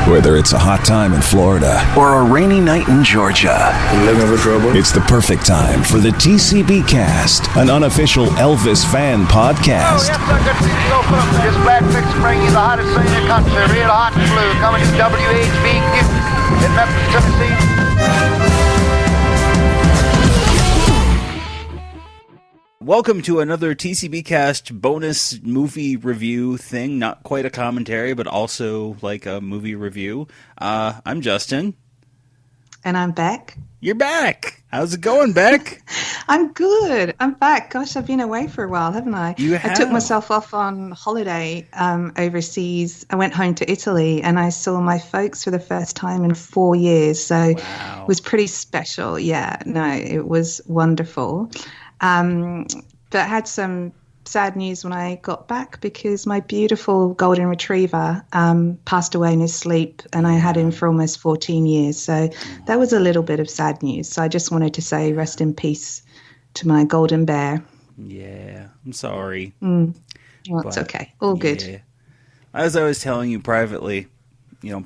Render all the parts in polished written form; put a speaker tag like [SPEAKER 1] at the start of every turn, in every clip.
[SPEAKER 1] Whether it's a hot time in Florida or a rainy night in Georgia,
[SPEAKER 2] looking for trouble?
[SPEAKER 1] It's the perfect time for the TCBCast, an unofficial Elvis fan podcast.
[SPEAKER 3] Oh, yes, sir. Good to see you go, folks. This glad fix to bring you the hottest thing in the country, real hot and blue, coming to WHBQ in Memphis, Tennessee.
[SPEAKER 4] Welcome to another TCBcast bonus movie review thing. Not quite a commentary, but also like a movie review. I'm Justin.
[SPEAKER 5] And I'm Beck.
[SPEAKER 4] You're back. How's it going, Beck?
[SPEAKER 5] I'm good. I'm back. Gosh, I've been away for a while, haven't I?
[SPEAKER 4] You have.
[SPEAKER 5] I took myself off on holiday overseas. I went home to Italy and I saw my folks for the first time in 4 years. So It was pretty special. Yeah, no, it was wonderful. But I had some sad news when I got back because my beautiful golden retriever passed away in his sleep, and I had him for almost 14 years. So that was a little bit of sad news. So I just wanted to say rest in peace to my golden bear.
[SPEAKER 4] Yeah, I'm sorry.
[SPEAKER 5] Well, it's okay. All good.
[SPEAKER 4] As I was telling you privately,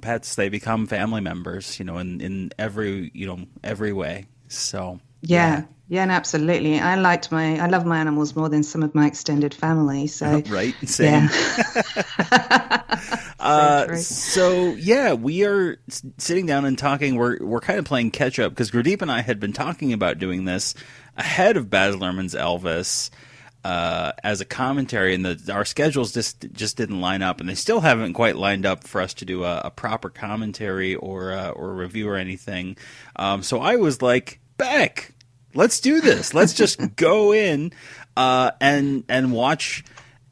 [SPEAKER 4] pets, they become family members, in every way. So
[SPEAKER 5] yeah. Yeah, no, absolutely. I love my animals more than some of my extended family. So
[SPEAKER 4] right, same.
[SPEAKER 5] Yeah.
[SPEAKER 4] So we are sitting down and talking. We're kind of playing catch up because Gurdeep and I had been talking about doing this ahead of Baz Luhrmann's Elvis as a commentary, and our schedules just didn't line up, and they still haven't quite lined up for us to do a proper commentary or review or anything. So I was like, Beck, let's do this. Let's just go in and watch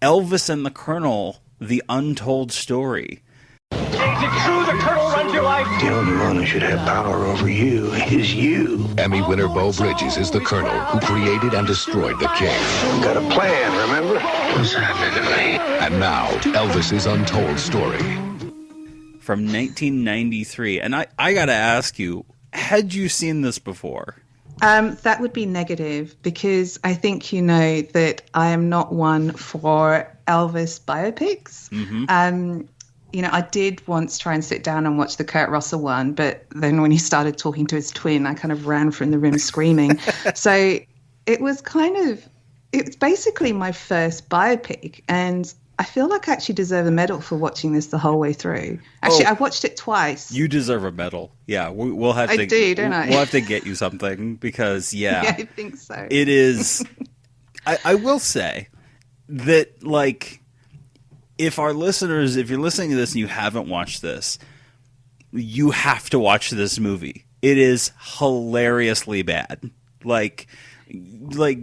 [SPEAKER 4] Elvis and the Colonel, the Untold Story.
[SPEAKER 3] Is it true the Colonel runs your life?
[SPEAKER 2] The only one who should have power over you is you.
[SPEAKER 6] Emmy winner Beau Bridges is the Colonel who created and destroyed the King.
[SPEAKER 2] Got a plan, remember? What's happening to me?
[SPEAKER 6] And now, Elvis's Untold Story.
[SPEAKER 4] From 1993. And I gotta ask you, had you seen this before?
[SPEAKER 5] That would be negative because I think you know that I am not one for Elvis biopics. Mm-hmm. I did once try and sit down and watch the Kurt Russell one, but then when he started talking to his twin, I kind of ran from the room screaming. So it was basically my first biopic, and I feel like I actually deserve a medal for watching this the whole way through. Actually, I watched it twice.
[SPEAKER 4] You deserve a medal. Yeah, we'll have to.
[SPEAKER 5] I do, don't I?
[SPEAKER 4] We'll have to get you something because,
[SPEAKER 5] yeah, I think so.
[SPEAKER 4] It is. I will say that, like, if you're listening to this and you haven't watched this, you have to watch this movie. It is hilariously bad. Like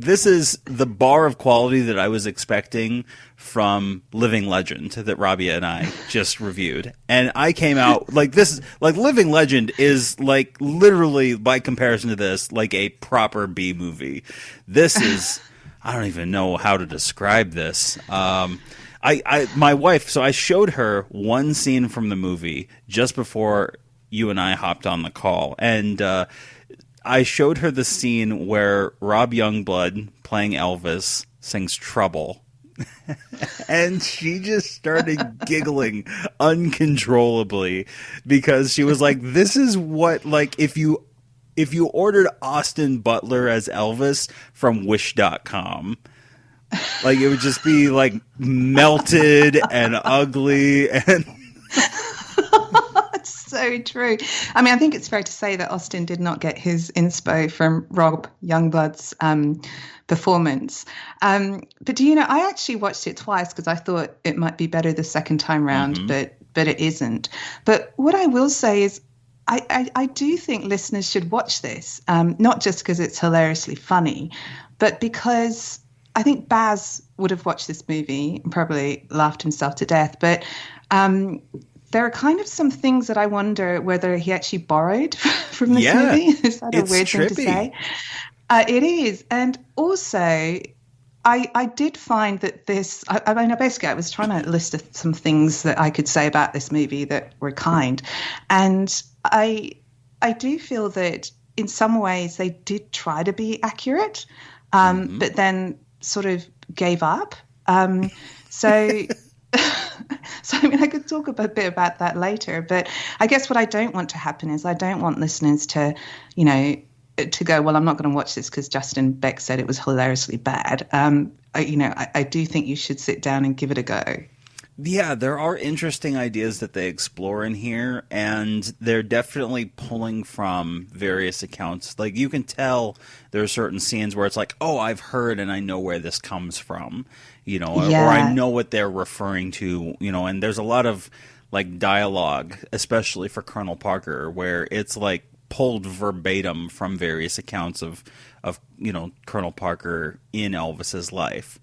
[SPEAKER 4] this is the bar of quality that I was expecting from Living Legend that Rabia and I just reviewed. And I came out like this, like Living Legend is like literally by comparison to this, like a proper B movie. This is, I don't even know how to describe this. My wife, so I showed her one scene from the movie just before you and I hopped on the call. And, I showed her the scene where Rob Youngblood, playing Elvis, sings Trouble. And she just started giggling uncontrollably because she was like, this is what, like, if you ordered Austin Butler as Elvis from Wish.com, like, it would just be, like, melted and ugly and...
[SPEAKER 5] So true. I mean, I think it's fair to say that Austin did not get his inspo from Rob Youngblood's performance. But I actually watched it twice because I thought it might be better the second time round, but it isn't. But what I will say is I do think listeners should watch this, not just because it's hilariously funny, but because I think Baz would have watched this movie and probably laughed himself to death. But there are kind of some things that I wonder whether he actually borrowed from this movie. Is that a weird
[SPEAKER 4] trippy
[SPEAKER 5] thing to say? It is. And also, I did find that this, I was trying to list some things that I could say about this movie that were kind. And I do feel that in some ways they did try to be accurate, but then sort of gave up. So So, I mean, I could talk a bit about that later. But I guess what I don't want to happen is I don't want listeners to, to go, well, I'm not going to watch this because Justin Beck said it was hilariously bad. I do think you should sit down and give it a go.
[SPEAKER 4] Yeah, there are interesting ideas that they explore in here, and they're definitely pulling from various accounts. Like, you can tell there are certain scenes where it's like, oh, I've heard and I know where this comes from, or I know what they're referring to, and there's a lot of, like, dialogue, especially for Colonel Parker, where it's, like, pulled verbatim from various accounts of Colonel Parker in Elvis's life.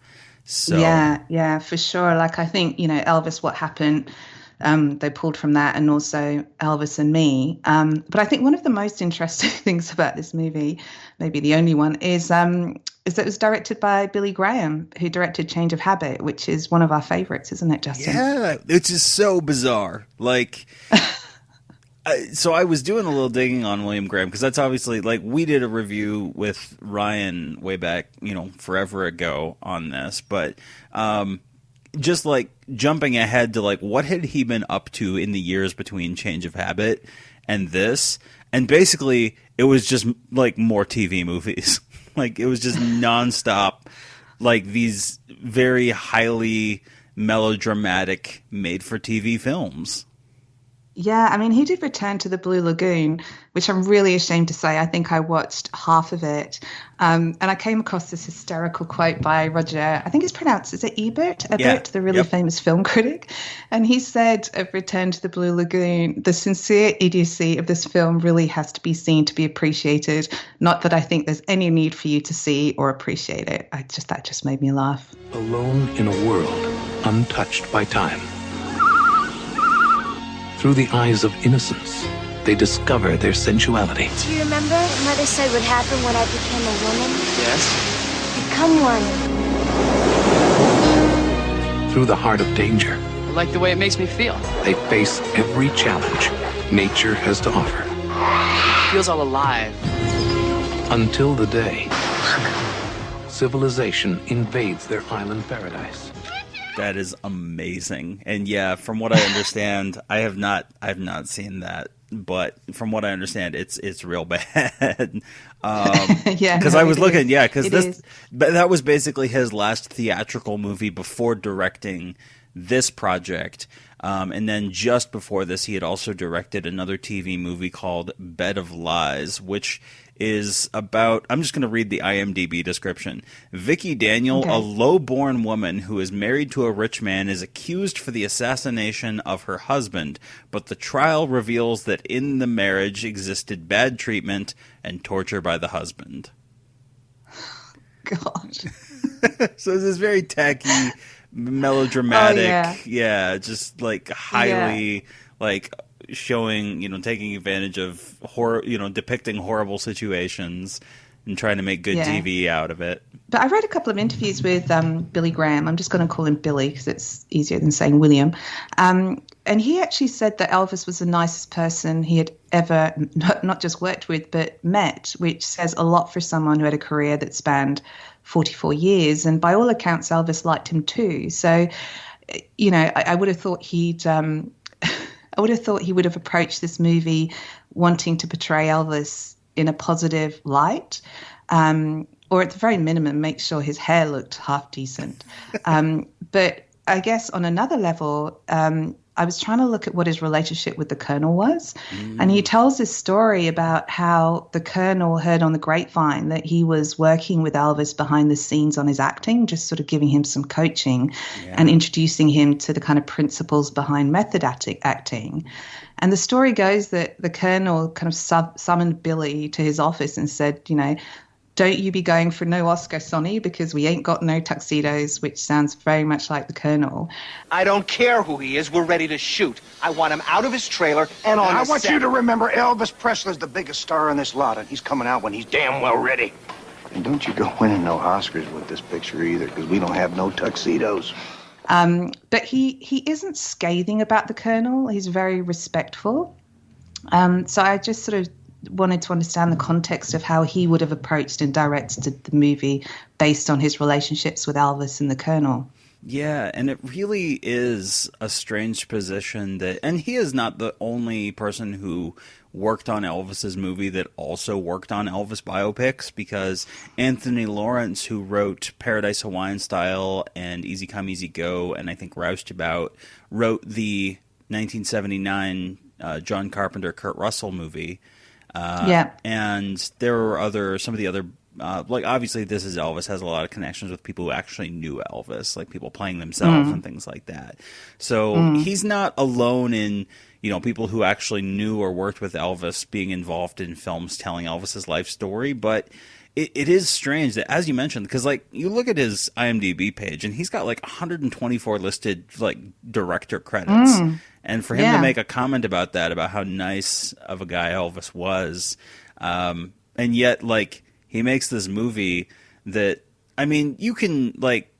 [SPEAKER 4] So
[SPEAKER 5] yeah, for sure. Like, I think, Elvis, What Happened, they pulled from that, and also Elvis and Me. But I think one of the most interesting things about this movie, maybe the only one, is that it was directed by Billy Graham, who directed Change of Habit, which is one of our favorites, isn't it, Justin?
[SPEAKER 4] Yeah, it's just so bizarre. Like, so I was doing a little digging on William Graham, because that's obviously, like, we did a review with Ryan way back, forever ago on this, but just, like, jumping ahead to, like, what had he been up to in the years between Change of Habit and this, and basically it was just, like, more TV movies. Like, it was just nonstop, like, these very highly melodramatic made-for-TV films.
[SPEAKER 5] Yeah, I mean, he did Return to the Blue Lagoon, which I'm really ashamed to say. I think I watched half of it. And I came across this hysterical quote by Roger, I think it's pronounced, is it Ebert? Ebert, the really famous film critic. And he said of Return to the Blue Lagoon, the sincere idiocy of this film really has to be seen to be appreciated. Not that I think there's any need for you to see or appreciate it. That just made me laugh.
[SPEAKER 6] Alone in a world untouched by time. Through the eyes of innocence, they discover their sensuality.
[SPEAKER 7] Do you remember what Mother said would happen when I became a woman?
[SPEAKER 8] Yes.
[SPEAKER 7] Become one.
[SPEAKER 6] Through the heart of danger,
[SPEAKER 8] I like the way it makes me feel.
[SPEAKER 6] they face every challenge nature has to offer.
[SPEAKER 8] It feels all alive.
[SPEAKER 6] Until the day civilization invades their island paradise.
[SPEAKER 4] That is amazing. And yeah, from what I understand, I have not seen that, but from what I understand, it's real bad.
[SPEAKER 5] Yeah,
[SPEAKER 4] because I was looking, because
[SPEAKER 5] is.
[SPEAKER 4] that was basically his last theatrical movie before directing this project. And then just before this, he had also directed another TV movie called Bed of Lies, which is about, I'm just going to read the IMDb description. Vicky Daniel, a low-born woman who is married to a rich man, is accused for the assassination of her husband, but the trial reveals that in the marriage existed bad treatment and torture by the husband.
[SPEAKER 5] God.
[SPEAKER 4] So it's this very tacky, melodramatic, just like highly like showing, taking advantage of horror, depicting horrible situations and trying to make good TV out of it.
[SPEAKER 5] But I read a couple of interviews with Billy Graham. I'm just going to call him Billy because it's easier than saying William. And he actually said that Elvis was the nicest person he had ever not just worked with, but met, which says a lot for someone who had a career that spanned 44 years. And by all accounts, Elvis liked him too. So, I would have thought he would have approached this movie wanting to portray Elvis in a positive light, or at the very minimum, make sure his hair looked half decent. But I guess on another level, I was trying to look at what his relationship with the Colonel was. And he tells this story about how the Colonel heard on the grapevine that he was working with Elvis behind the scenes on his acting, just sort of giving him some coaching and introducing him to the kind of principles behind method acting. And the story goes that the Colonel kind of summoned Billy to his office and said, don't you be going for no Oscar, Sonny, because we ain't got no tuxedos, which sounds very much like the Colonel.
[SPEAKER 9] I don't care who he is. We're ready to shoot. I want him out of his trailer and on
[SPEAKER 2] I
[SPEAKER 9] the
[SPEAKER 2] want
[SPEAKER 9] set.
[SPEAKER 2] you to remember Elvis Presley's the biggest star in this lot, and he's coming out when he's damn well ready. And don't you go winning no Oscars with this picture either, because we don't have no tuxedos.
[SPEAKER 5] But he isn't scathing about the Colonel. He's very respectful. So I just sort of wanted to understand the context of how he would have approached and directed the movie based on his relationships with Elvis and the Colonel.
[SPEAKER 4] Yeah, and it really is a strange position and he is not the only person who worked on Elvis's movie that also worked on Elvis biopics, because Anthony Lawrence, who wrote Paradise Hawaiian Style and Easy Come, Easy Go, and I think Roustabout, wrote the 1979 John Carpenter, Kurt Russell movie. And there were some of the other like obviously This Is Elvis has a lot of connections with people who actually knew Elvis, like people playing themselves and things like that. So he's not alone in, people who actually knew or worked with Elvis being involved in films telling Elvis's life story. But it is strange that, as you mentioned, because like you look at his IMDb page and he's got like 124 listed like director credits. And for him to make a comment about that, about how nice of a guy Elvis was, and yet like he makes this movie that, I mean, you can like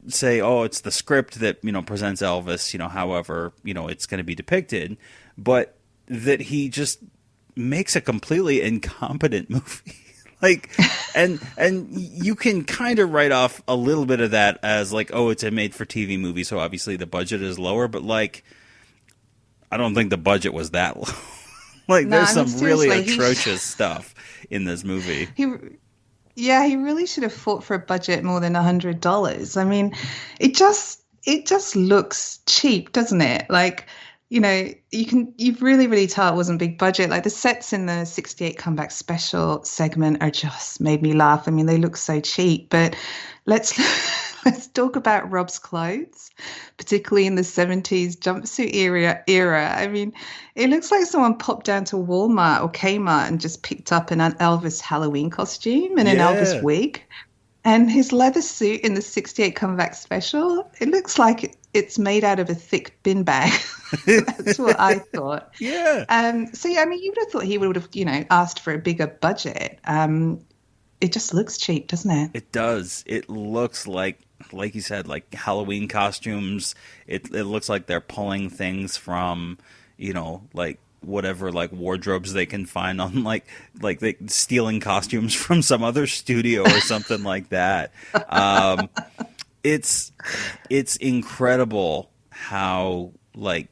[SPEAKER 4] say, oh, it's the script that, presents Elvis, however, it's going to be depicted, but that he just makes a completely incompetent movie. Like, and you can kind of write off a little bit of that as like, oh, it's a made-for-TV movie, so obviously the budget is lower, but like, I don't think the budget was that low. Like, there's some really atrocious stuff in this movie. He
[SPEAKER 5] really should have fought for a budget more than $100. I mean, it just looks cheap, doesn't it? Like, you really, really tell it wasn't big budget. Like the sets in the 68 Comeback Special segment are just made me laugh. I mean, they look so cheap, but let's talk about Rob's clothes, particularly in the 70s jumpsuit era. I mean, it looks like someone popped down to Walmart or Kmart and just picked up an Elvis Halloween costume and an Elvis wig. And his leather suit in the 68 Comeback Special, it looks like it's made out of a thick bin bag. That's what I thought.
[SPEAKER 4] Yeah.
[SPEAKER 5] I mean, you would have thought he would have, asked for a bigger budget. It just looks cheap, doesn't it?
[SPEAKER 4] It does. It looks like you said, like Halloween costumes. It looks like they're pulling things from, like whatever, like wardrobes they can find on like they stealing costumes from some other studio or something like that. It's incredible how like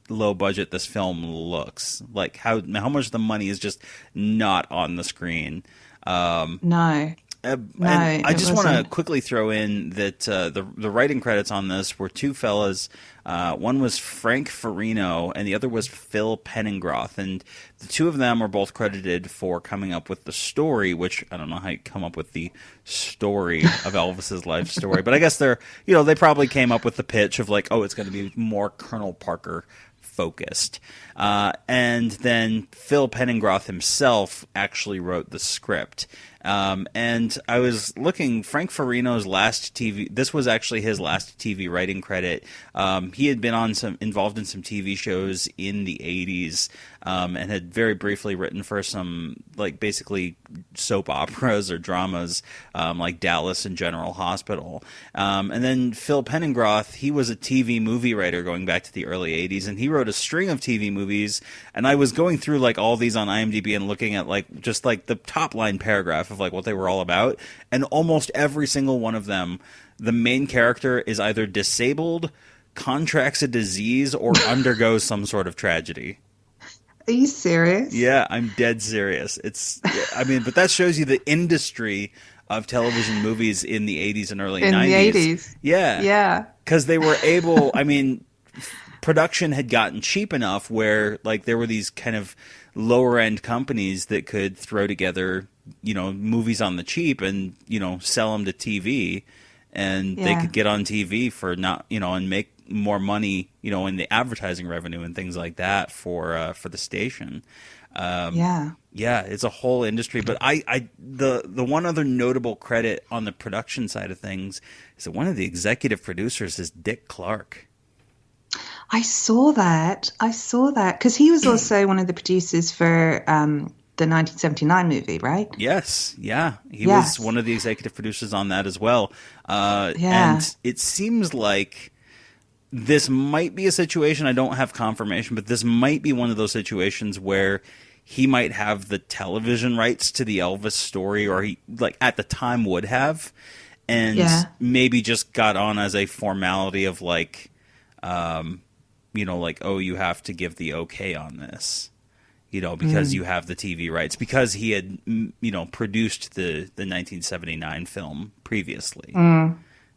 [SPEAKER 4] low budget this film looks. Like how much the money is just not on the screen.
[SPEAKER 5] No.
[SPEAKER 4] And I just want to quickly throw in that the writing credits on this were two fellas. One was Frank Farino, and the other was Phil Penningroth. And the two of them are both credited for coming up with the story, which I don't know how you come up with the story of Elvis's life story. But I guess they probably came up with the pitch of like, oh, it's going to be more Colonel Parker focused. And then Phil Penningroth himself actually wrote the script. And I was looking, Frank Farino's last TV, this was actually his last TV writing credit. He had been involved in some TV shows in the 80s, and had very briefly written for some, like, basically soap operas or dramas, like Dallas and General Hospital. And then Phil Penningroth, he was a TV movie writer going back to the early 80s, and he wrote a string of TV movies, and I was going through, like, all these on IMDb and looking at, like, just, like, the top line paragraph of like what they were all about, and almost every single one of them, the main character is either disabled, contracts a disease, or undergoes some sort of tragedy.
[SPEAKER 5] Are you serious?
[SPEAKER 4] Yeah, I'm dead serious. But that shows you the industry of television movies in the 80s and early 90s.
[SPEAKER 5] In the 80s.
[SPEAKER 4] Yeah.
[SPEAKER 5] Yeah.
[SPEAKER 4] Because they were able, production had gotten cheap enough where like there were these kind of lower end companies that could throw together, movies on the cheap and, sell them to TV, and they could get on TV for not, and make more money, in the advertising revenue and things like that for the station. Yeah, it's a whole industry. But the one other notable credit on the production side of things is that one of the executive producers is Dick Clark.
[SPEAKER 5] I saw that because he was also one of the producers for the 1979 movie, right?
[SPEAKER 4] Yes, yeah. He was one of the executive producers on that as well. And it seems like this might be a situation, I don't have confirmation, but this might be one of those situations where he might have the television rights to the Elvis story, or he, like, at the time would have. and maybe just got on as a formality of like, like, oh, you have to give the okay on this, because you have the TV rights, because he had, produced the 1979 film previously.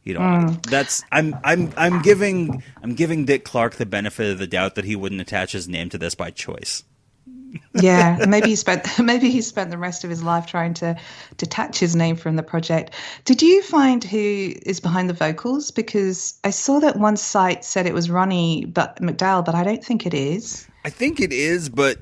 [SPEAKER 4] That's I'm giving Dick Clark the benefit of the doubt that he wouldn't attach his name to this by choice.
[SPEAKER 5] Yeah, maybe he spent the rest of his life trying to detach his name from the project. Did you find who is behind the vocals? Because I saw that one site said it was Ronnie McDowell, but I don't think it is.
[SPEAKER 4] I think it is, but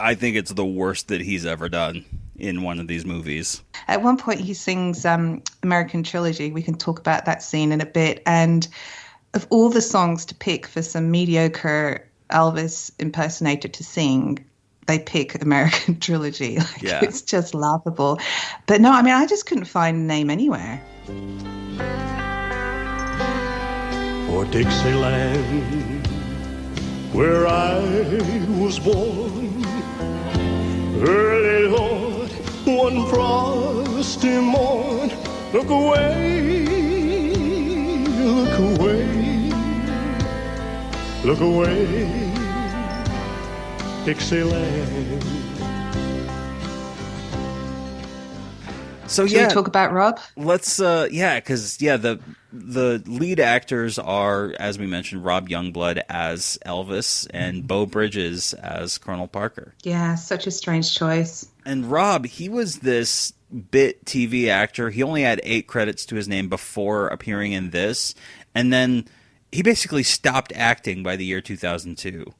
[SPEAKER 4] I think it's the worst that he's ever done in one of these movies.
[SPEAKER 5] At one point, he sings American Trilogy. We can talk about that scene in a bit. And of all the songs to pick for some mediocre Elvis impersonator to sing, they pick American Trilogy. It's just laughable. But no, I mean, I just couldn't find a name anywhere.
[SPEAKER 10] For Dixieland, where I was born, early Lord, one frosty morn, look away, look away, look away, Dixieland.
[SPEAKER 4] So
[SPEAKER 5] Should we talk about Rob?
[SPEAKER 4] Let's because the lead actors are, as we mentioned, Rob Youngblood as Elvis and Beau Bridges as Colonel Parker.
[SPEAKER 5] Yeah, such a strange choice.
[SPEAKER 4] And Rob, he was this bit TV actor. He only had 8 credits to his name before appearing in this, and then he basically stopped acting by the year 2002.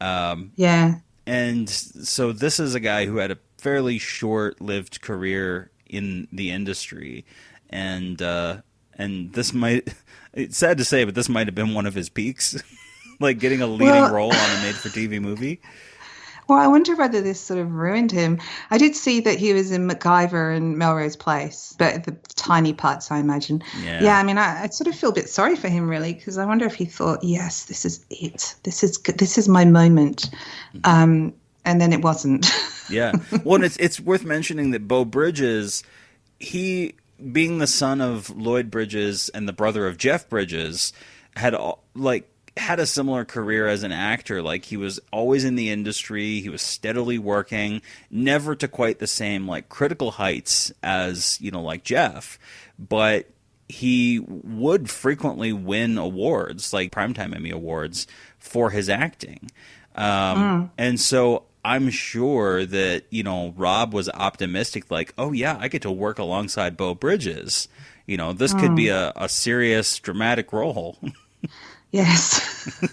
[SPEAKER 4] And so this is a guy who had a fairly short-lived career in the industry, and this might, it's sad to say, but this might have been one of his peaks, like getting a leading role on a made-for-TV movie.
[SPEAKER 5] Well, I wonder whether this sort of ruined him. I did see that he was in MacGyver and Melrose Place, but the tiny parts, I imagine. Yeah, I mean, I sort of feel a bit sorry for him, really, because I wonder if he thought, yes, this is it. This is my moment. And then it wasn't.
[SPEAKER 4] Yeah. Well, and it's worth mentioning that Beau Bridges, he, being the son of Lloyd Bridges and the brother of Jeff Bridges, had a similar career as an actor. Like, he was always in the industry, he was steadily working, never to quite the same like critical heights as, like Jeff, but he would frequently win awards, like Primetime Emmy Awards, for his acting. And so I'm sure that, Rob was optimistic, like, oh yeah, I get to work alongside Beau Bridges. This could be a serious dramatic role.
[SPEAKER 5] Yes.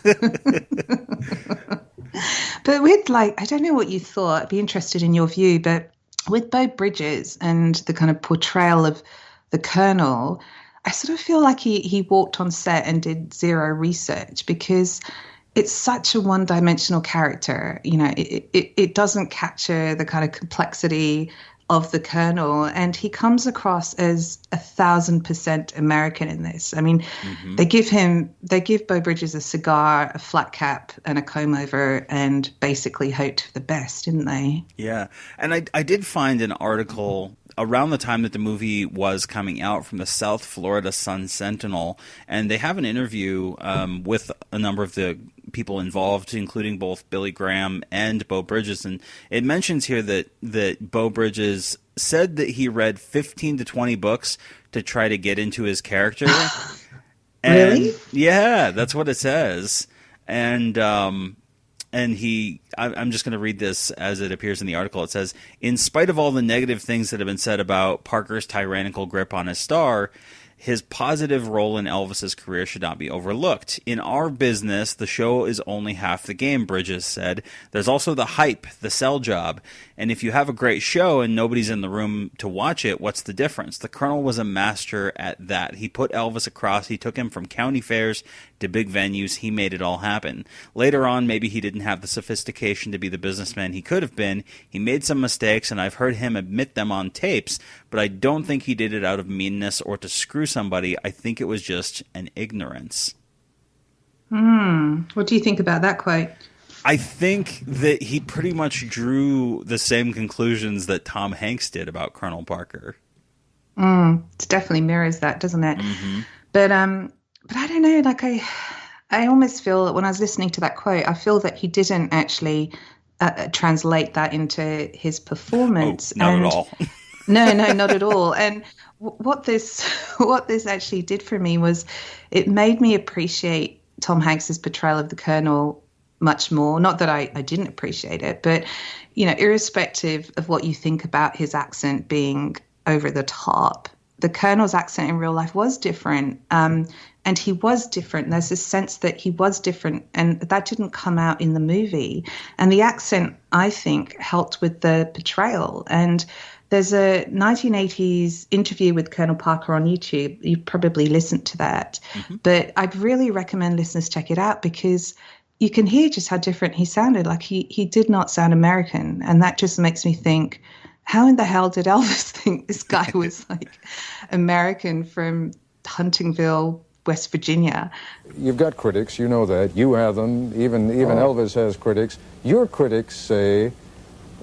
[SPEAKER 5] But with, I don't know what you thought, I'd be interested in your view, but with Beau Bridges and the kind of portrayal of the Colonel, I sort of feel like he walked on set and did zero research, because it's such a one-dimensional character. It doesn't capture the kind of complexity of the Colonel, and he comes across as 1,000% American in this. I mean, they give Beau Bridges a cigar, a flat cap, and a comb over, and basically hoped for the best, didn't they?
[SPEAKER 4] Yeah, and I did find an article around the time that the movie was coming out from the South Florida Sun-Sentinel, and they have an interview with a number of the people involved, including both Billy Graham and Beau Bridges, and it mentions here that Beau Bridges said that he read 15 to 20 books to try to get into his character.
[SPEAKER 5] Really?
[SPEAKER 4] Yeah, that's what it says. And I'm just going to read this as it appears in the article. It says, in spite of all the negative things that have been said about Parker's tyrannical grip on his star, his positive role in Elvis's career should not be overlooked. In our business, the show is only half the game, Bridges said. There's also the hype, the sell job. And if you have a great show and nobody's in the room to watch it, what's the difference? The Colonel was a master at that. He put Elvis across. He took him from county fairs to big venues. He made it all happen. Later on, maybe he didn't have the sophistication to be the businessman he could have been. He made some mistakes, and I've heard him admit them on tapes, but I don't think he did it out of meanness or to screw somebody. I think it was just an ignorance.
[SPEAKER 5] What do you think about that quote?
[SPEAKER 4] I think that he pretty much drew the same conclusions that Tom Hanks did about Colonel Parker.
[SPEAKER 5] It definitely mirrors that, doesn't it? But I don't know. Like I almost feel that when I was listening to that quote, I feel that he didn't actually translate that into his performance.
[SPEAKER 4] Oh, not at all.
[SPEAKER 5] No, not at all. And what this actually did for me was it made me appreciate Tom Hanks's portrayal of the Colonel much more. Not that I didn't appreciate it, but, you know, irrespective of what you think about his accent being over the top, the Colonel's accent in real life was different. And he was different. There's this sense that he was different, and that didn't come out in the movie. And the accent, I think, helped with the portrayal. And there's a 1980s interview with Colonel Parker on YouTube. You probably listened to that. But I'd really recommend listeners check it out, because you can hear just how different he sounded. Like he did not sound American. And that just makes me think, how in the hell did Elvis think this guy was like American from Huntingville, West Virginia?
[SPEAKER 11] You've got critics, you know that. You have them. Even Elvis has critics. Your critics say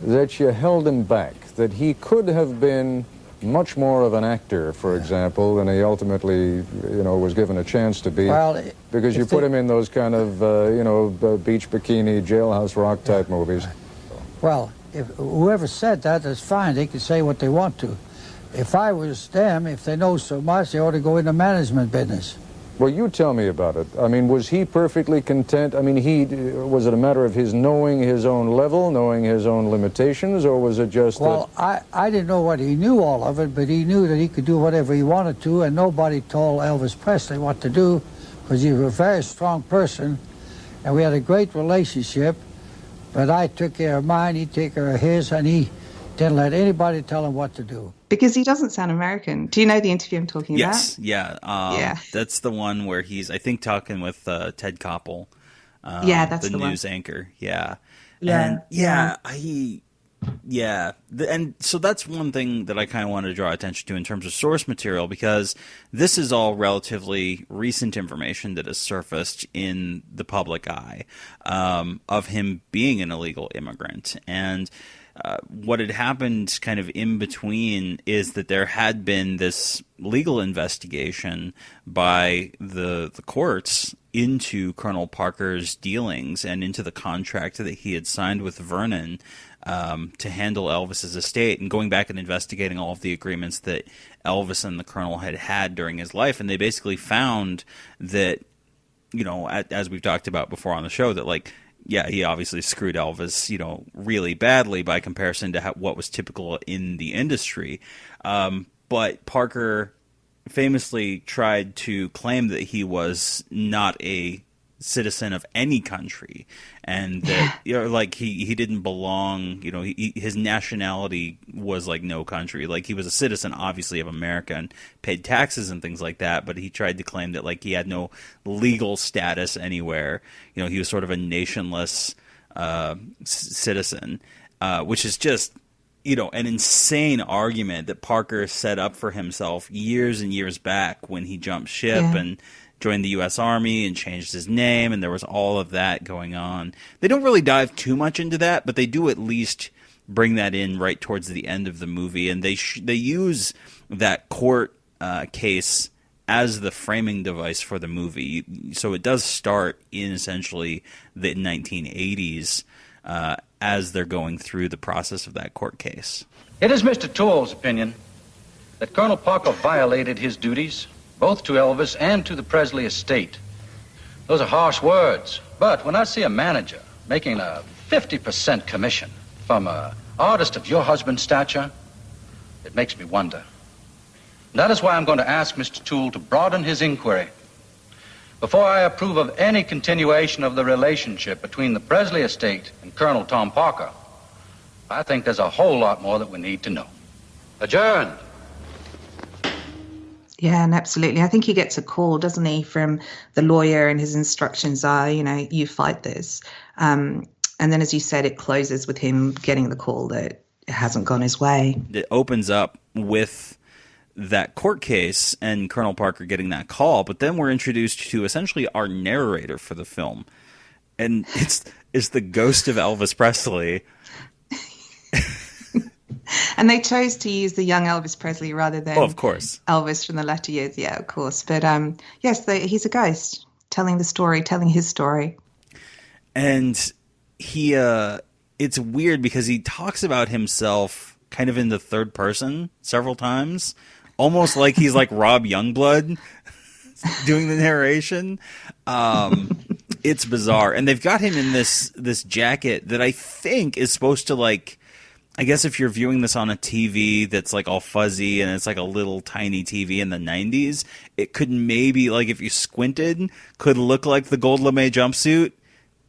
[SPEAKER 11] that you held him back, that he could have been much more of an actor, for example, than he ultimately, was given a chance to be. Well, because you put him in those kind of, beach bikini, jailhouse rock type movies.
[SPEAKER 12] Well, if whoever said that, that's fine. They can say what they want to. If I was them, if they know so much, they ought to go into management business.
[SPEAKER 11] Well, you tell me about it. I mean, was he perfectly content? I mean, was it a matter of his knowing his own level, knowing his own limitations, or was it just
[SPEAKER 12] Well, I didn't know what he knew all of it, but he knew that he could do whatever he wanted to, and nobody told Elvis Presley what to do, because he was a very strong person, and we had a great relationship, but I took care of mine, he took care of his, and he didn't let anybody tell him what to do.
[SPEAKER 5] Because he doesn't sound American. Do you know the interview I'm talking about?
[SPEAKER 4] Yes, yeah. That's the one where he's, I think, talking with Ted Koppel.
[SPEAKER 5] That's the
[SPEAKER 4] news
[SPEAKER 5] one.
[SPEAKER 4] Anchor. Yeah. And so that's one thing that I kind of wanted to draw attention to in terms of source material, because this is all relatively recent information that has surfaced in the public eye of him being an illegal immigrant. And what had happened kind of in between is that there had been this legal investigation by the courts into Colonel Parker's dealings and into the contract that he had signed with Vernon to handle Elvis's estate, and going back and investigating all of the agreements that Elvis and the Colonel had during his life. And they basically found that, as we've talked about before on the show, that he obviously screwed Elvis, really badly by comparison to what was typical in the industry. But Parker famously tried to claim that he was not a citizen of any country, and that he didn't belong. His nationality was like no country. Like, he was a citizen, obviously, of America and paid taxes and things like that. But he tried to claim that he had no legal status anywhere. He was sort of a nationless citizen, which is just an insane argument that Parker set up for himself years and years back when he jumped ship and joined the U.S. Army and changed his name, and there was all of that going on. They don't really dive too much into that, but they do at least bring that in right towards the end of the movie, and they use that court case as the framing device for the movie. So it does start in essentially the 1980s as they're going through the process of that court case.
[SPEAKER 13] It is Mr. Toole's opinion that Colonel Parker violated his duties both to Elvis and to the Presley estate. Those are harsh words, but when I see a manager making a 50% commission from an artist of your husband's stature, it makes me wonder. And that is why I'm going to ask Mr. Toole to broaden his inquiry. Before I approve of any continuation of the relationship between the Presley estate and Colonel Tom Parker, I think there's a whole lot more that we need to know. Adjourned.
[SPEAKER 5] Yeah, and absolutely. I think he gets a call, doesn't he, from the lawyer, and his instructions are, you fight this. And then, as you said, it closes with him getting the call that it hasn't gone his way.
[SPEAKER 4] It opens up with that court case and Colonel Parker getting that call, but then we're introduced to essentially our narrator for the film. And it's the ghost of Elvis Presley.
[SPEAKER 5] And they chose to use the young Elvis Presley rather than
[SPEAKER 4] of course.
[SPEAKER 5] Elvis from the latter years. Yeah, of course. But yes, he's a ghost telling his story.
[SPEAKER 4] And he, it's weird because he talks about himself kind of in the third person several times, almost like he's like Rob Youngblood doing the narration. It's bizarre. And they've got him in this jacket that I think is supposed to, like, I guess if you're viewing this on a TV that's like all fuzzy and it's like a little tiny TV in the 90s, it could maybe, like, if you squinted, could look like the gold lame jumpsuit.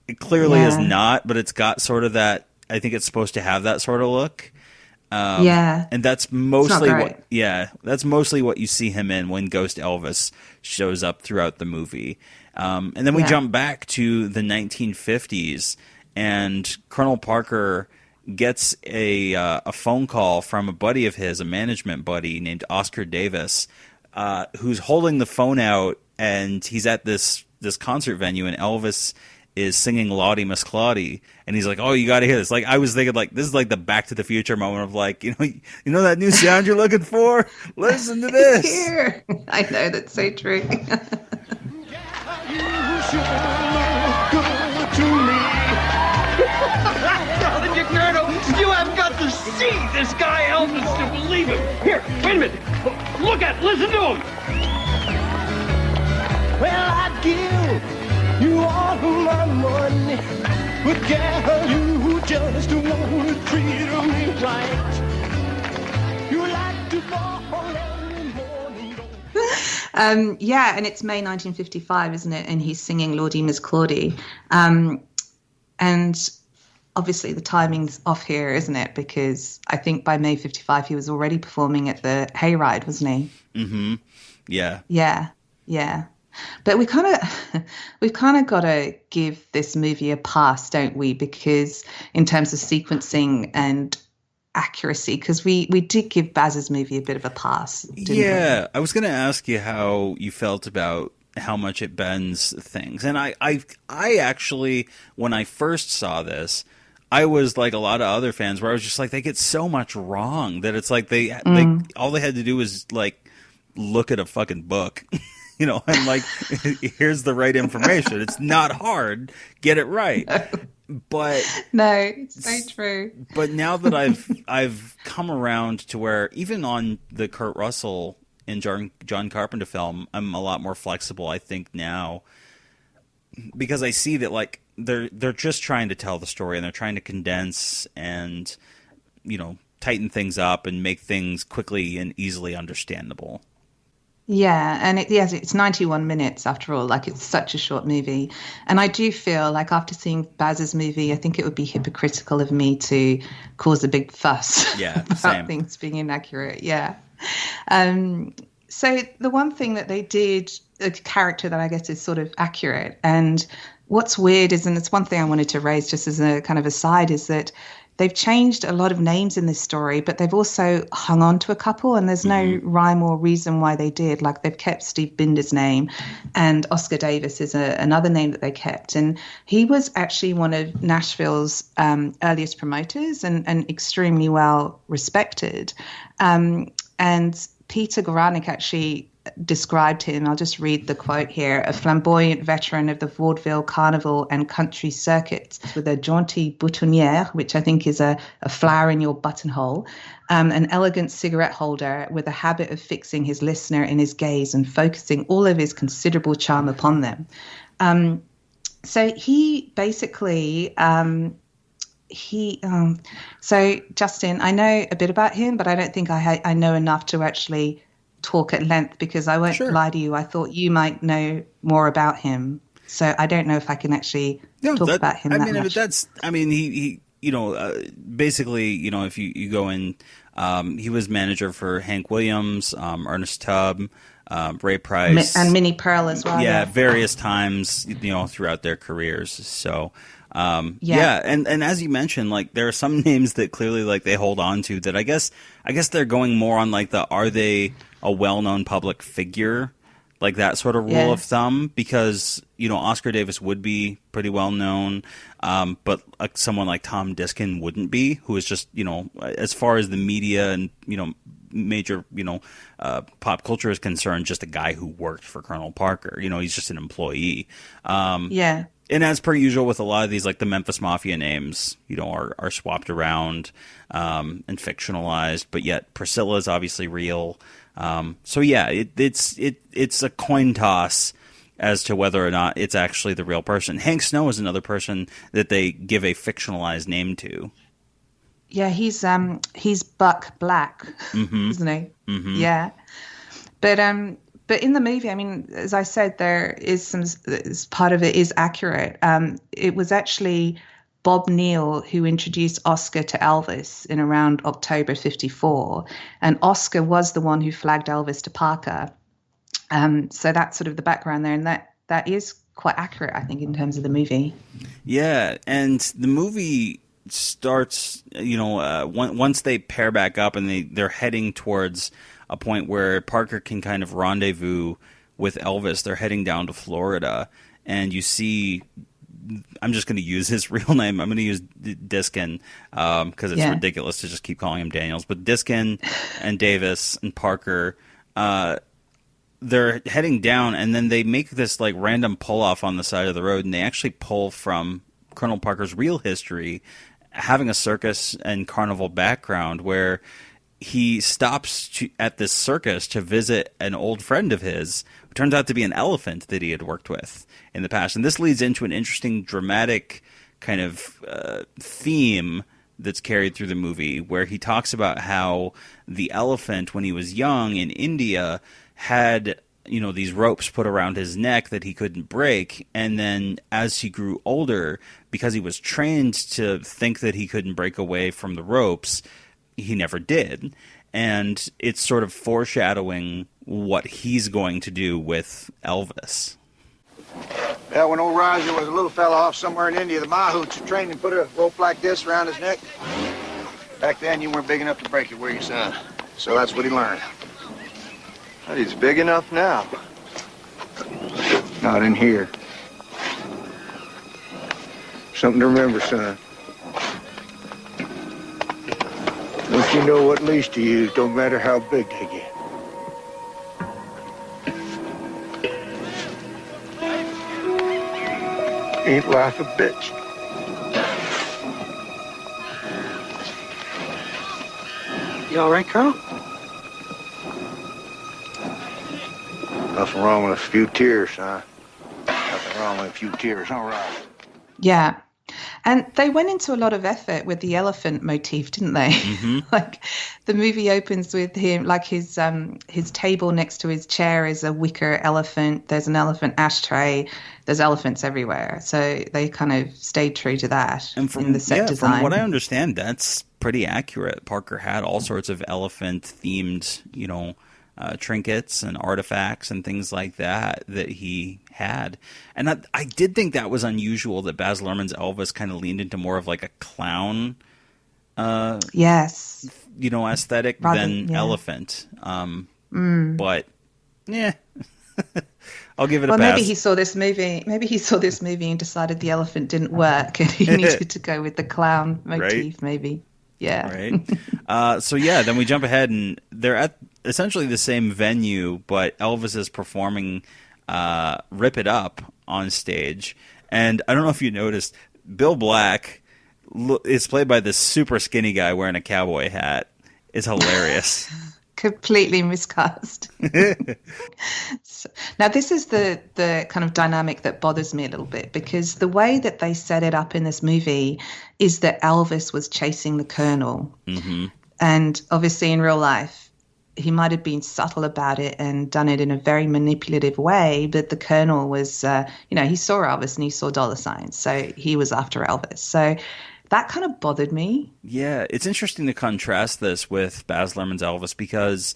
[SPEAKER 4] It clearly is not, but it's got sort of that, I think it's supposed to have that sort of look. And that's mostly that's mostly what you see him in when Ghost Elvis shows up throughout the movie. And then we jump back to the 1950s, and Colonel Parker gets a phone call from a buddy of his, a management buddy named Oscar Davis, who's holding the phone out, and he's at this concert venue, and Elvis is singing Lottie Miss Claudie, and he's like, "Oh, you got to hear this." Like, I was thinking, like, this is like the Back to the Future moment of, like, you know that new sound you're looking for? Listen to this.
[SPEAKER 5] Here. I know, that's so true.
[SPEAKER 14] You have got to see this guy Elvis to believe him. Here, wait a minute. Listen to him.
[SPEAKER 10] Well, I'd give you all my money, but girl, you just want to treat me right. You like to ball every morning.
[SPEAKER 5] Yeah, and it's May 1955, isn't it? And he's singing Lordy Miss Claudie. And obviously the timing's off here, isn't it? Because I think by May 55 he was already performing at the Hayride, wasn't he?
[SPEAKER 4] Mm-hmm. Yeah.
[SPEAKER 5] Yeah. But we've kind of got to give this movie a pass, don't we? Because in terms of sequencing and accuracy, because we did give Baz's movie a bit of a pass, didn't we?
[SPEAKER 4] I was going to ask you how you felt about how much it bends things. And I actually, when I first saw this, I was like a lot of other fans where I was just like, they get so much wrong that it's like they all they had to do was like look at a fucking book. And like, here's the right information. It's not hard. Get it right. But
[SPEAKER 5] no, it's so true.
[SPEAKER 4] But now that I've come around to where even on the Kurt Russell and John Carpenter film, I'm a lot more flexible, I think, now, because I see that, like, they're just trying to tell the story, and they're trying to condense and, tighten things up and make things quickly and easily understandable.
[SPEAKER 5] Yeah, and it's 91 minutes after all. Like, it's such a short movie. And I do feel like after seeing Baz's movie, I think it would be hypocritical of me to cause a big fuss about things being inaccurate. Yeah. So the one thing that they did, a character that I guess is sort of accurate, and what's weird is, and it's one thing I wanted to raise just as a kind of aside, is that they've changed a lot of names in this story, but they've also hung on to a couple, and there's no rhyme or reason why they did. Like, they've kept Steve Binder's name, and Oscar Davis is another name that they kept. And he was actually one of Nashville's earliest promoters and extremely well respected. And Peter Goranik actually described him, I'll just read the quote here, a flamboyant veteran of the vaudeville, carnival and country circuits with a jaunty boutonniere, which I think is a flower in your buttonhole, an elegant cigarette holder with a habit of fixing his listener in his gaze and focusing all of his considerable charm upon them. So he basically... So Justin, I know a bit about him, but I don't think I know enough to actually talk at length, because I won't lie to you. I thought you might know more about him, so I don't know if I can actually talk about him.
[SPEAKER 4] He basically, if you go in, he was manager for Hank Williams, Ernest Tubb, Ray Price,
[SPEAKER 5] and Minnie Pearl as well.
[SPEAKER 4] Yeah, various times, throughout their careers. So. And as you mentioned, like, there are some names that clearly, like, they hold on to that I guess they're going more on, like, are they a well-known public figure? like that sort of rule of thumb, because, you know, Oscar Davis would be pretty well known, but someone like Tom Diskin wouldn't be, who is just, you know, as far as the media and, you know, major, you know, pop culture is concerned, just a guy who worked for Colonel Parker. You know, he's just an employee. And as per usual with a lot of these, like the Memphis Mafia names, you know, are swapped around and fictionalized, but yet Priscilla is obviously real. So yeah, it's a coin toss as to whether or not it's actually the real person. Hank Snow is another person that they give a fictionalized name to.
[SPEAKER 5] Yeah, he's Buck Black, isn't he?
[SPEAKER 4] Mm-hmm.
[SPEAKER 5] Yeah, but in the movie, I mean, as I said, there is some part of it is accurate. It was actually Bob Neal who introduced Oscar to Elvis in around October '54, and Oscar was the one who flagged Elvis to Parker. So that's sort of the background there, and that is quite accurate, I think, in terms of the movie.
[SPEAKER 4] Yeah, and the movie starts, you know, once they pair back up and they're heading towards a point where Parker can kind of rendezvous with Elvis. They're heading down to Florida, and you see, I'm just going to use his real name. I'm going to use Diskin because it's ridiculous to just keep calling him Daniels. But Diskin and Davis and Parker, they're heading down, and then they make this like random pull off on the side of the road, and they actually pull from Colonel Parker's real history, having a circus and carnival background, where he stops at this circus to visit an old friend of his, who turns out to be an elephant that he had worked with in the past. And this leads into an interesting dramatic kind of theme that's carried through the movie, where he talks about how the elephant, when he was young in India, had, you know, these ropes put around his neck that he couldn't break, and then as he grew older, because he was trained to think that he couldn't break away from the ropes, he never did. And it's sort of foreshadowing what he's going to do with Elvis.
[SPEAKER 2] Yeah, when old Roger was a little fella off somewhere in India, the mahouts who trained him put a rope like this around his neck. Back then, you weren't big enough to break it, were you, son? So that's what he learned.
[SPEAKER 3] But he's big enough now.
[SPEAKER 2] Not in here. Something to remember, son. Once you know what leash to use, don't matter how big they get. Ain't life a bitch?
[SPEAKER 9] You all right, Colonel?
[SPEAKER 2] Nothing wrong with a few tears, son. Nothing wrong with a few tears, all right.
[SPEAKER 5] Yeah. And they went into a lot of effort with the elephant motif, didn't they?
[SPEAKER 4] Mm-hmm.
[SPEAKER 5] Like the movie opens with him, like his table next to his chair is a wicker elephant. There's an elephant ashtray. There's elephants everywhere. So they kind of stayed true to that in the set design.
[SPEAKER 4] From what I understand, that's pretty accurate. Parker had all sorts of elephant-themed, you know, trinkets and artifacts and things like that he had. And I did think that was unusual that Baz Luhrmann's Elvis kind of leaned into more of like a clown
[SPEAKER 5] yes,
[SPEAKER 4] you know, aesthetic than elephant. But yeah. I'll give it a pass.
[SPEAKER 5] Maybe he saw this movie and decided the elephant didn't work and he needed to go with the clown motif, maybe. Yeah.
[SPEAKER 4] Right. So yeah, then we jump ahead and they're at essentially the same venue, but Elvis is performing Rip It Up on stage. And I don't know if you noticed, Bill Black is played by this super skinny guy wearing a cowboy hat. It's hilarious.
[SPEAKER 5] Completely miscast. Now, this is the kind of dynamic that bothers me a little bit, because the way that they set it up in this movie is that Elvis was chasing the Colonel.
[SPEAKER 4] Mm-hmm.
[SPEAKER 5] And obviously in real life, he might have been subtle about it and done it in a very manipulative way, but the Colonel was, he saw Elvis and he saw dollar signs, so he was after Elvis. So that kind of bothered me. Yeah,
[SPEAKER 4] it's interesting to contrast this with Baz Luhrmann's Elvis, because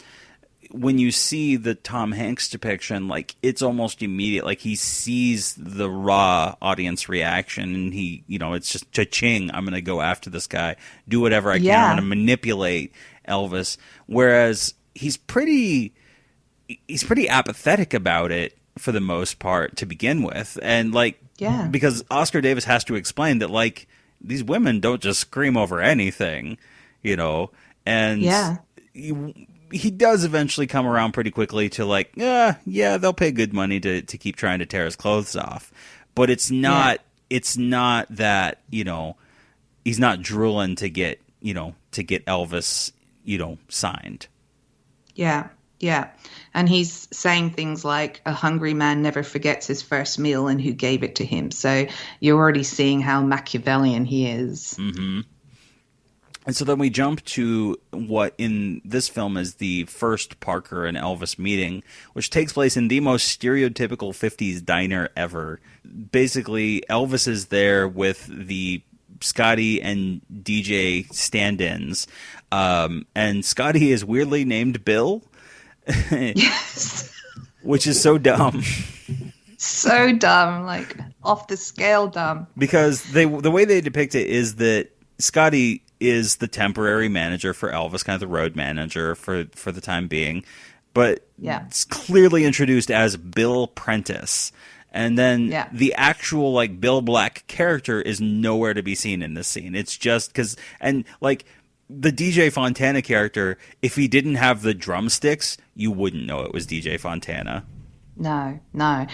[SPEAKER 4] when you see the Tom Hanks depiction, like, it's almost immediate. Like, he sees the raw audience reaction and he, it's just cha-ching, I'm going to go after this guy, do whatever I can, I'm going to manipulate Elvis. Whereas he's pretty he's pretty apathetic about it for the most part to begin with. And like, because Oscar Davis has to explain that like these women don't just scream over anything, you know, and he does eventually come around pretty quickly to like, yeah, they'll pay good money to keep trying to tear his clothes off. But it's not that, you know, he's not drooling to get Elvis, you know, signed.
[SPEAKER 5] Yeah. Yeah. And he's saying things like a hungry man never forgets his first meal and who gave it to him. So you're already seeing how Machiavellian he is.
[SPEAKER 4] Mm-hmm. And so then we jump to what in this film is the first Parker and Elvis meeting, which takes place in the most stereotypical 50s diner ever. Basically, Elvis is there with the Scotty and DJ stand-ins. And Scotty is weirdly named Bill.
[SPEAKER 5] Yes.
[SPEAKER 4] Which is so dumb.
[SPEAKER 5] So dumb, like off the scale dumb.
[SPEAKER 4] Because the way they depict it is that Scotty is the temporary manager for Elvis, kind of the road manager for the time being. But it's clearly introduced as Bill Prentice. And then the actual like Bill Black character is nowhere to be seen in this scene. It's just because, and like the DJ Fontana character, if he didn't have the drumsticks, you wouldn't know it was DJ Fontana.
[SPEAKER 5] No.
[SPEAKER 2] You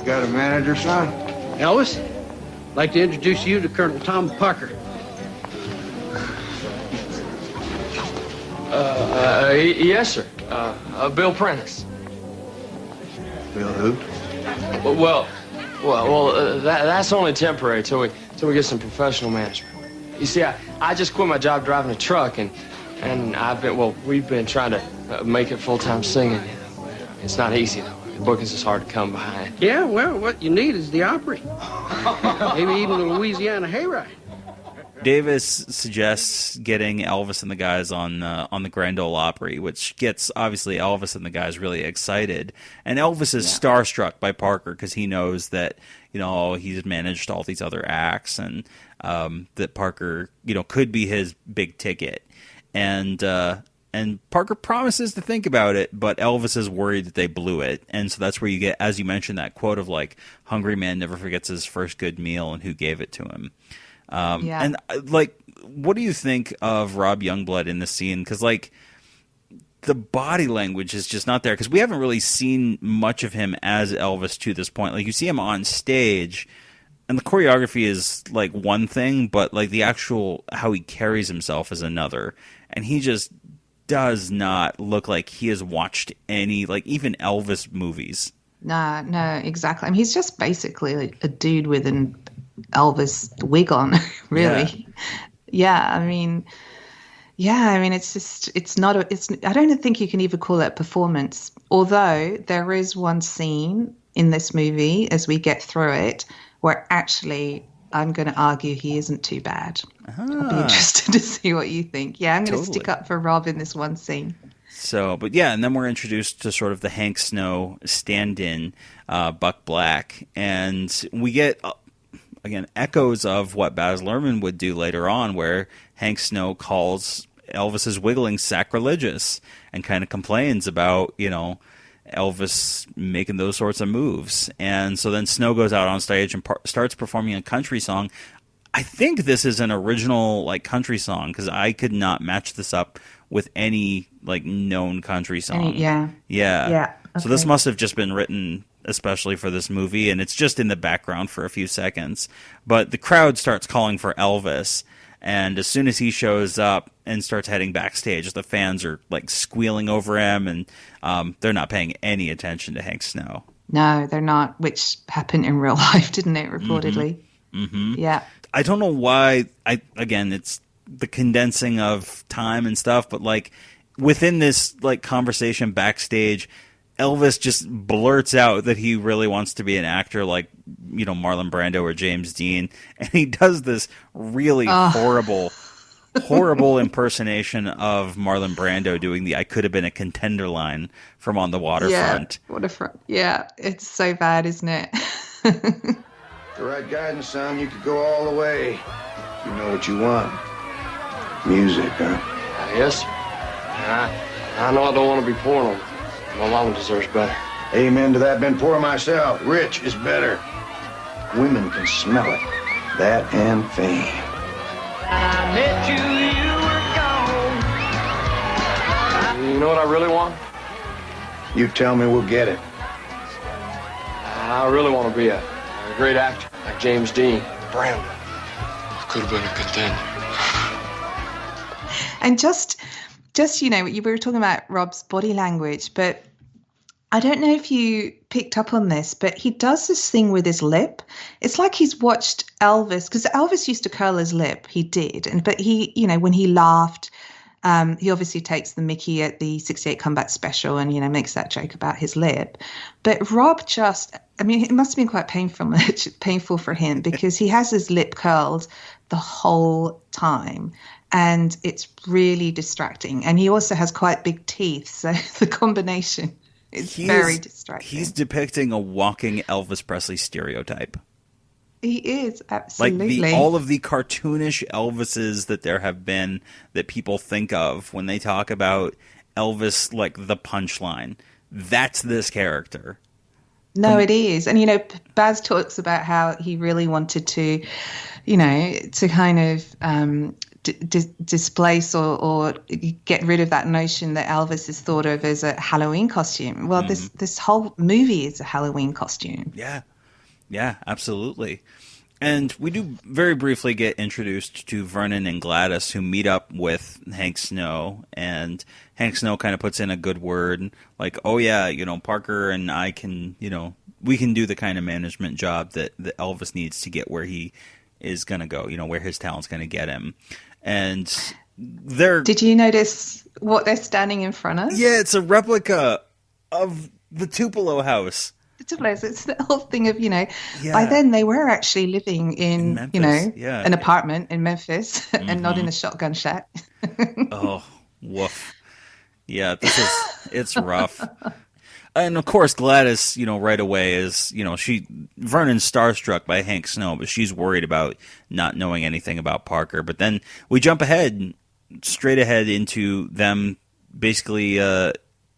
[SPEAKER 2] got a manager, son?
[SPEAKER 14] Elvis, I'd like to introduce you to Colonel Tom Parker.
[SPEAKER 15] Yes, sir. Bill Prentice.
[SPEAKER 2] Bill who?
[SPEAKER 15] That's only temporary till we get some professional management. You see, I just quit my job driving a truck, and we've been trying to make it full-time singing. It's not easy, though. The bookings is hard to come by.
[SPEAKER 14] Yeah, well, what you need is the Opry. Maybe even the Louisiana Hayride.
[SPEAKER 4] Davis suggests getting Elvis and the guys on the Grand Ole Opry, which gets, obviously, Elvis and the guys really excited. And Elvis is starstruck by Parker because he knows that, you know, he's managed all these other acts and that Parker, you know, could be his big ticket. And Parker promises to think about it, but Elvis is worried that they blew it. And so that's where you get, as you mentioned, that quote of like, hungry man never forgets his first good meal and who gave it to him. And like, what do you think of Rob Youngblood in this scene? Because like the body language is just not there, because we haven't really seen much of him as Elvis to this point. Like you see him on stage and the choreography is like one thing, but like the actual how he carries himself is another. And he just does not look like he has watched any, like even Elvis movies.
[SPEAKER 5] No, exactly. I mean, he's just basically like a dude with an Elvis wig on, really. I mean, it's just, I don't think you can even call it a performance. Although there is one scene in this movie as we get through it where actually I'm going to argue he isn't too bad. I'll be interested to see what you think. Yeah, I'm going to stick up for Rob in this one scene.
[SPEAKER 4] So, but yeah, and then we're introduced to sort of the Hank Snow stand-in, Buck Black, and we get again echoes of what Baz Luhrmann would do later on, where Hank Snow calls Elvis's wiggling sacrilegious and kind of complains about, you know, Elvis making those sorts of moves. And so then Snow goes out on stage and starts performing a country song. I think this is an original like country song, because I could not match this up with any like known country song.
[SPEAKER 5] Yeah.
[SPEAKER 4] So this must have just been written especially for this movie, and it's just in the background for a few seconds. But the crowd starts calling for Elvis, and as soon as he shows up and starts heading backstage, the fans are like squealing over him, and they're not paying any attention to Hank Snow.
[SPEAKER 5] No, they're not, which happened in real life, didn't it, reportedly?
[SPEAKER 4] Mm-hmm.
[SPEAKER 5] Yeah.
[SPEAKER 4] I don't know why. Again, it's the condensing of time and stuff, but like within this like conversation backstage, Elvis just blurts out that he really wants to be an actor like, you know, Marlon Brando or James Dean, and he does this really horrible impersonation of Marlon Brando doing the "I could have been a contender" line from On the Waterfront.
[SPEAKER 5] Yeah, it's so bad, isn't it?
[SPEAKER 2] The right guidance, son, you could go all the way. You know what you want. Music, huh?
[SPEAKER 15] Yes, sir. I know I don't want to be porn on. My mama deserves better.
[SPEAKER 2] Amen to that. Been poor myself. Rich is better. Women can smell it. That and fame.
[SPEAKER 10] I met you, you were gone.
[SPEAKER 15] You know what I really want?
[SPEAKER 2] You tell me, we'll get it.
[SPEAKER 15] I really want to be a great actor like James Dean. Brandon.
[SPEAKER 16] I could have been a contender.
[SPEAKER 5] And just we were talking about Rob's body language, but I don't know if you picked up on this, but he does this thing with his lip. It's like he's watched Elvis, because Elvis used to curl his lip. He did. But he, when he laughed, he obviously takes the mickey at the 68 comeback special and, makes that joke about his lip. But Rob it must have been quite painful for him, because he has his lip curled the whole time. And it's really distracting. And he also has quite big teeth. So the combination is very distracting.
[SPEAKER 4] He's depicting a walking Elvis Presley stereotype.
[SPEAKER 5] He is, absolutely.
[SPEAKER 4] Like all of the cartoonish Elvises that there have been that people think of when they talk about Elvis, like the punchline. That's this character.
[SPEAKER 5] No, it is. And, Baz talks about how he really wanted to, to kind of displace or get rid of that notion that Elvis is thought of as a Halloween costume. Well, this whole movie is a Halloween costume.
[SPEAKER 4] Yeah, absolutely. And we do very briefly get introduced to Vernon and Gladys, who meet up with Hank Snow, and Hank Snow kind of puts in a good word, like, oh yeah, Parker and I can, we can do the kind of management job that Elvis needs to get where he is going to go, where his talent's going to get him. And did you notice what they're standing in front of? Yeah, it's a replica of the Tupelo house. It's the whole thing of, by then they were actually living in Memphis, an apartment in Memphis and not in a shotgun shack. Oh, woof. Yeah, it's rough. And of course, Gladys, right away is, Vernon's starstruck by Hank Snow, but she's worried about not knowing anything about Parker. But then we jump straight ahead into them basically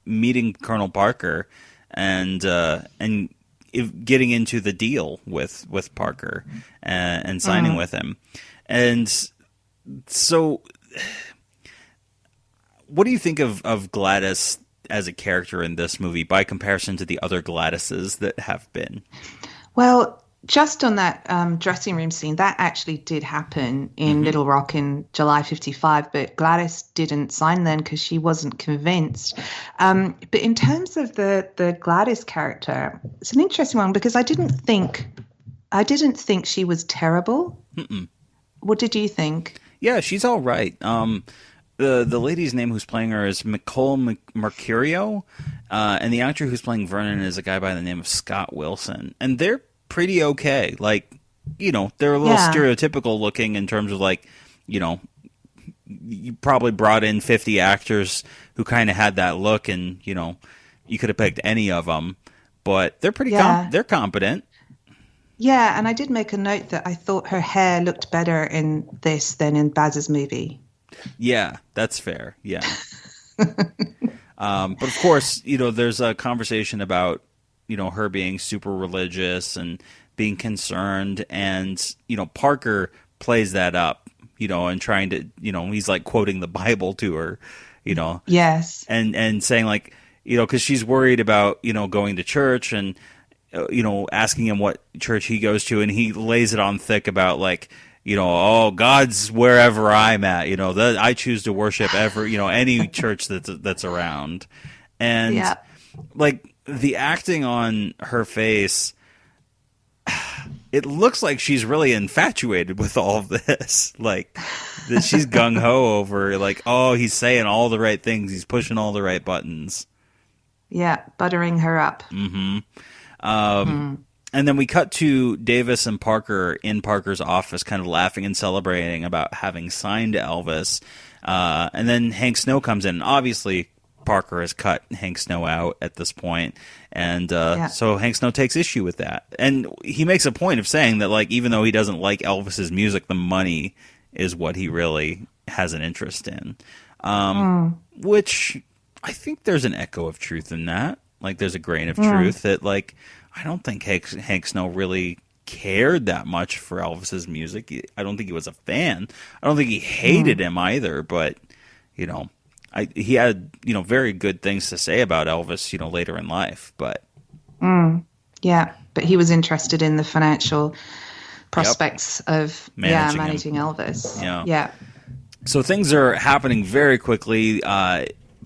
[SPEAKER 4] meeting Colonel Parker and getting into the deal with Parker and signing with him. And so, what do you think of Gladys as a character in this movie by comparison to the other Gladyses that have been? Well, just on that dressing room scene, that actually did happen in Little Rock in July 1955, but Gladys didn't sign then because she wasn't convinced. But in terms of the Gladys character, it's an interesting one because I didn't think she was terrible. Mm-mm. What did you think? Yeah, she's all right. The lady's name who's playing her is Nicole Mercurio, and the actor who's playing Vernon is a guy by the name of Scott Wilson. And they're pretty okay. Like, they're a little stereotypical looking in terms of you probably brought in 50 actors who kind of had that look and, you could have picked any of them. But they're pretty they're competent. Yeah, and I did make a note that I thought her hair looked better in this than in Baz's movie. Yeah, that's fair. Yeah. But of course, there's a conversation about, her being super religious and being concerned. And, Parker plays that up, and trying to, he's like quoting the Bible to her, Yes. And saying because she's worried about, going to church and, asking him what church he goes to. And he lays it on thick about God's wherever I'm at, I choose to worship any church that's around. And the acting on her face, it looks like she's really infatuated with all of this. That she's gung ho over he's saying all the right things. He's pushing all the right buttons. Yeah. Buttering her up. Mm-hmm. And then we cut to Davis and Parker in Parker's office kind of laughing and celebrating about having signed Elvis. And then Hank Snow comes in. Obviously, Parker has cut Hank Snow out at this point. And so Hank Snow takes issue with that. And he makes a point of saying that, even though he doesn't like Elvis's music, the money is what he really has an interest in. Which I think there's an echo of truth in that. Like, there's a grain of truth that, like, I don't think Hank Snow really cared that much for Elvis's music. I don't think he was a fan. I don't think he hated him either, but, you know, he had, you know, very good things to say about Elvis, you know, later in life, but.
[SPEAKER 5] Yeah, but he was interested in the financial prospects of managing Elvis. Yeah.
[SPEAKER 4] So things are happening very quickly.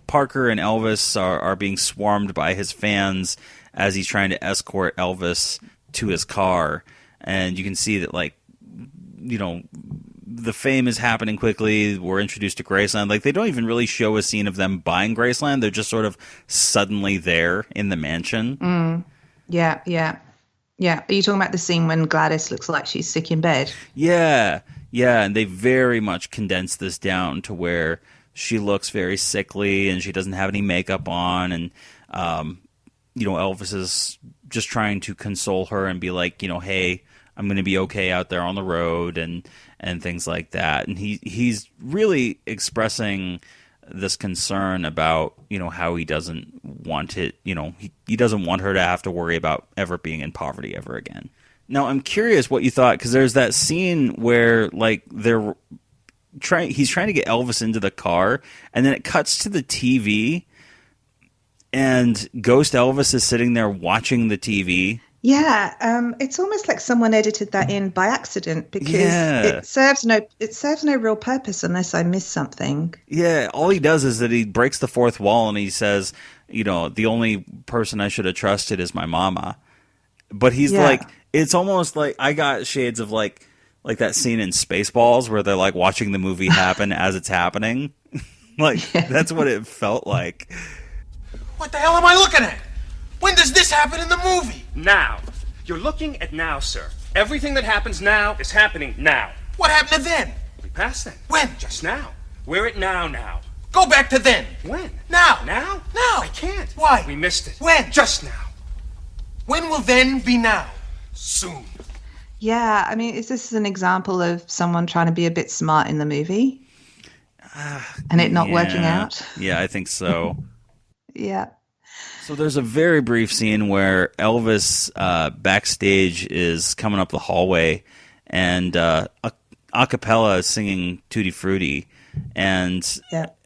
[SPEAKER 4] Parker and Elvis are being swarmed by his fans as he's trying to escort Elvis to his car. And you can see that, like, you know, the fame is happening quickly. We're introduced to Graceland. Like, they don't even really show a scene of them buying Graceland. They're just sort of suddenly there in the mansion.
[SPEAKER 5] Yeah. Are you talking about the scene when Gladys looks like she's sick in bed?
[SPEAKER 4] Yeah, and they very much condense this down to where she looks very sickly and she doesn't have any makeup on, and you know, Elvis is just trying to console her and be like, you know, hey, I'm going to be okay out there on the road and things like that. And he's really expressing this concern about, you know, how he doesn't want it, you know, he doesn't want her to have to worry about ever being in poverty ever again. Now, I'm curious what you thought, because there's that scene where, like, he's trying to get Elvis into the car, and then it cuts to the TV, and Ghost Elvis is sitting there watching the TV.
[SPEAKER 5] Yeah, it's almost like someone edited that in by accident, because it serves no real purpose unless I miss something.
[SPEAKER 4] Yeah, all he does is that he breaks the fourth wall and he says, you know, the only person I should have trusted is my mama. But he's like, it's almost like I got shades of like that scene in Spaceballs where they're like watching the movie happen as it's happening. That's what it felt like.
[SPEAKER 14] What the hell am I looking at? When does this happen in the movie?
[SPEAKER 17] Now. You're looking at now, sir. Everything that happens now is happening now.
[SPEAKER 14] What happened to then?
[SPEAKER 17] We passed then.
[SPEAKER 14] When?
[SPEAKER 17] Just now. We're at now.
[SPEAKER 14] Go back to then.
[SPEAKER 17] When?
[SPEAKER 14] Now.
[SPEAKER 17] Now?
[SPEAKER 14] Now.
[SPEAKER 17] I can't.
[SPEAKER 14] Why?
[SPEAKER 17] We missed it.
[SPEAKER 14] When?
[SPEAKER 17] Just now.
[SPEAKER 14] When will then be now? Soon.
[SPEAKER 5] Yeah, I mean, is this an example of someone trying to be a bit smart in the movie? And it not working out?
[SPEAKER 4] Yeah, I think so.
[SPEAKER 5] Yeah.
[SPEAKER 4] So there's a very brief scene where Elvis backstage is coming up the hallway, and a cappella is singing Tutti Frutti, and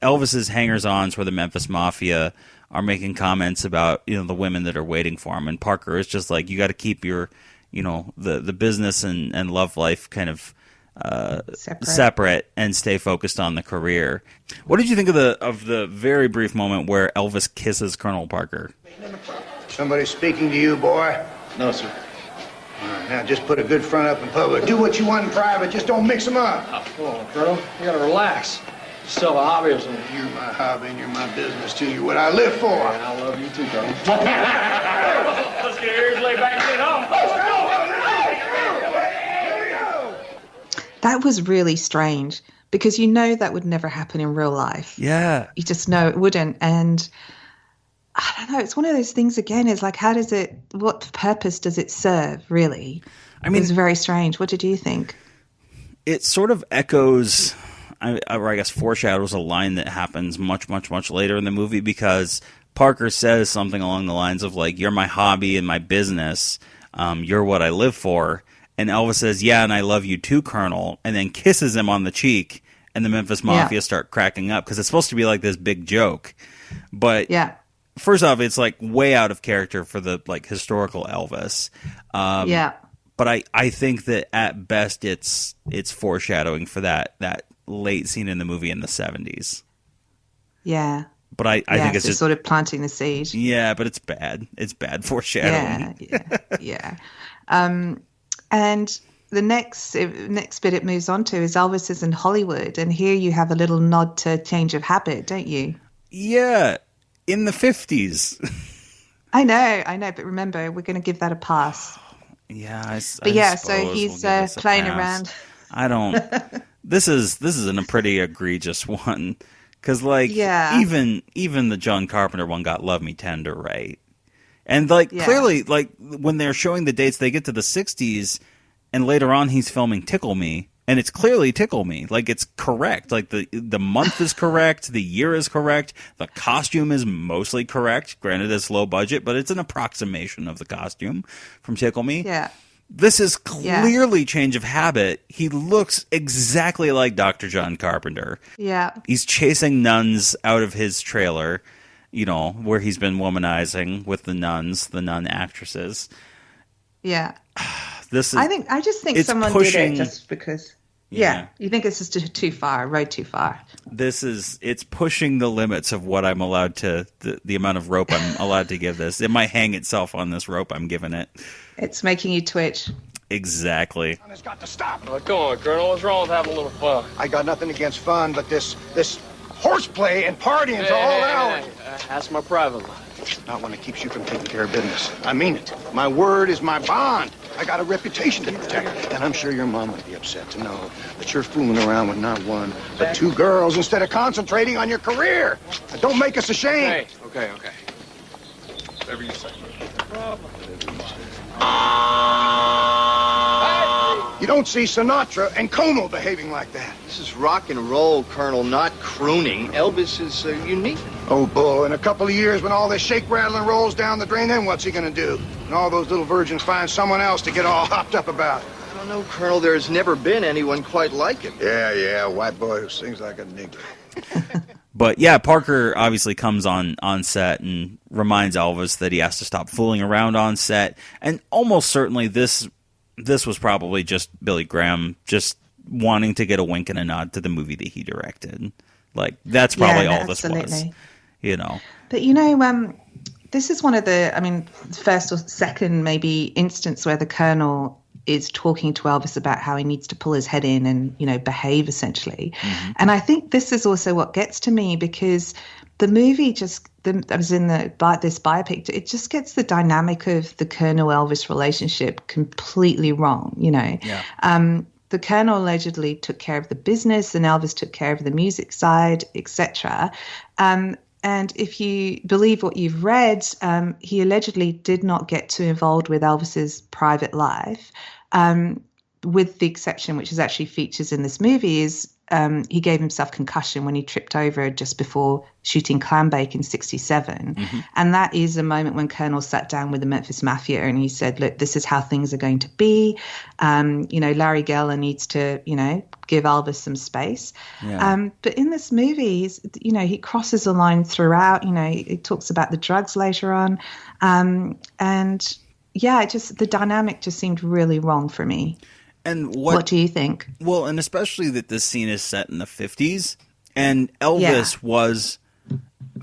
[SPEAKER 4] Elvis's hangers-ons for the Memphis Mafia are making comments about, you know, the women that are waiting for him, and Parker is just like, you got to keep your, you know, the business and love life kind of separate and stay focused on the career. What did you think of the very brief moment where Elvis kisses Colonel Parker?
[SPEAKER 2] Somebody speaking to you, boy?
[SPEAKER 18] No, sir.
[SPEAKER 2] All right, now just put a good front up in public. Do what you want in private, just don't mix them up.
[SPEAKER 18] Come on, Colonel. You gotta relax. You still have a hobby or something.
[SPEAKER 2] You're my hobby and you're my business too. You're what I live for.
[SPEAKER 18] And I love you too, Colonel.
[SPEAKER 14] Let's get ears laid back and get home.
[SPEAKER 5] That was really strange, because you know that would never happen in real life.
[SPEAKER 4] Yeah.
[SPEAKER 5] You just know it wouldn't. And I don't know, it's one of those things again, is like, what purpose does it serve, really? I mean, it's very strange. What did you think?
[SPEAKER 4] It sort of echoes, or I guess foreshadows, a line that happens much, much, much later in the movie, because Parker says something along the lines of, like, you're my hobby and my business. You're what I live for. And Elvis says, yeah, and I love you too, Colonel, and then kisses him on the cheek, and the Memphis Mafia start cracking up, because it's supposed to be like this big joke. But first off, it's like way out of character for the like historical Elvis. But I think that at best it's foreshadowing for that late scene in the movie in the 70s.
[SPEAKER 5] Yeah.
[SPEAKER 4] But I think it's just
[SPEAKER 5] sort of planting the seed.
[SPEAKER 4] Yeah, but it's bad. It's bad foreshadowing.
[SPEAKER 5] Yeah. And the next bit it moves on to is Elvis is in Hollywood, and here you have a little nod to change of habit, don't you?
[SPEAKER 4] Yeah, in the 50s.
[SPEAKER 5] I know, but remember, we're going to give that a pass.
[SPEAKER 4] Yeah,
[SPEAKER 5] so he's playing around.
[SPEAKER 4] I don't. This is a pretty egregious one, because even the John Carpenter one got Love Me Tender right. And, clearly, when they're showing the dates, they get to the 60s, and later on he's filming Tickle Me, And it's clearly Tickle Me. Like, it's correct. Like, the month is correct. The year is correct. The costume is mostly correct. Granted, it's low budget, but it's an approximation of the costume from Tickle Me.
[SPEAKER 5] Yeah.
[SPEAKER 4] This is clearly change of habit. He looks exactly like Dr. John Carpenter.
[SPEAKER 5] Yeah.
[SPEAKER 4] He's chasing nuns out of his trailer, where he's been womanizing with the nun actresses.
[SPEAKER 5] Yeah.
[SPEAKER 4] This is,
[SPEAKER 5] I just think someone did it just because. Yeah. You think it's just too far, road too far.
[SPEAKER 4] It's pushing the limits of what I'm allowed to, the amount of rope I'm allowed to give this. It might hang itself on this rope I'm giving it.
[SPEAKER 5] It's making you twitch.
[SPEAKER 4] Exactly.
[SPEAKER 2] It's got to stop.
[SPEAKER 15] Oh, come on, Colonel. What's wrong with having a little fun?
[SPEAKER 2] I got nothing against fun, but this horseplay and partying's all out.
[SPEAKER 15] That's my private life.
[SPEAKER 2] Not one that keeps you from taking care of business. I mean it. My word is my bond. I got a reputation to protect, and I'm sure your mom would be upset to know that you're fooling around with not one, but two girls instead of concentrating on your career. Now, don't make us ashamed.
[SPEAKER 15] Okay. Whatever you say.
[SPEAKER 2] You don't see Sinatra and Como behaving like that.
[SPEAKER 19] This is rock and roll, Colonel, not crooning. Elvis is unique.
[SPEAKER 2] Oh, bull. In a couple of years, when all this shake, rattle, and rolls down the drain, then what's he gonna do? And all those little virgins find someone else to get all hopped up about.
[SPEAKER 19] I don't know, Colonel. There's never been anyone quite like him.
[SPEAKER 2] Yeah, white boy who sings like a nigger.
[SPEAKER 4] But yeah, Parker obviously comes on set and reminds Elvis that he has to stop fooling around on set. And almost certainly this was probably just Billy Graham just wanting to get a wink and a nod to the movie that he directed. Like, that's probably all this was.
[SPEAKER 5] But this is one of the, first or second maybe instance where the Colonel is talking to Elvis about how he needs to pull his head in and, behave essentially. Mm-hmm. And I think this is also what gets to me, because the movie this biopic, it just gets the dynamic of the Colonel Elvis relationship completely wrong, Yeah. The Colonel allegedly took care of the business and Elvis took care of the music side, etc. And if you believe what you've read, he allegedly did not get too involved with Elvis's private life, with the exception, which is actually features in this movie, is he gave himself concussion when he tripped over just before shooting Clambake in '67. Mm-hmm. And that is a moment when Colonel sat down with the Memphis Mafia and he said, look, this is how things are going to be. Larry Geller needs to, give Elvis some space. Yeah. But in this movie, he crosses the line throughout. He talks about the drugs later on. And yeah, the dynamic just seemed really wrong for me.
[SPEAKER 4] And
[SPEAKER 5] what do you think?
[SPEAKER 4] Well, and especially that this scene is set in the 50s, and Elvis was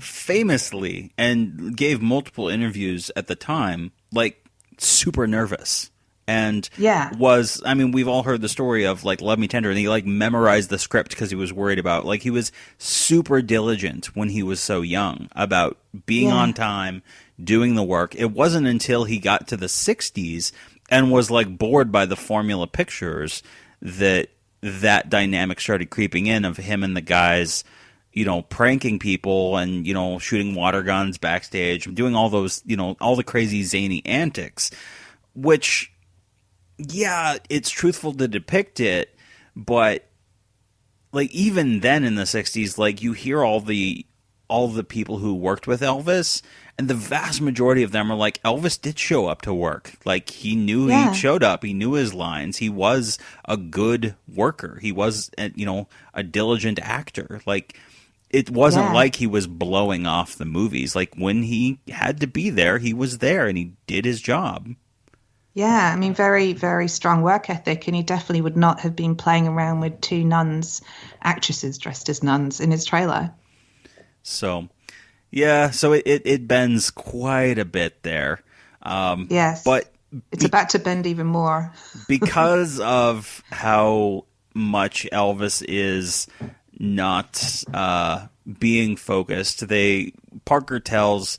[SPEAKER 4] famously and gave multiple interviews at the time, like, super nervous. And we've all heard the story of, like, Love Me Tender, and he, like, memorized the script because he was worried about, like, he was super diligent when he was so young about being on time, doing the work. It wasn't until he got to the 60s and was, like, bored by the formula pictures that dynamic started creeping in of him and the guys, pranking people and, shooting water guns backstage, doing all those, all the crazy zany antics, which, yeah, it's truthful to depict it, but, like, even then in the 60s, like, you hear all the people who worked with Elvis, and the vast majority of them are like, Elvis did show up to work. Like, he knew he showed up. He knew his lines. He was a good worker. He was, a diligent actor. Like, it wasn't like he was blowing off the movies. Like, when he had to be there, he was there, and he did his job.
[SPEAKER 5] Yeah, very, very strong work ethic, and he definitely would not have been playing around with two actresses dressed as nuns in his trailer.
[SPEAKER 4] So, yeah, so it bends quite a bit there.
[SPEAKER 5] Yes,
[SPEAKER 4] but
[SPEAKER 5] it's about to bend even more.
[SPEAKER 4] Because of how much Elvis is not being focused, Parker tells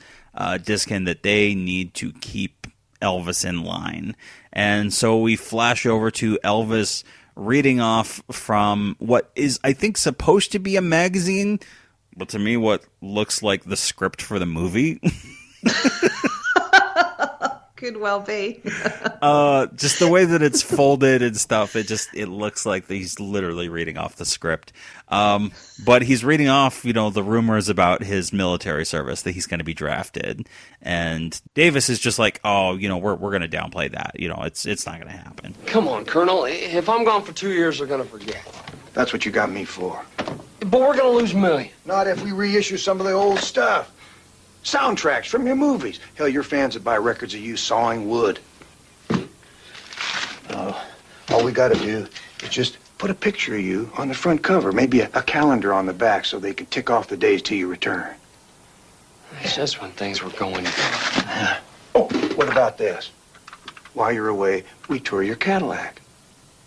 [SPEAKER 4] Diskin that they need to keep Elvis in line. And so we flash over to Elvis reading off from what is, I think, supposed to be a magazine, but to me, what looks like the script for the movie.
[SPEAKER 5] Could well be.
[SPEAKER 4] Just the way that it's folded and stuff, it looks like he's literally reading off the script. But he's reading off, the rumors about his military service, that he's going to be drafted. And Davis is just like, oh, we're going to downplay that. It's not going to happen.
[SPEAKER 15] Come on, Colonel. If I'm gone for 2 years, they're going to forget.
[SPEAKER 2] That's what you got me for.
[SPEAKER 15] But we're going to lose millions.
[SPEAKER 2] Not if we reissue some of the old stuff. Soundtracks from your movies. Hell, your fans would buy records of you sawing wood. All we got to do is just put a picture of you on the front cover, maybe a calendar on the back so they can tick off the days till you return.
[SPEAKER 15] It's just when things were going down.
[SPEAKER 2] Oh, what about this? While you're away, we tour your Cadillac.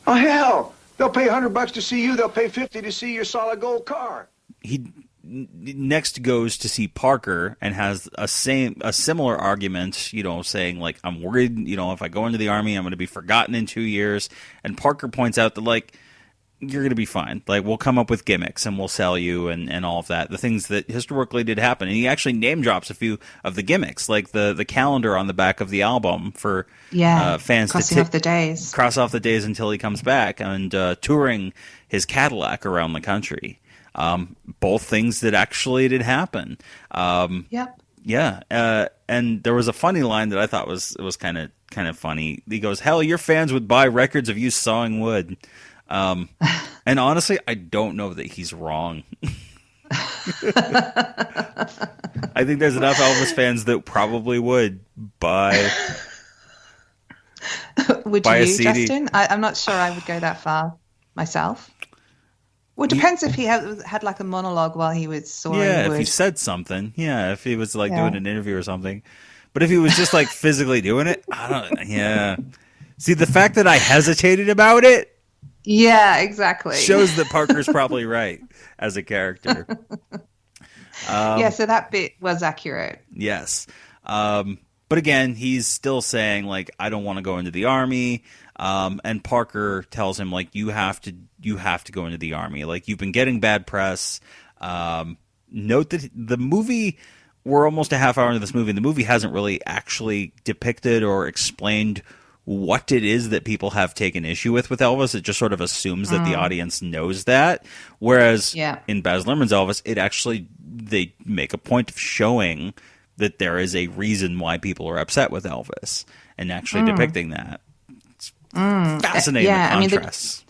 [SPEAKER 2] Oh, hell! They'll pay $100 to see you. They'll pay $50 to see your solid gold car.
[SPEAKER 4] He next goes to see Parker and has a similar argument, saying like, I'm worried, if I go into the Army, I'm going to be forgotten in 2 years. And Parker points out that like, you're going to be fine. Like, we'll come up with gimmicks and we'll sell you and all of that. The things that historically did happen. And he actually name drops a few of the gimmicks, like the calendar on the back of the album for fans
[SPEAKER 5] crossing off the days.
[SPEAKER 4] Cross off the days until he comes back, and touring his Cadillac around the country. Both things that actually did happen.
[SPEAKER 5] Yep.
[SPEAKER 4] Yeah. And there was a funny line that I thought was kind of funny. He goes, "Hell, your fans would buy records of you sawing wood." And honestly, I don't know that he's wrong. I think there's enough Elvis fans that probably would buy.
[SPEAKER 5] Would
[SPEAKER 4] buy
[SPEAKER 5] you,
[SPEAKER 4] a CD.
[SPEAKER 5] Justin? I'm not sure I would go that far myself. Well, it depends if he had like a monologue while he was sawing wood.
[SPEAKER 4] Yeah, if he said something. Yeah, if he was like doing an interview or something. But if he was just like physically doing it, I don't. Yeah. See, the fact that I hesitated about it.
[SPEAKER 5] Yeah, exactly.
[SPEAKER 4] Shows that Parker's probably right as a character.
[SPEAKER 5] Yeah, so that bit was accurate.
[SPEAKER 4] Yes. But again, he's still saying, like, I don't want to go into the Army. And Parker tells him, like, you have to go into the Army. Like, you've been getting bad press. Note that the movie, we're almost a half hour into this movie, and the movie hasn't really actually depicted or explained what it is that people have taken issue with Elvis. It just sort of assumes that the audience knows that. Whereas in Baz Luhrmann's Elvis, they make a point of showing that there is a reason why people are upset with Elvis and actually depicting that. It's fascinating, the contrasts.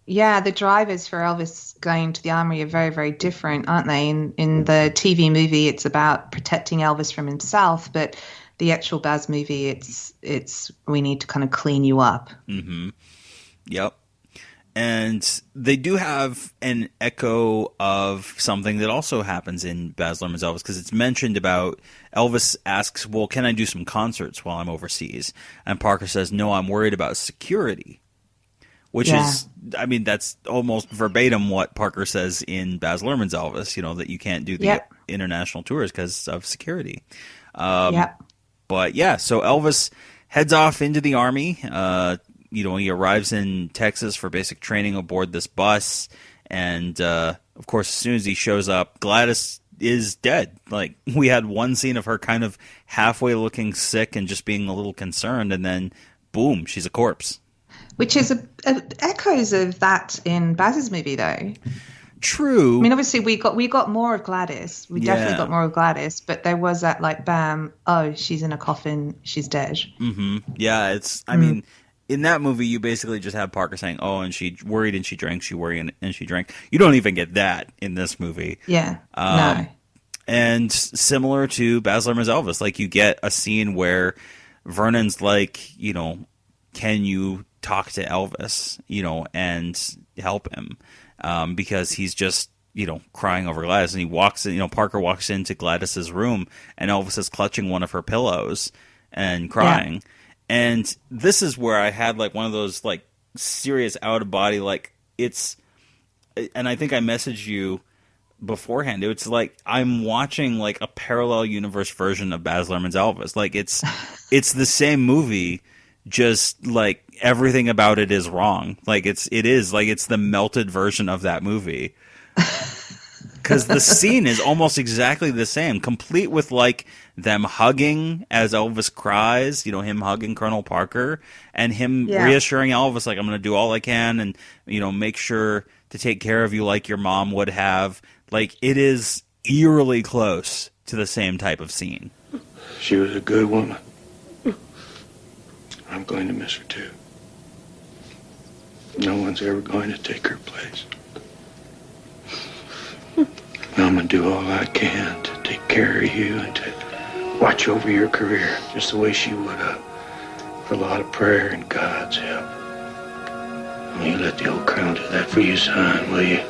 [SPEAKER 5] The drivers for Elvis going to the Army are very, very different, aren't they? In the TV movie, it's about protecting Elvis from himself, but the actual Baz movie, it's we need to kind of clean you up.
[SPEAKER 4] Mm-hmm. Yep. And they do have an echo of something that also happens in Baz Luhrmann's Elvis, because it's mentioned about Elvis asks, well, can I do some concerts while I'm overseas? And Parker says, no, I'm worried about security. Which is, I mean, that's almost verbatim what Parker says in Baz Luhrmann's Elvis, that you can't do the international tours because of security. But yeah, so Elvis heads off into the Army. He arrives in Texas for basic training aboard this bus. And, of course, as soon as he shows up, Gladys is dead. Like, we had one scene of her kind of halfway looking sick and just being a little concerned. And then, boom, she's a corpse.
[SPEAKER 5] Which is echoes of that in Baz's movie, though.
[SPEAKER 4] True.
[SPEAKER 5] I mean, obviously, we got more of Gladys. We definitely got more of Gladys, but there was that, like, bam, oh, she's in a coffin, she's dead.
[SPEAKER 4] Mm-hmm. Yeah, it's, I mean, in that movie, you basically just have Parker saying, oh, and she worried and she drank, she worried and she drank. You don't even get that in this movie.
[SPEAKER 5] Yeah, no.
[SPEAKER 4] And similar to Baz Luhrmann's Elvis, like, you get a scene where Vernon's like, can you talk to Elvis, and help him? Because he's just, crying over Gladys. And he walks in, Parker walks into Gladys's room, and Elvis is clutching one of her pillows and crying. Yeah. And this is where I had, like, one of those, like, serious out-of-body, like, it's... And I think I messaged you beforehand. It's like I'm watching, like, a parallel universe version of Baz Luhrmann's Elvis. Like, it's the same movie, just, like, everything about it is wrong. Like, it's the melted version of that movie. because the scene is almost exactly the same, complete with like them hugging as Elvis cries, him hugging Colonel Parker and him reassuring Elvis, like, I'm going to do all I can and, make sure to take care of you like your mom would have. Like, it is eerily close to the same type of scene.
[SPEAKER 20] She was a good woman. I'm going to miss her too. No one's ever going to take her place. And I'm going to do all I can to take care of you and to watch over your career just the way she would with a lot of prayer and God's help. Will you let the old Colonel do that for you, son, will you?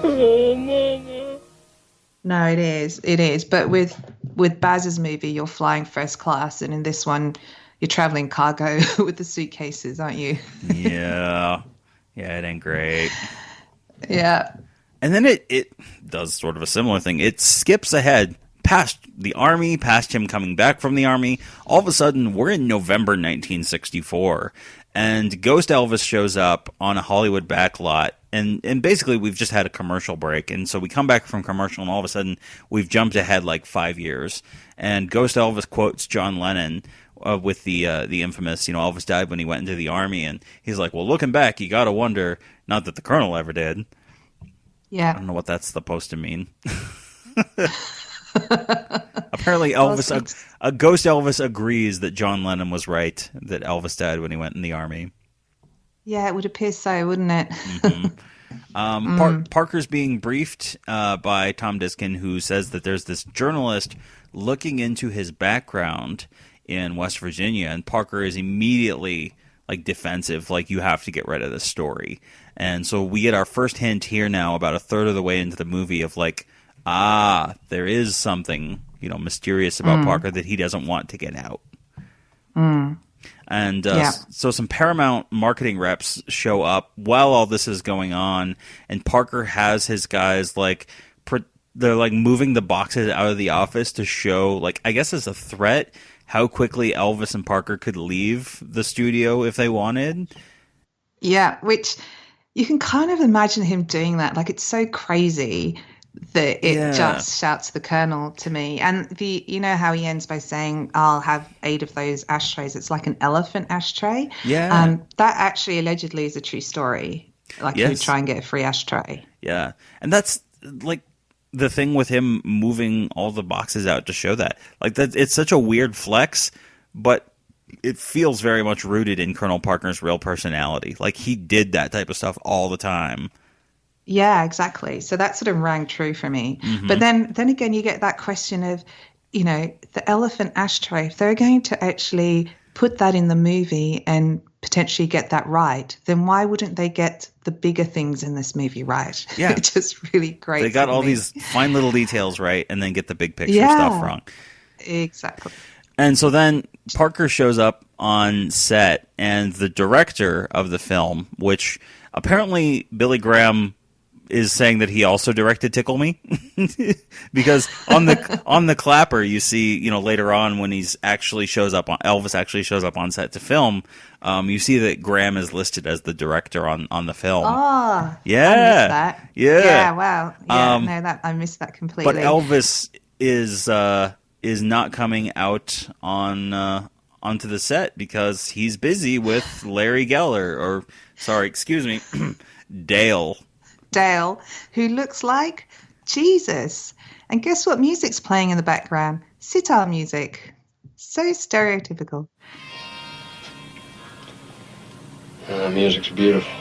[SPEAKER 5] Oh, Mama. No, it is. But with Baz's movie, you're flying first class, and in this one, you're traveling cargo with the suitcases, aren't you?
[SPEAKER 4] Yeah, it ain't great.
[SPEAKER 5] Yeah.
[SPEAKER 4] And then it does sort of a similar thing. It skips ahead past the Army, past him coming back from the Army. All of a sudden, we're in November 1964, and Ghost Elvis shows up on a Hollywood backlot. And basically, we've just had a commercial break. And so we come back from commercial, and all of a sudden, we've jumped ahead like 5 years. And Ghost Elvis quotes John Lennon with the infamous, Elvis died when he went into the Army. And he's like, well, looking back, you got to wonder, not that the Colonel ever did.
[SPEAKER 5] Yeah.
[SPEAKER 4] I don't know what that's supposed to mean. Apparently, Ghost Elvis agrees that John Lennon was right, that Elvis died when he went in the Army.
[SPEAKER 5] Yeah, it would appear so, wouldn't it?
[SPEAKER 4] Mm-hmm. Parker's being briefed by Tom Diskin, who says that there's this journalist looking into his background in West Virginia, and Parker is immediately like defensive, like, you have to get rid of this story. And so we get our first hint here now, about a third of the way into the movie, of like, there is something, mysterious about Parker that he doesn't want to get out. And so some Paramount marketing reps show up while all this is going on, and Parker has his guys they're like moving the boxes out of the office to show, like, I guess as a threat, how quickly Elvis and Parker could leave the studio if they wanted.
[SPEAKER 5] Yeah, which you can kind of imagine him doing that. Like, it's so crazy that it just shouts the Colonel to me. And you know how he ends by saying, I'll have 8 of those ashtrays. It's like an elephant ashtray.
[SPEAKER 4] Yeah.
[SPEAKER 5] That actually allegedly is a true story. Like, he would try and get a free ashtray.
[SPEAKER 4] Yeah. And that's like the thing with him moving all the boxes out to show that. Like, that it's such a weird flex, but it feels very much rooted in Colonel Parker's real personality. Like, he did that type of stuff all the time.
[SPEAKER 5] Yeah, exactly. So that sort of rang true for me. Mm-hmm. But then again, you get that question of, the elephant ashtray. If they're going to actually put that in the movie and potentially get that right, then why wouldn't they get the bigger things in this movie right?
[SPEAKER 4] Yeah.
[SPEAKER 5] It's just really great.
[SPEAKER 4] They got all these fine little details right, and then get the big picture stuff wrong.
[SPEAKER 5] Exactly.
[SPEAKER 4] And so then Parker shows up on set, and the director of the film, which apparently Billy Graham is saying that he also directed Tickle Me, because on the clapper you see, later on when Elvis actually shows up on set to film, you see that Graham is listed as the director on the film.
[SPEAKER 5] Oh,
[SPEAKER 4] yeah,
[SPEAKER 5] I missed that.
[SPEAKER 4] Yeah,
[SPEAKER 5] wow. Yeah, I missed that completely.
[SPEAKER 4] But Elvis is not coming out onto the set because he's busy with Larry Geller,
[SPEAKER 5] Dale, who looks like Jesus. And guess what music's playing in the background? Sitar music. So stereotypical.
[SPEAKER 16] Music's beautiful.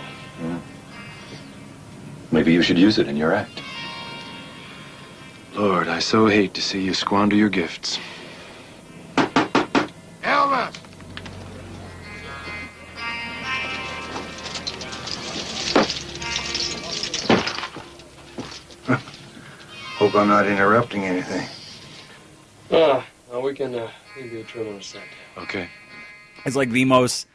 [SPEAKER 6] Yeah. Maybe you should use it in your act.
[SPEAKER 20] Lord, I so hate to see you squander your gifts.
[SPEAKER 3] Elvis!
[SPEAKER 2] Hope I'm not interrupting anything.
[SPEAKER 15] We can do a trim on a sec.
[SPEAKER 20] Okay.
[SPEAKER 4] It's like the most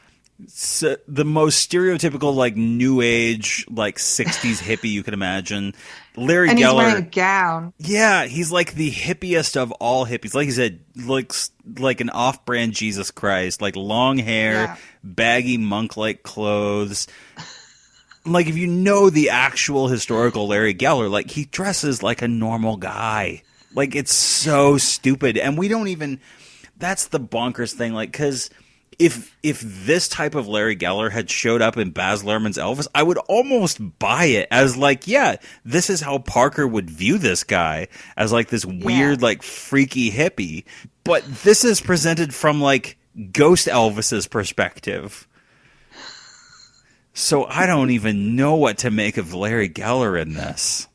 [SPEAKER 4] So the most stereotypical, like, new age, like 60s hippie you could imagine. Larry
[SPEAKER 5] and
[SPEAKER 4] Geller.
[SPEAKER 5] He's wearing a gown.
[SPEAKER 4] Yeah, he's like the hippiest of all hippies. Like you said, looks like an off-brand Jesus Christ. Like long hair, baggy monk-like clothes. Like, if you know the actual historical Larry Geller, like, he dresses like a normal guy. Like, it's so stupid. And we don't even... That's the bonkers thing. Like, because... If this type of Larry Geller had showed up in Baz Luhrmann's Elvis, I would almost buy it as like, yeah, this is how Parker would view this guy, as like this weird, like freaky hippie. But this is presented from like Ghost Elvis's perspective. So I don't even know what to make of Larry Geller in this.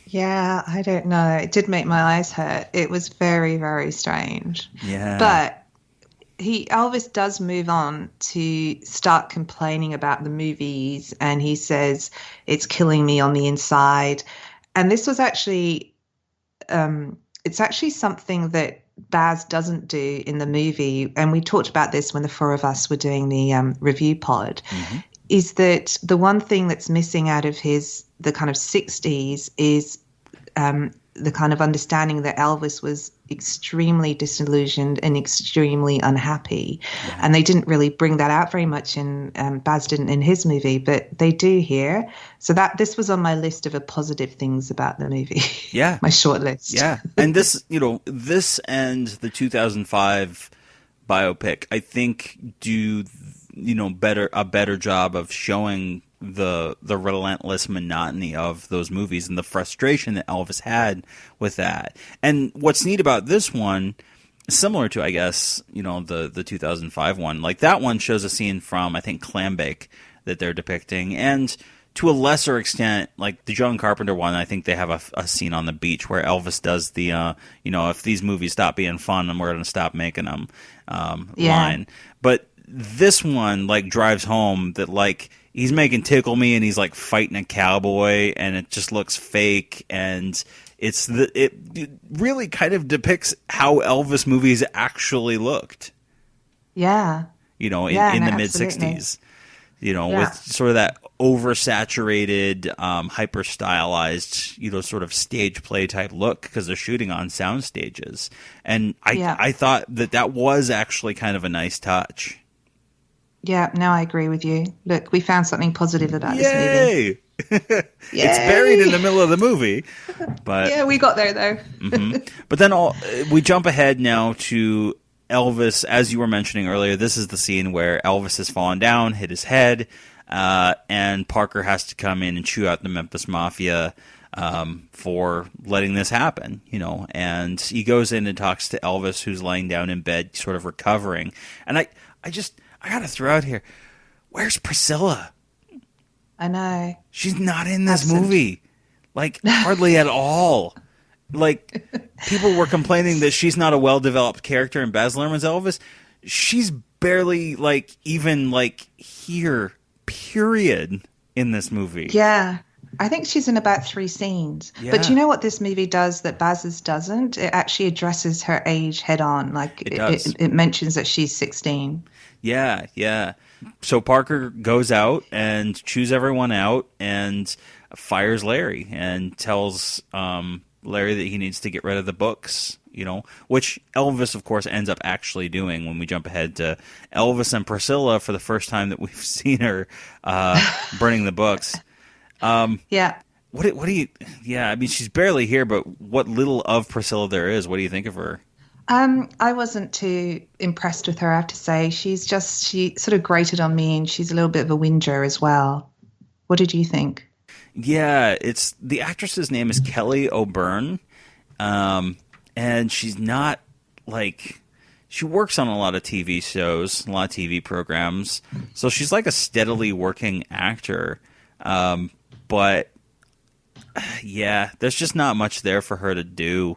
[SPEAKER 5] Yeah, I don't know. It did make my eyes hurt. It was very, very strange.
[SPEAKER 4] Yeah.
[SPEAKER 5] But Elvis does move on to start complaining about the movies, and he says it's killing me on the inside. And this was actually, it's actually something that Baz doesn't do in the movie. And we talked about this when the four of us were doing the review pod. Is that the one thing that's missing out of the kind of 60s is the kind of understanding that Elvis was extremely disillusioned and extremely unhappy. Yeah. And they didn't really bring that out very much Baz didn't in his movie, but they do here. So this was on my list of positive things about the movie.
[SPEAKER 4] Yeah.
[SPEAKER 5] My short list.
[SPEAKER 4] Yeah. And this, this and the 2005 biopic, I think do, a better job of showing the relentless monotony of those movies and the frustration that Elvis had with that. And what's neat about this one, similar to, I guess, the 2005 one, like that one shows a scene from, I think, Clambake that they're depicting. And to a lesser extent, like the John Carpenter one, I think they have a scene on the beach where Elvis does the, if these movies stop being fun, then we're going to stop making them line. But this one, like, drives home that, like, he's making Tickle Me and he's like fighting a cowboy and it just looks fake, and it really kind of depicts how Elvis movies actually looked.
[SPEAKER 5] Yeah.
[SPEAKER 4] In the mid 60s. With sort of that oversaturated, hyper stylized, sort of stage play type look because they're shooting on sound stages. And I thought that was actually kind of a nice touch.
[SPEAKER 5] Yeah, no, I agree with you. Look, we found something positive about this movie.
[SPEAKER 4] It's buried in the middle of the movie. But
[SPEAKER 5] yeah, we got there, though.
[SPEAKER 4] But then we jump ahead now to Elvis. As you were mentioning earlier, this is the scene where Elvis has fallen down, hit his head, and Parker has to come in and chew out the Memphis Mafia for letting this happen, And he goes in and talks to Elvis, who's laying down in bed, sort of recovering. And I gotta throw out here, where's Priscilla?
[SPEAKER 5] I know.
[SPEAKER 4] She's not in this movie. Like, hardly at all. Like, people were complaining that she's not a well-developed character in Baz Luhrmann's Elvis. She's barely, like, even, like, here, period, in this movie.
[SPEAKER 5] Yeah. I think she's in about 3 scenes. Yeah. But do you know what this movie does that Baz's doesn't? It actually addresses her age head on. Like, it mentions that she's 16.
[SPEAKER 4] Yeah, yeah. So Parker goes out and chews everyone out and fires Larry and tells Larry that he needs to get rid of the books, which Elvis, of course, ends up actually doing when we jump ahead to Elvis and Priscilla for the first time that we've seen her burning the books.
[SPEAKER 5] Yeah.
[SPEAKER 4] What do you... Yeah, I mean, she's barely here, but what little of Priscilla there is, what do you think of her?
[SPEAKER 5] I wasn't too impressed with her, I have to say. She sort of grated on me, and she's a little bit of a whinger as well. What did you think?
[SPEAKER 4] Yeah, the actress's name is Kelly O'Byrne, and she's not, like... She works on a lot of TV shows, a lot of TV programs, so she's like a steadily working actor, but, yeah, there's just not much there for her to do.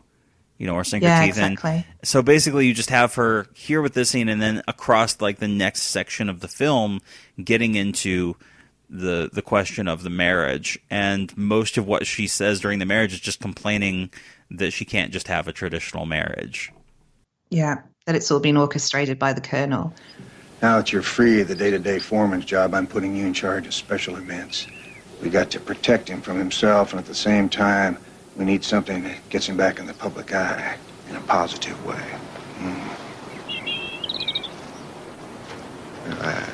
[SPEAKER 4] Or sink her teeth in. So basically you just have her here with this scene and then across like the next section of the film getting into the question of the marriage. And most of what she says during the marriage is just complaining that she can't just have a traditional marriage.
[SPEAKER 5] Yeah, that it's all been orchestrated by the Colonel.
[SPEAKER 2] Now that you're free of the day-to-day foreman's job, I'm putting you in charge of special events. We got to protect him from himself, and at the same time, we need something that gets him back in the public eye in a positive way. Right.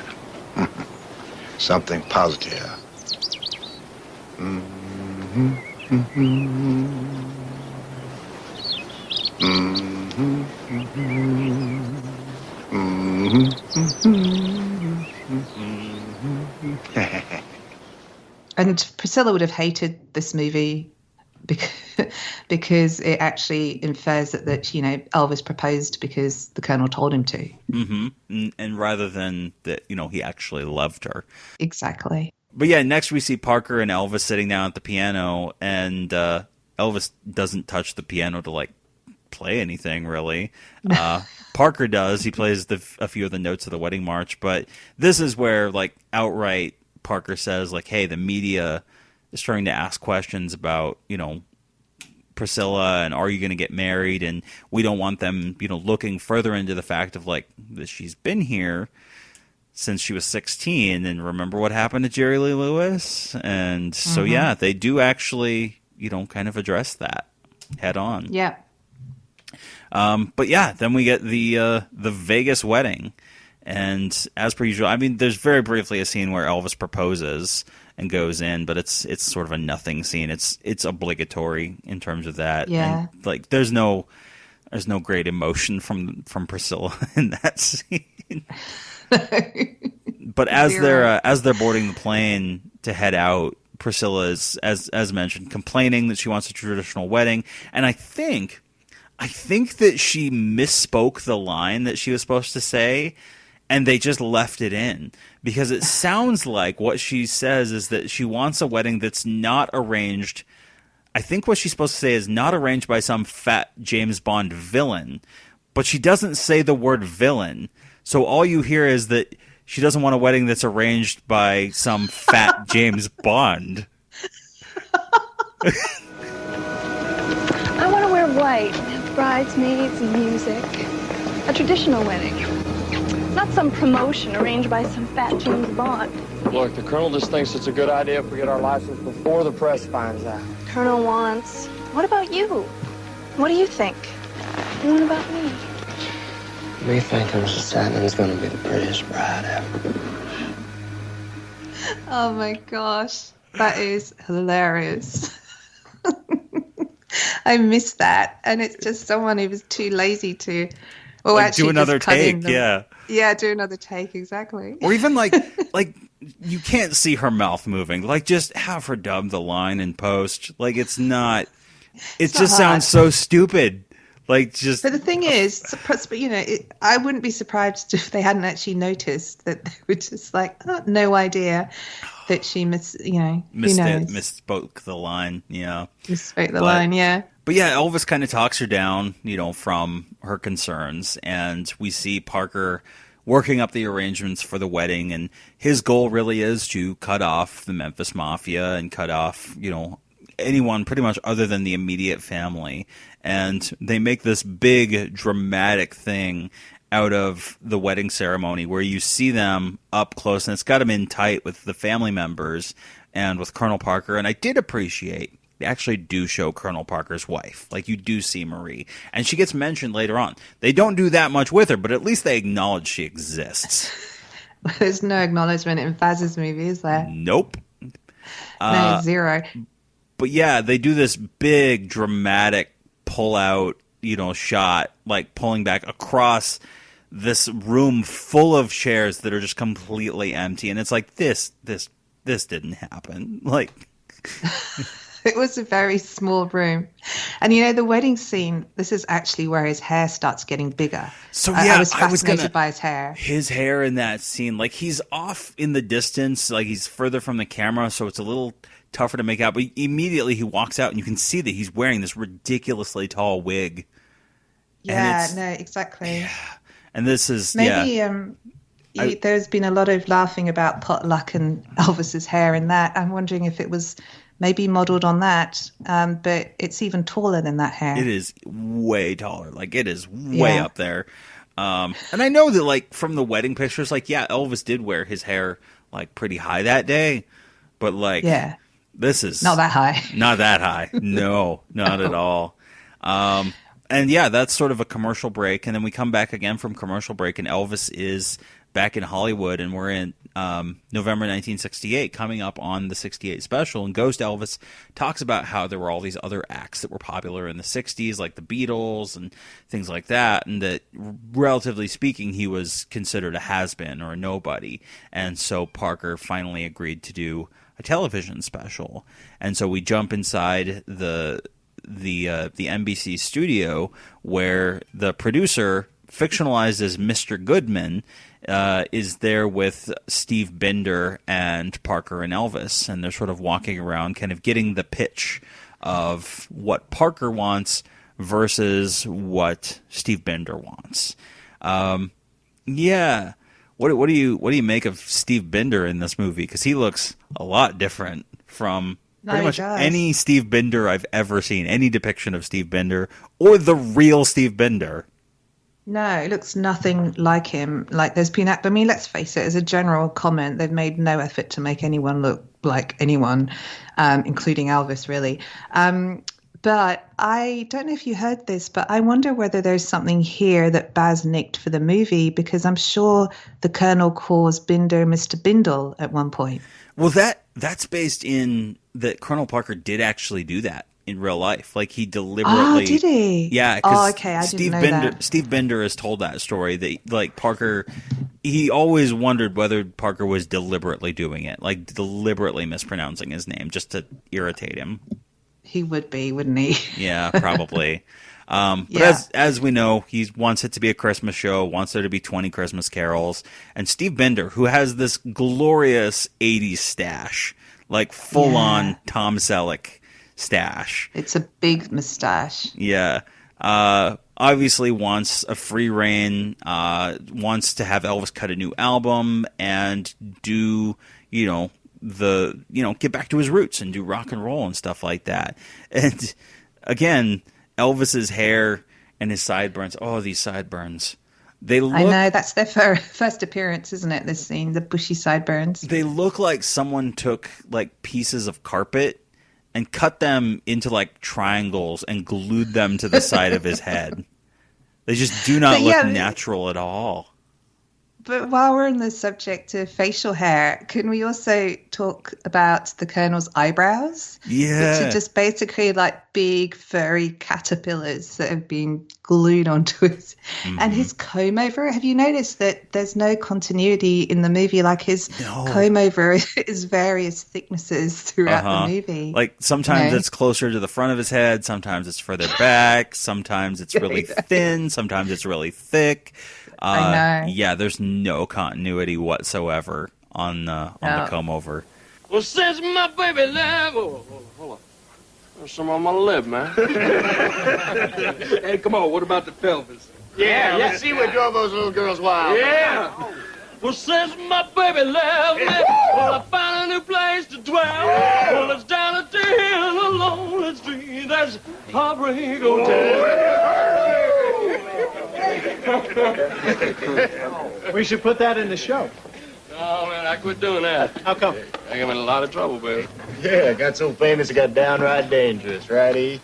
[SPEAKER 2] Something positive.
[SPEAKER 5] And Priscilla would have hated this movie because it actually infers that Elvis proposed because the Colonel told him to.
[SPEAKER 4] And rather than that, he actually loved her.
[SPEAKER 5] Exactly.
[SPEAKER 4] But yeah, next we see Parker and Elvis sitting down at the piano, and Elvis doesn't touch the piano to play anything really. Parker does. He plays a few of the notes of the wedding march, but this is where outright Parker says hey, the media is trying to ask questions about Priscilla and are you going to get married, and we don't want them looking further into the fact of that she's been here since she was 16, and remember what happened to Jerry Lee Lewis. And so yeah, they do actually kind of address that head on.
[SPEAKER 5] Yeah.
[SPEAKER 4] But yeah, then we get the Vegas wedding, and as per usual, I mean, there's very briefly a scene where Elvis proposes and goes in, but it's sort of a nothing scene. It's obligatory in terms of that.
[SPEAKER 5] Yeah.
[SPEAKER 4] And there's no great emotion from Priscilla in that scene. But as they're boarding the plane to head out, Priscilla is, as mentioned, complaining that she wants a traditional wedding, and I think that she misspoke the line that she was supposed to say, and they just left it in, because it sounds like what she says is that she wants a wedding that's not arranged. I think what she's supposed to say is not arranged by some fat James Bond villain, but she doesn't say the word villain. So all you hear is that she doesn't want a wedding that's arranged by some fat James Bond.
[SPEAKER 21] I want to wear white, bridesmaids and music. A traditional wedding. Not some promotion arranged by some fat James Bond.
[SPEAKER 15] Look, the Colonel just thinks it's a good idea if we get our license before the press finds out.
[SPEAKER 21] Colonel wants... What about you? What do you think? And what about me?
[SPEAKER 15] Me thinking Mrs. Satnam's gonna be the prettiest bride ever.
[SPEAKER 5] Oh my gosh, that is hilarious. I missed that, and it's just someone who was too lazy to,
[SPEAKER 4] do another take.
[SPEAKER 5] Yeah, do another take, exactly.
[SPEAKER 4] Or even you can't see her mouth moving. Just have her dub the line in post. It's not. It just sounds so stupid. But
[SPEAKER 5] the thing is, I wouldn't be surprised if they hadn't actually noticed that they were just no idea that she
[SPEAKER 4] misspoke the line. Yeah,
[SPEAKER 5] misspoke the line. Yeah.
[SPEAKER 4] But yeah, Elvis kind of talks her down, from her concerns, and we see Parker working up the arrangements for the wedding, and his goal really is to cut off the Memphis Mafia and cut off, anyone pretty much other than the immediate family. And they make this big dramatic thing out of the wedding ceremony where you see them up close, and it's got them in tight with the family members and with Colonel Parker. And I did appreciate they actually do show Colonel Parker's wife. You do see Marie, and she gets mentioned later on. They don't do that much with her, but at least they acknowledge she exists.
[SPEAKER 5] There's no acknowledgement in Faz's movie, is there?
[SPEAKER 4] Nope.
[SPEAKER 5] No, zero.
[SPEAKER 4] But yeah, they do this big dramatic pull out, shot, pulling back across this room full of chairs that are just completely empty, and it's this didn't happen.
[SPEAKER 5] It was a very small room. And the wedding scene, this is actually where his hair starts getting bigger.
[SPEAKER 4] So yeah,
[SPEAKER 5] I was fascinated by his hair.
[SPEAKER 4] His hair in that scene, he's off in the distance, he's further from the camera, so it's a little tougher to make out. But immediately he walks out and you can see that he's wearing this ridiculously tall wig.
[SPEAKER 5] Yeah, no, exactly.
[SPEAKER 4] Yeah. And this is
[SPEAKER 5] maybe there's been a lot of laughing about Potluck and Elvis's hair in that. I'm wondering if it was maybe modeled on that, but it's even taller than that hair.
[SPEAKER 4] It is way taller. It is way up there. And I know that, like, from the wedding pictures, like, yeah, Elvis did wear his hair, like, pretty high that day. But, like, this is...
[SPEAKER 5] Not that high.
[SPEAKER 4] Not that high. No, not at all. And, yeah, that's sort of a commercial break. And then we come back again from commercial break, and Elvis is back in Hollywood, and we're in November 1968, coming up on the 68 special. And Ghost Elvis talks about how there were all these other acts that were popular in the 60s, like the Beatles and things like that, and that, relatively speaking, he was considered a has-been or a nobody. And so Parker finally agreed to do a television special. And so we jump inside the NBC studio, where the producer, fictionalized as Mr. Goodman, is there with Steve Binder and Parker and Elvis, and they're sort of walking around kind of getting the pitch of what Parker wants versus what Steve Binder wants. Yeah. What do you make of Steve Binder in this movie? Because he looks a lot different from pretty much any Steve Binder I've ever seen, any depiction of Steve Binder or the real Steve Binder.
[SPEAKER 5] No, it looks nothing like him. Like, there's been, I mean, let's face it, as a general comment, they've made no effort to make anyone look like anyone, including Elvis, really. But I don't know if you heard this, but I wonder whether there's something here that Baz nicked for the movie, because I'm sure the Colonel calls Binder Mr. Bindle at one point.
[SPEAKER 4] Well, that's based in that Colonel Parker did actually do that in real life. Like, he deliberately...
[SPEAKER 5] Oh, did he?
[SPEAKER 4] Yeah.
[SPEAKER 5] Oh, okay. I didn't know that.
[SPEAKER 4] Steve Binder has told that story that, like, Parker... He always wondered whether Parker was deliberately doing it, like deliberately mispronouncing his name just to irritate him.
[SPEAKER 5] He would be, wouldn't he?
[SPEAKER 4] Yeah, probably. But as we know, he wants it to be a Christmas show, wants there to be 20 Christmas carols. And Steve Binder, who has this glorious 80s stash, like full-on Tom Selleck stash.
[SPEAKER 5] It's a big mustache.
[SPEAKER 4] Yeah. Obviously wants a free reign, wants to have Elvis cut a new album and do, get back to his roots and do rock and roll and stuff like that. And again, Elvis's hair and his sideburns. Oh, these sideburns. I
[SPEAKER 5] know, that's their first appearance, isn't it? This scene, the bushy sideburns.
[SPEAKER 4] They look like someone took like pieces of carpet and cut them into like triangles and glued them to the side of his head. They just do not look natural at all.
[SPEAKER 5] But while we're on the subject of facial hair, can we also talk about the Colonel's eyebrows?
[SPEAKER 4] Yeah.
[SPEAKER 5] Which are just basically like big furry caterpillars that have been glued onto it. Mm-hmm. And his comb over, have you noticed that there's no continuity in the movie? Like, his comb over is various thicknesses throughout the movie.
[SPEAKER 4] Like, sometimes it's closer to the front of his head, sometimes it's further back, sometimes it's really thin, sometimes it's really thick.
[SPEAKER 5] I know.
[SPEAKER 4] Yeah, there's no continuity whatsoever on the comb over.
[SPEAKER 15] Well, since my baby left, hold on. There's some on my lip, man.
[SPEAKER 18] Hey, come on, what about the pelvis?
[SPEAKER 19] Yeah, let's see what drove those little girls wild.
[SPEAKER 15] Yeah. Well, since my baby left me, well, I found a new place to dwell. Well, it's down at the hill, a lonely street. There's Heartbreak Hotel.
[SPEAKER 18] We should put that in the show.
[SPEAKER 15] Oh, man, I quit doing that.
[SPEAKER 18] How come?
[SPEAKER 15] I got in a lot of trouble, baby.
[SPEAKER 19] Yeah, got so famous it got downright dangerous, right, E?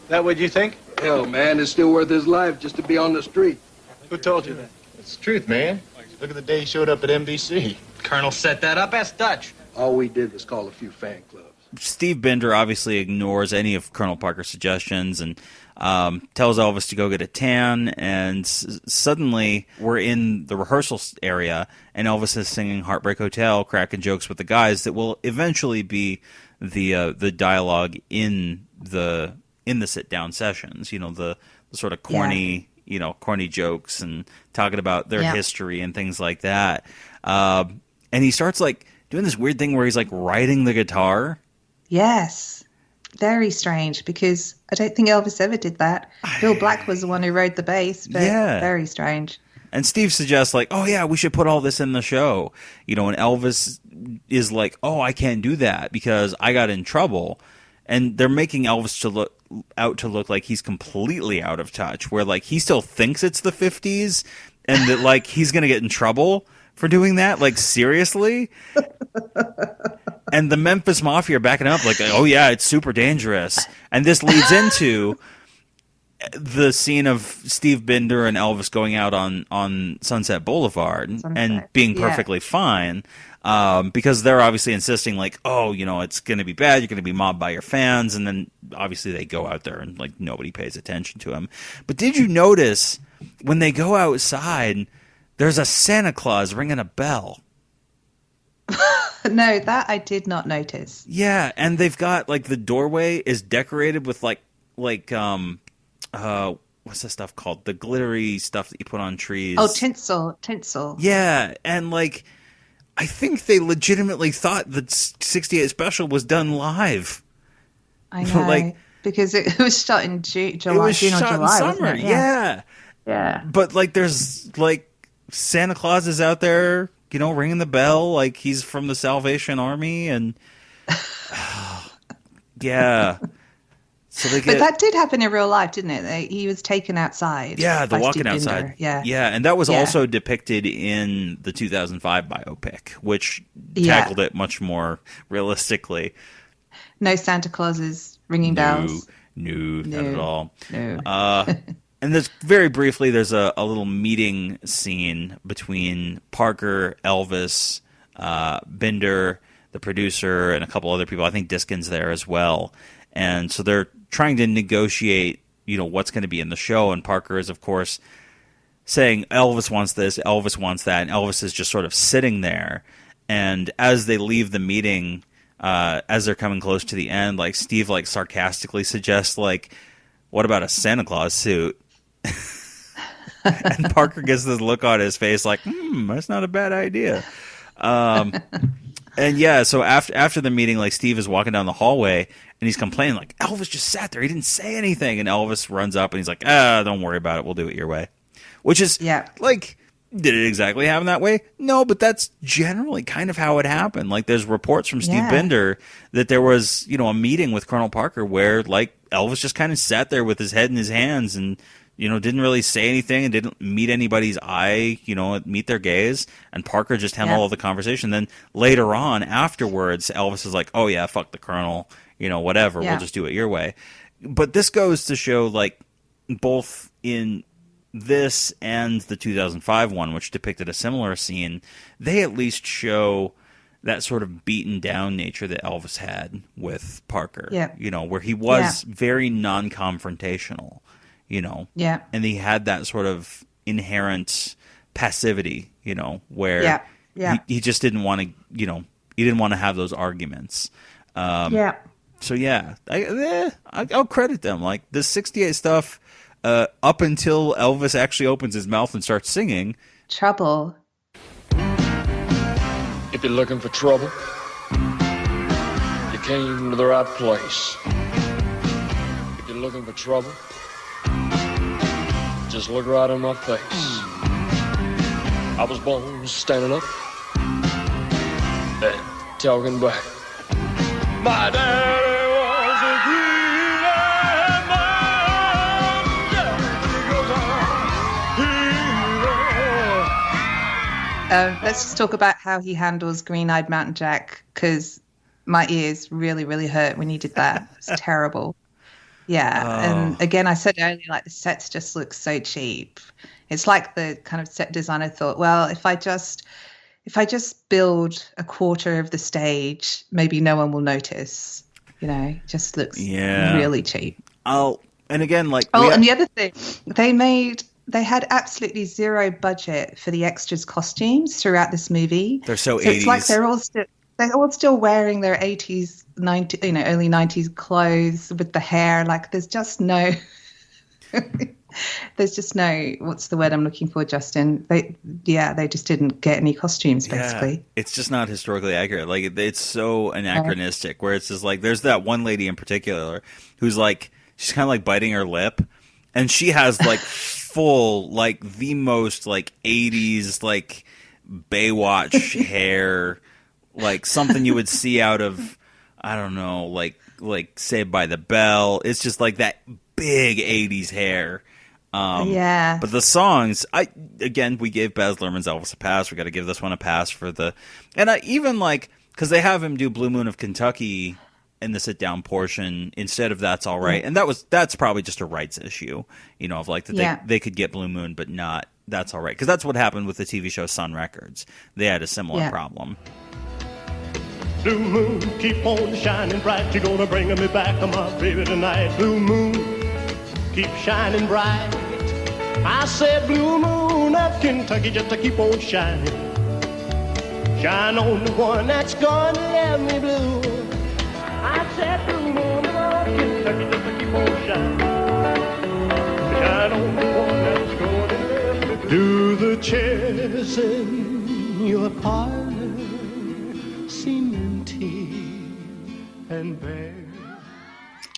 [SPEAKER 18] That what you think?
[SPEAKER 1] Hell, man, it's still worth his life just to be on the street.
[SPEAKER 18] Who told you that?
[SPEAKER 19] It's the truth, man. Look at the day he showed up at NBC.
[SPEAKER 9] Colonel set that up. Ask Dutch.
[SPEAKER 1] All we did was call a few fan clubs.
[SPEAKER 4] Steve Binder obviously ignores any of Colonel Parker's suggestions and tells Elvis to go get a tan, and suddenly we're in the rehearsal area, and Elvis is singing Heartbreak Hotel, cracking jokes with the guys that will eventually be the dialogue in the sit-down sessions. The sort of corny, corny jokes and talking about their history and things like that. And he starts like doing this weird thing where he's like riding the guitar.
[SPEAKER 5] Yes. Very strange, because I don't think Elvis ever did that. Bill Black was the one who rode the bass, but very strange.
[SPEAKER 4] And Steve suggests, like, oh, yeah, we should put all this in the show. And Elvis is like, oh, I can't do that because I got in trouble. and they're making Elvis to look like he's completely out of touch, where like he still thinks it's the 50s and that like he's going to get in trouble for doing that. Like, seriously? And the Memphis Mafia are backing up like, oh yeah, it's super dangerous. And this leads into the scene of Steve Binder and Elvis going out on Sunset Boulevard and being perfectly fine. Because they're obviously insisting like, oh, you know, it's going to be bad. You're going to be mobbed by your fans. And then obviously they go out there and like nobody pays attention to him. But did you notice when they go outside, there's a Santa Claus ringing a bell?
[SPEAKER 5] No, that I did not notice.
[SPEAKER 4] Yeah. And they've got like the doorway is decorated with like what's that stuff called? The glittery stuff that you put on trees.
[SPEAKER 5] Oh, tinsel.
[SPEAKER 4] Yeah. And like, I think they legitimately thought that 68 Special was done live.
[SPEAKER 5] I know,
[SPEAKER 4] like,
[SPEAKER 5] because it was shot in June or July.
[SPEAKER 4] It was shot in summer,
[SPEAKER 5] yeah.
[SPEAKER 4] But like, there's like Santa Claus is out there, you know, ringing the bell, like he's from the Salvation Army, and yeah. So they get,
[SPEAKER 5] but that did happen in real life, didn't it? He was taken outside.
[SPEAKER 4] Yeah, the walking outside.
[SPEAKER 5] Yeah,
[SPEAKER 4] and that was also depicted in the 2005 biopic, which tackled it much more realistically.
[SPEAKER 5] No Santa Clauses ringing bells.
[SPEAKER 4] No, not at all.
[SPEAKER 5] No.
[SPEAKER 4] And there's very briefly, there's a little meeting scene between Parker, Elvis, Binder, the producer, and a couple other people. I think Diskin's there as well. And so they're trying to negotiate, you know, what's going to be in the show. And Parker is, of course, saying Elvis wants this, Elvis wants that. And Elvis is just sort of sitting there. And as they leave the meeting, as they're coming close to the end, like Steve, like sarcastically suggests, like, what about a Santa Claus suit? And Parker gets this look on his face like, that's not a bad idea. And yeah, so after the meeting, like Steve is walking down the hallway and he's complaining like, Elvis just sat there, he didn't say anything. And Elvis runs up and he's like, don't worry about it, we'll do it your way. Which is like, did it exactly happen that way? No, but that's generally kind of how it happened. Like there's reports from Steve Binder that there was, you know, a meeting with Colonel Parker where like Elvis just kind of sat there with his head in his hands and, you know, didn't really say anything and didn't meet anybody's eye, you know, meet their gaze. And Parker just handled all the conversation. Then later on, afterwards, Elvis is like, oh yeah, fuck the Colonel, you know, whatever, we'll just do it your way. But this goes to show, like, both in this and the 2005 one, which depicted a similar scene, they at least show that sort of beaten down nature that Elvis had with Parker, you know, where he was very non-confrontational. You know, and he had that sort of inherent passivity, you know, where he just didn't want to, you know, he didn't want to have those arguments. So I'll credit them. Like the 68 stuff, up until Elvis actually opens his mouth and starts singing.
[SPEAKER 5] Trouble.
[SPEAKER 15] If you're looking for trouble, you came to the right place. If you're looking for trouble, just look right in my face. I was born standing up and talking back. My daddy was a great
[SPEAKER 5] man. Let's just talk about how he handles Green-Eyed Mountain Jack, because my ears really, really hurt when he did that. It's terrible. And again, I said earlier, like the sets just look so cheap. It's like the kind of set designer thought, well, if I just build a quarter of the stage, maybe no one will notice. You know, it just looks really cheap.
[SPEAKER 4] And again, like
[SPEAKER 5] and the other thing, they had absolutely zero budget for the extras costumes throughout this movie.
[SPEAKER 4] They're so 80s.
[SPEAKER 5] It's like they're all still wearing their 80s, 90s, you know, early 90s clothes with the hair. Like there's just no, what's the word I'm looking for, Justin? They just didn't get any costumes, basically.
[SPEAKER 4] It's just not historically accurate. Like it's so anachronistic where it's just like, there's that one lady in particular who's like, she's kind of like biting her lip and she has like full, like the most like 80s, like Baywatch hair, like something you would see out of, I don't know, like like Saved by the Bell. It's just like that big 80s hair.
[SPEAKER 5] Yeah.
[SPEAKER 4] But the songs, we gave Baz Luhrmann's Elvis a pass. We got to give this one a pass for and I even like, because they have him do Blue Moon of Kentucky in the sit down portion instead of That's All Right. And that's probably just a rights issue, of like that they could get Blue Moon, but not That's All Right. Because that's what happened with the TV show Sun Records. They had a similar problem.
[SPEAKER 10] Blue moon, keep on shining bright. You're gonna bring me back, my baby, tonight. Blue moon, keep shining bright. I said blue moon of Kentucky, just to keep on shining. Shine on the one that's gonna let me blue. I said blue moon of Kentucky, just to keep on shining. Shine on the one that's gonna let me blue. Do the chairs in your parlor seem empty and bare?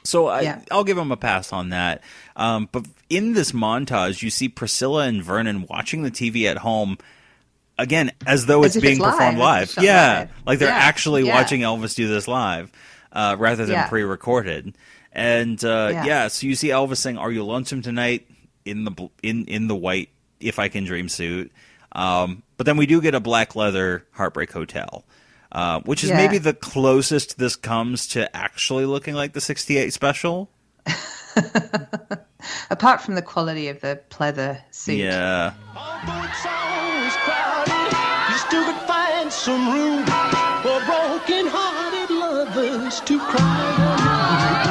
[SPEAKER 4] So I'll give him a pass on that. But in this montage, you see Priscilla and Vernon watching the TV at home, again, as though it's being performed live. Yeah, like they're actually watching Elvis do this live rather than pre-recorded. And so you see Elvis saying, "Are you lonesome tonight?" in the white "If I Can Dream" suit. But then we do get a black leather Heartbreak Hotel. Which is maybe the closest this comes to actually looking like the 68 special.
[SPEAKER 5] Apart from the quality of the pleather suit.
[SPEAKER 4] Yeah.
[SPEAKER 10] Although it's always crowded, you still could find some room for broken-hearted lovers to cry.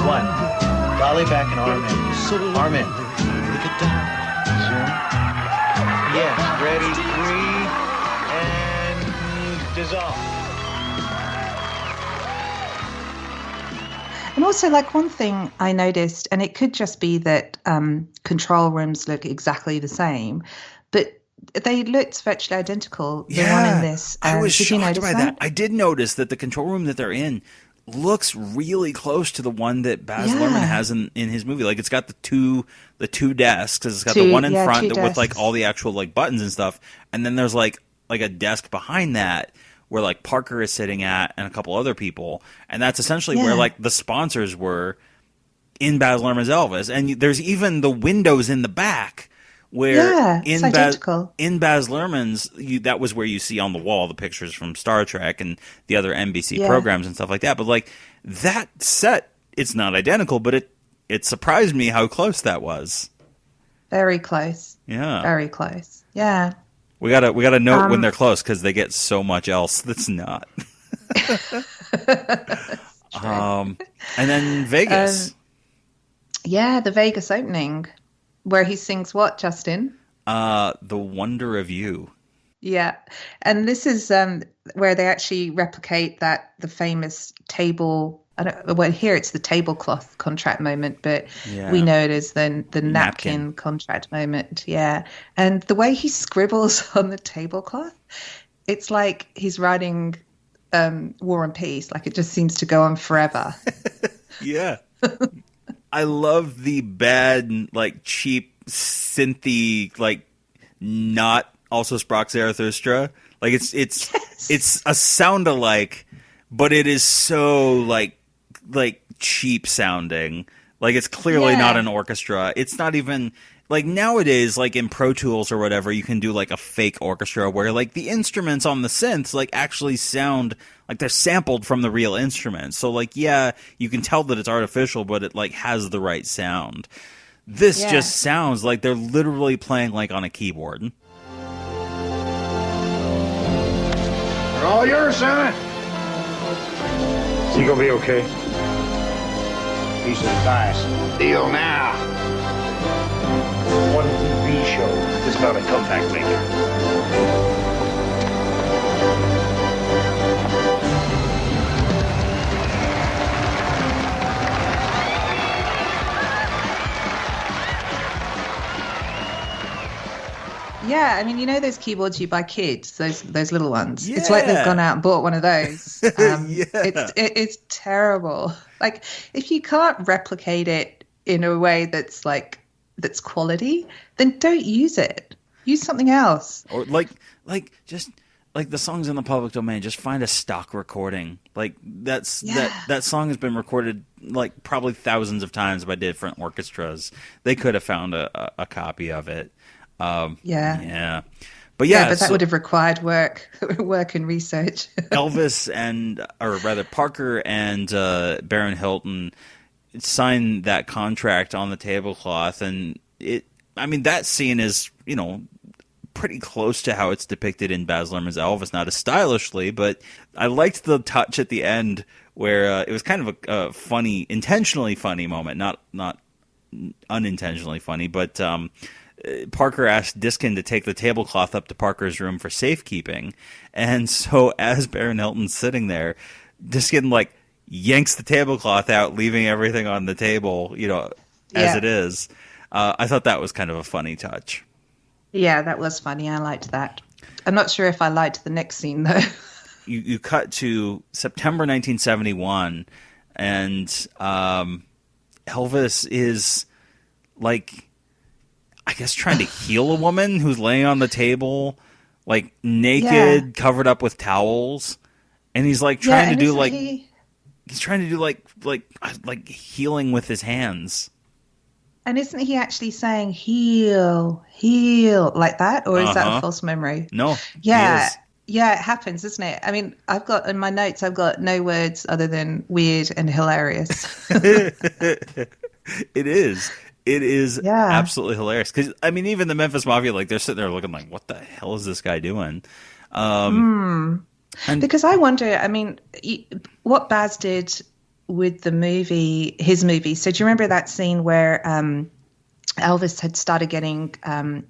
[SPEAKER 9] One. Dolly back and arm in. Arm in. Yes, ready, 3, and dissolve.
[SPEAKER 5] And also, like, one thing I noticed, and it could just be that control rooms look exactly the same, but they looked virtually identical. The one in this.
[SPEAKER 4] I was shocked by
[SPEAKER 5] that?
[SPEAKER 4] I did notice that the control room that they're in looks really close to the one that Baz Luhrmann has in his movie. Like, it's got the two desks. It's got the one in front with like all the actual like buttons and stuff, and then there's like a desk behind that where like Parker is sitting at and a couple other people, and that's essentially where like the sponsors were in Baz Luhrmann's Elvis. And there's even the windows in the back where in Baz Luhrmann's, that was where you see on the wall the pictures from Star Trek and the other NBC programs and stuff like that. But like that set, it's not identical, but it surprised me how close that was.
[SPEAKER 5] Very close.
[SPEAKER 4] Yeah.
[SPEAKER 5] Very close. Yeah.
[SPEAKER 4] We gotta note when they're close, because they get so much else that's not. And then Vegas.
[SPEAKER 5] The Vegas opening. Where he sings what, Justin?
[SPEAKER 4] The Wonder of You.
[SPEAKER 5] Yeah. And this is where they actually replicate the famous table. Here it's the tablecloth contract moment, but we know it as the napkin contract moment. Yeah. And the way he scribbles on the tablecloth, it's like he's writing War and Peace. Like, it just seems to go on forever.
[SPEAKER 4] Yeah. I love the bad, like, cheap, synthy, like, not also Sprach Zarathustra. Like, it's a sound-alike, but it is so, like cheap sounding. Like, it's clearly not an orchestra. It's not even, like, nowadays, like, in Pro Tools or whatever, you can do, like, a fake orchestra where, like, the instruments on the synths, like, actually sound like they're sampled from the real instruments. So, like, you can tell that it's artificial, but it, like, has the right sound. This just sounds like they're literally playing, like, on a keyboard.
[SPEAKER 2] They're all yours, son.
[SPEAKER 20] Is he gonna be okay?
[SPEAKER 2] Piece of advice. Deal now.
[SPEAKER 20] One TV show is not a comeback maker.
[SPEAKER 5] Yeah, I mean, you know those keyboards you buy kids, those little ones. Yeah. It's like they've gone out and bought one of those. It's terrible. Like, if you can't replicate it in a way that's quality, then don't use it. Use something else.
[SPEAKER 4] Or like just like the songs in the public domain, just find a stock recording. Like that song has been recorded like probably thousands of times by different orchestras. They could have found a copy of it.
[SPEAKER 5] Yeah.
[SPEAKER 4] But
[SPEAKER 5] but that would have required work and research.
[SPEAKER 4] Parker and Baron Hilton signed that contract on the tablecloth, and that scene is, pretty close to how it's depicted in Baz Luhrmann's Elvis, not as stylishly, but I liked the touch at the end where it was kind of a funny, intentionally funny moment, not unintentionally funny, but Parker asked Diskin to take the tablecloth up to Parker's room for safekeeping, and so as Baron Hilton's sitting there, Diskin yanks the tablecloth out, leaving everything on the table, as it is. I thought that was kind of a funny touch.
[SPEAKER 5] Yeah, that was funny. I liked that. I'm not sure if I liked the next scene, though.
[SPEAKER 4] You cut to September 1971, and Elvis is, I guess trying to heal a woman who's laying on the table, naked, covered up with towels. And he's trying to do he's trying to do healing with his hands.
[SPEAKER 5] And isn't he actually saying heal like that? Or is that a false memory?
[SPEAKER 4] No.
[SPEAKER 5] Yeah. Yeah, it happens, isn't it? I mean, I've got in my notes, I've got no words other than weird and hilarious.
[SPEAKER 4] It is. It is absolutely hilarious. Because, even the Memphis Mafia, they're sitting there looking what the hell is this guy doing?
[SPEAKER 5] Because I wonder, what Baz did with his movie. So do you remember that scene where Elvis had started getting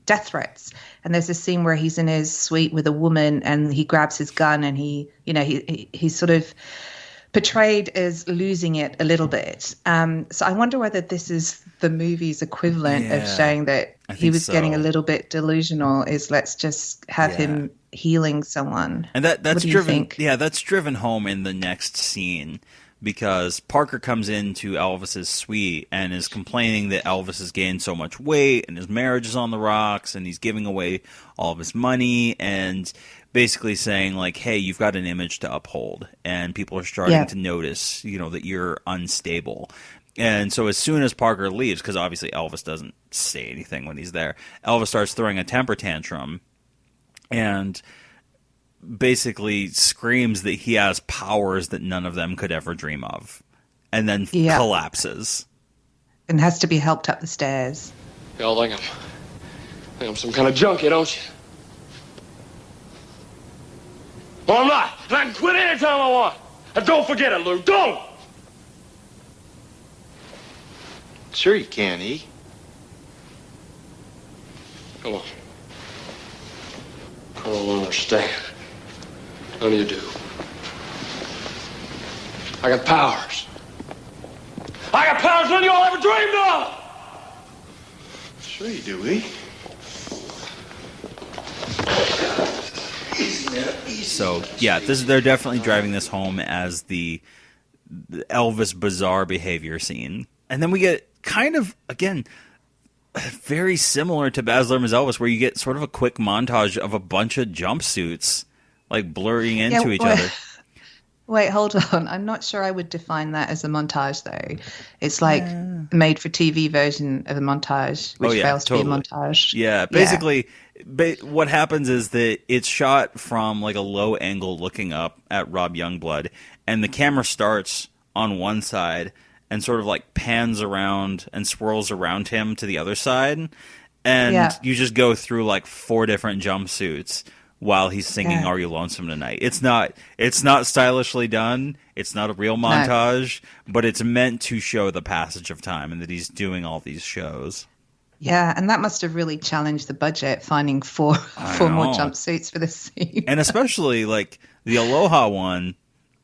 [SPEAKER 5] death threats? And there's a scene where he's in his suite with a woman and he grabs his gun and he's sort of portrayed as losing it a little bit. So I wonder whether this is the movie's equivalent of showing that he was getting a little bit delusional, is let's just have him healing someone.
[SPEAKER 4] And that's driven that's driven home in the next scene, because Parker comes into Elvis's suite and is complaining that Elvis has gained so much weight and his marriage is on the rocks and he's giving away all of his money, and basically saying hey, you've got an image to uphold and people are starting to notice, that you're unstable. And so as soon as Parker leaves, because obviously Elvis doesn't say anything when he's there, Elvis starts throwing a temper tantrum and basically screams that he has powers that none of them could ever dream of, and then collapses.
[SPEAKER 5] And has to be helped up the stairs.
[SPEAKER 15] Y'all think I'm some kind of junkie, don't you? Well, I'm not. And I can quit anytime I want. And don't forget it, Lou. Don't!
[SPEAKER 19] Sure you can, E.
[SPEAKER 15] Come on. I don't understand. None of you do. I got powers. I got powers none of y'all ever dreamed of!
[SPEAKER 19] Sure you do, E.
[SPEAKER 4] So, they're definitely driving this home as the Elvis bizarre behavior scene. And then we get kind of, again, very similar to Baz Luhrmann's Elvis, where you get sort of a quick montage of a bunch of jumpsuits, blurring into each other.
[SPEAKER 5] Wait, hold on. I'm not sure I would define that as a montage, though. It's made-for-TV version of a montage, which fails to be a montage.
[SPEAKER 4] Yeah, basically, what happens is that it's shot from a low angle looking up at Rob Youngblood, and the camera starts on one side and sort of pans around and swirls around him to the other side, and you just go through 4 different jumpsuits while he's singing "Are You Lonesome Tonight." It's not stylishly done. It's not a real montage, but it's meant to show the passage of time and that he's doing all these shows.
[SPEAKER 5] Yeah, and that must have really challenged the budget, finding four more jumpsuits for this scene.
[SPEAKER 4] And especially the Aloha one,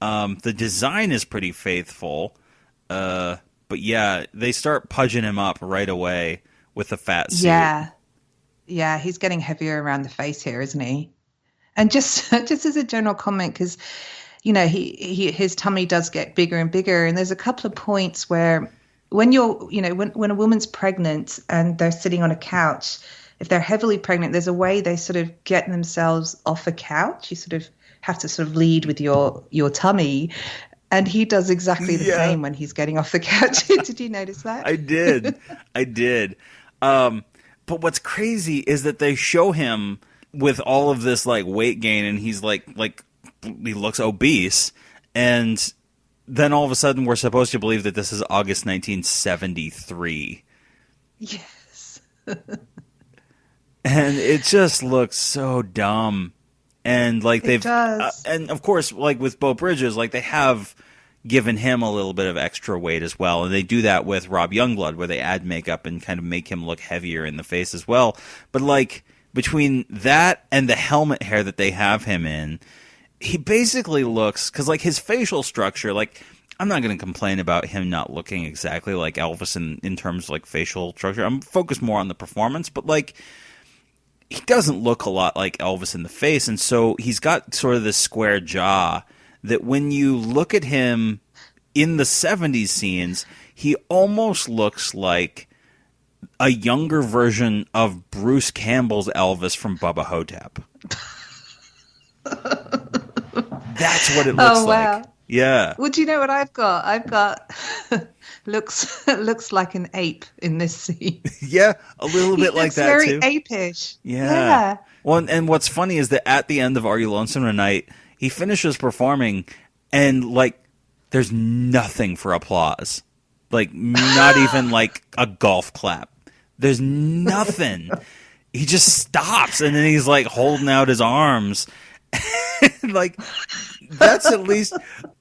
[SPEAKER 4] the design is pretty faithful. But they start pudging him up right away with the fat suit.
[SPEAKER 5] Yeah, he's getting heavier around the face here, isn't he? And just as a general comment, because his tummy does get bigger and bigger, and there's a couple of points where when when a woman's pregnant and they're sitting on a couch if they're heavily pregnant, there's a way they sort of get themselves off a couch. You sort of have to sort of lead with your tummy. And he does exactly the same when he's getting off the couch. Did you notice that?
[SPEAKER 4] I did. But what's crazy is that they show him with all of this like weight gain, and he's like he looks obese, and then all of a sudden we're supposed to believe that this is August 1973.
[SPEAKER 5] Yes.
[SPEAKER 4] And it just looks so dumb. And like
[SPEAKER 5] It does.
[SPEAKER 4] and of course, like with Beau Bridges, like they have given him a little bit of extra weight as well, and they do that with Rob Youngblood, where they add makeup and kind of make him look heavier in the face as well. But like between that and the helmet hair that they have him in, he basically looks, because like his facial structure, like I'm not going to complain about him not looking exactly like Elvis in terms of like facial structure. I'm focused more on the performance, but like he doesn't look a lot like Elvis in the face, and so he's got sort of this square jaw that when you look at him in the 70s scenes, he almost looks like a younger version of Bruce Campbell's Elvis from Bubba Hotep. That's what it looks like. Yeah.
[SPEAKER 5] Well, do you know what I've got? I've got looks like an ape in this scene.
[SPEAKER 4] Yeah, a little bit like that
[SPEAKER 5] very
[SPEAKER 4] too.
[SPEAKER 5] Very apish.
[SPEAKER 4] Yeah. Well, and what's funny is that at the end of Are You Lonesome Tonight, he finishes performing, and like there's nothing for applause. Like not even like a golf clap. There's nothing. He just stops, and then he's like holding out his arms. Like that's at least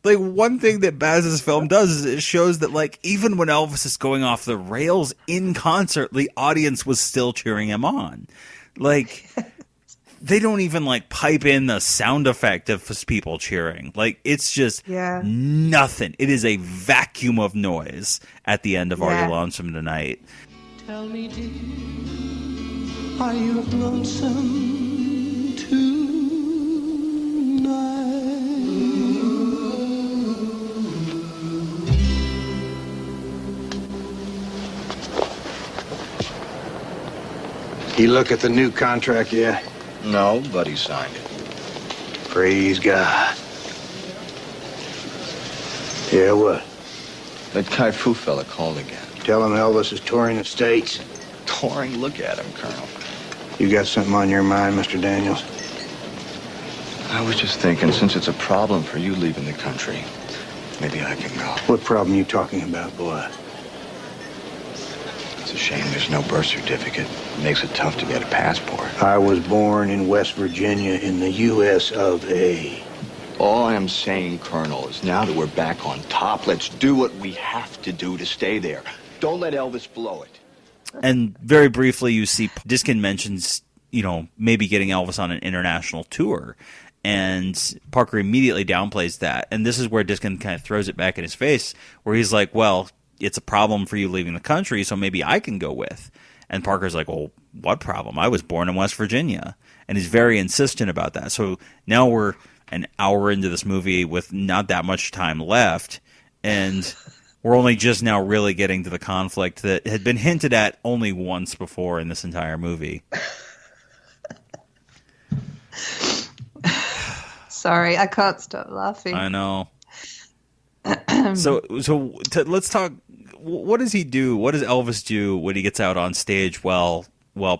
[SPEAKER 4] like one thing that Baz's film does is it shows that like even when Elvis is going off the rails in concert, the audience was still cheering him on. Like they don't even like pipe in the sound effect of people cheering. Like it's just nothing. It is a vacuum of noise at the end of Are You Lonesome Tonight?
[SPEAKER 10] Tell me, dear, are you lonesome tonight?
[SPEAKER 2] You look at the new contract yet?
[SPEAKER 19] No, but he signed it.
[SPEAKER 2] Praise God. Yeah, what?
[SPEAKER 19] That Kai Fu fella called again.
[SPEAKER 2] Tell him Elvis is touring the States.
[SPEAKER 19] Touring? Look at him, Colonel.
[SPEAKER 2] You got something on your mind, Mr. Daniels?
[SPEAKER 19] I was just thinking, since it's a problem for you leaving the country, maybe I can go.
[SPEAKER 2] What problem you talking about, boy?
[SPEAKER 19] It's a shame there's no birth certificate. It makes it tough to get a passport.
[SPEAKER 2] I was born in West Virginia in the U.S. of A.
[SPEAKER 19] All I'm saying, Colonel, is now that we're back on top, let's do what we have to do to stay there. Don't let Elvis blow it.
[SPEAKER 4] And very briefly, you see Diskin mentions, you know, maybe getting Elvis on an international tour. And Parker immediately downplays that. And this is where Diskin kind of throws it back in his face, where he's like, well, it's a problem for you leaving the country, so maybe I can go with. And Parker's like, well, what problem? I was born in West Virginia. And he's very insistent about that. So now we're an hour into this movie with not that much time left. And we're only just now really getting to the conflict that had been hinted at only once before in this entire movie.
[SPEAKER 5] Sorry, I can't stop laughing.
[SPEAKER 4] I know. Let's talk. What does he do? What does Elvis do when he gets out on stage while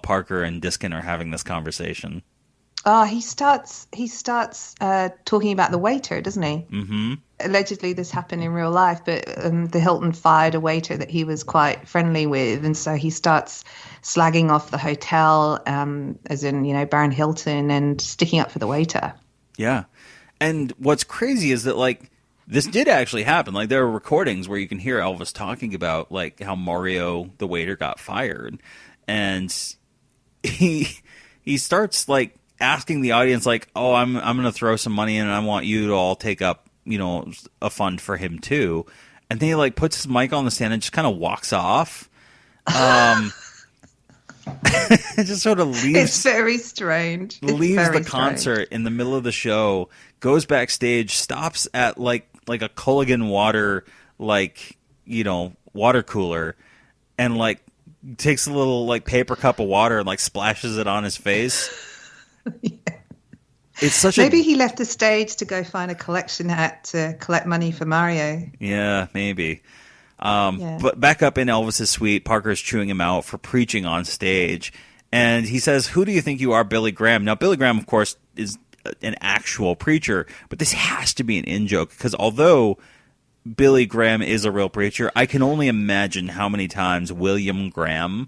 [SPEAKER 4] Parker and Diskin are having this conversation?
[SPEAKER 5] He starts talking about the waiter, doesn't he?
[SPEAKER 4] Mm-hmm.
[SPEAKER 5] Allegedly, this happened in real life, but the Hilton fired a waiter that he was quite friendly with, and so he starts slagging off the hotel, as in, you know, Baron Hilton, and sticking up for the waiter.
[SPEAKER 4] Yeah, and what's crazy is that like this did actually happen. Like there are recordings where you can hear Elvis talking about like how Mario the waiter got fired, and he starts like asking the audience like, oh, I'm going to throw some money in and I want you to all take up, you know, a fund for him too. And then he like puts his mic on the stand and just kind of walks off. It just sort of leaves.
[SPEAKER 5] It's very strange.
[SPEAKER 4] Leaves the concert in the middle of the show, goes backstage, stops at like a Culligan water, like, you know, water cooler, and like takes a little like paper cup of water and like splashes it on his face. It's such
[SPEAKER 5] Maybe he left the stage to go find a collection hat to collect money for Mario.
[SPEAKER 4] Yeah, maybe. But back up in Elvis's suite, Parker's chewing him out for preaching on stage. And he says, "Who do you think you are, Billy Graham?" Now, Billy Graham, of course, is an actual preacher, but this has to be an in-joke because although Billy Graham is a real preacher, I can only imagine how many times William Graham,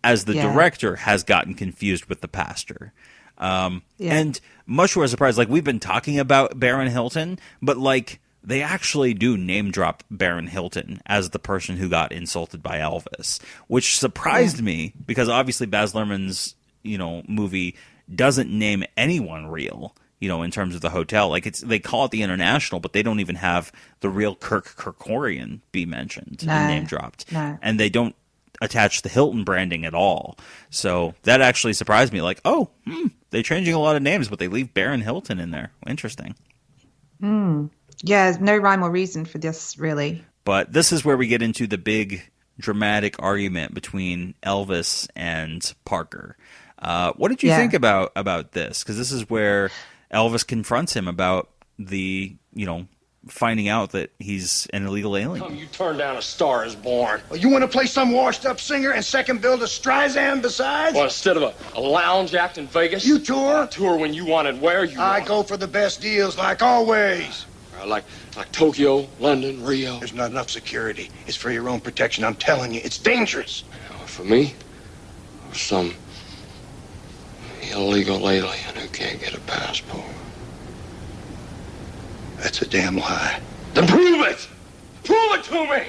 [SPEAKER 4] as the director, has gotten confused with the pastor. And much to our surprise, like we've been talking about Baron Hilton, but like they actually do name drop Baron Hilton as the person who got insulted by Elvis, which surprised me because obviously Baz Luhrmann's, movie doesn't name anyone real, in terms of the hotel. Like they call it the International, but they don't even have the real Kirk Kerkorian be mentioned and name dropped.
[SPEAKER 5] No.
[SPEAKER 4] And they don't attach the Hilton branding at all. So that actually surprised me. Like, they're changing a lot of names, but they leave Baron Hilton in there. Interesting.
[SPEAKER 5] Yeah, no rhyme or reason for this, really.
[SPEAKER 4] But this is where we get into the big dramatic argument between Elvis and Parker. What did you think about this? Because this is where Elvis confronts him about the, finding out that he's an illegal alien.
[SPEAKER 2] You turned down A Star Is Born. Well, you want to play some washed-up singer and second bill to Streisand besides?
[SPEAKER 15] Well, instead of a lounge act in Vegas.
[SPEAKER 2] You tour?
[SPEAKER 15] I tour when you wanted, where you
[SPEAKER 2] I
[SPEAKER 15] want.
[SPEAKER 2] go for the best deals, like always.
[SPEAKER 15] Like Tokyo, London, Rio.
[SPEAKER 2] There's not enough security. It's for your own protection. I'm telling you, it's dangerous.
[SPEAKER 15] For me, or some illegal alien who can't get a passport.
[SPEAKER 2] That's a damn lie.
[SPEAKER 15] Then prove it! Prove it to me!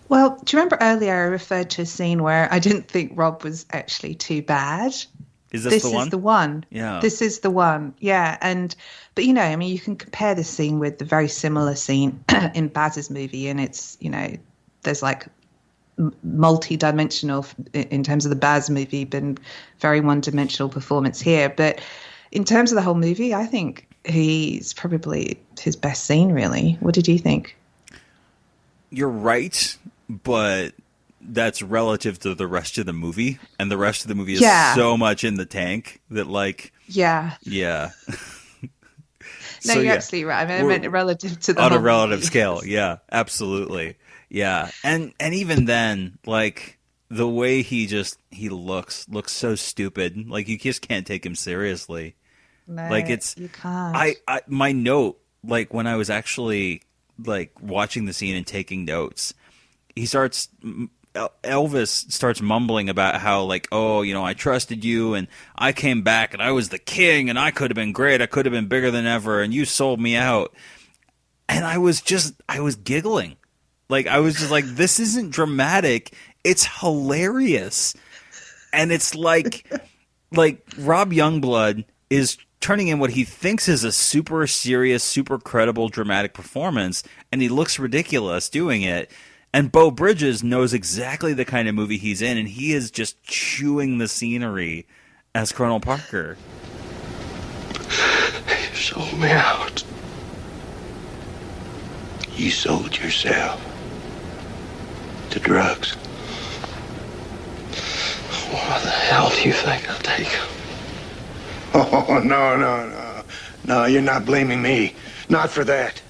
[SPEAKER 5] Well, do you remember earlier I referred to a scene where I didn't think Rob was actually too bad?
[SPEAKER 4] Is this the one?
[SPEAKER 5] This is the one.
[SPEAKER 4] Yeah.
[SPEAKER 5] This is the one. Yeah. But you can compare this scene with the very similar scene in Baz's movie, and it's, there's like multi-dimensional in terms of the Baz movie, but very one-dimensional performance here. But in terms of the whole movie, I think he's probably his best scene, really. What did you think?
[SPEAKER 4] You're right, but that's relative to the rest of the movie, and the rest of the movie is so much in the tank that, like...
[SPEAKER 5] Yeah. No, you're absolutely right. I meant relative to the
[SPEAKER 4] on
[SPEAKER 5] whole
[SPEAKER 4] a relative
[SPEAKER 5] movie.
[SPEAKER 4] scale. Yeah, absolutely. Yeah, and even then, like the way he looks so stupid. Like you just can't take him seriously.
[SPEAKER 5] No,
[SPEAKER 4] like
[SPEAKER 5] you can't.
[SPEAKER 4] My note, like when I was actually like watching the scene and taking notes, Elvis starts mumbling about how like, I trusted you and I came back and I was the king and I could have been great. I could have been bigger than ever and you sold me out. And I was giggling. Like, I was just like, this isn't dramatic. It's hilarious. And it's like Rob Youngblood is turning in what he thinks is a super serious, super credible, dramatic performance. And he looks ridiculous doing it. And Beau Bridges knows exactly the kind of movie he's in, and he is just chewing the scenery as Colonel Parker.
[SPEAKER 20] You sold me out. You sold yourself to drugs.
[SPEAKER 15] Why the hell do you think I'll take him?
[SPEAKER 2] Oh, no. No, you're not blaming me. Not for that.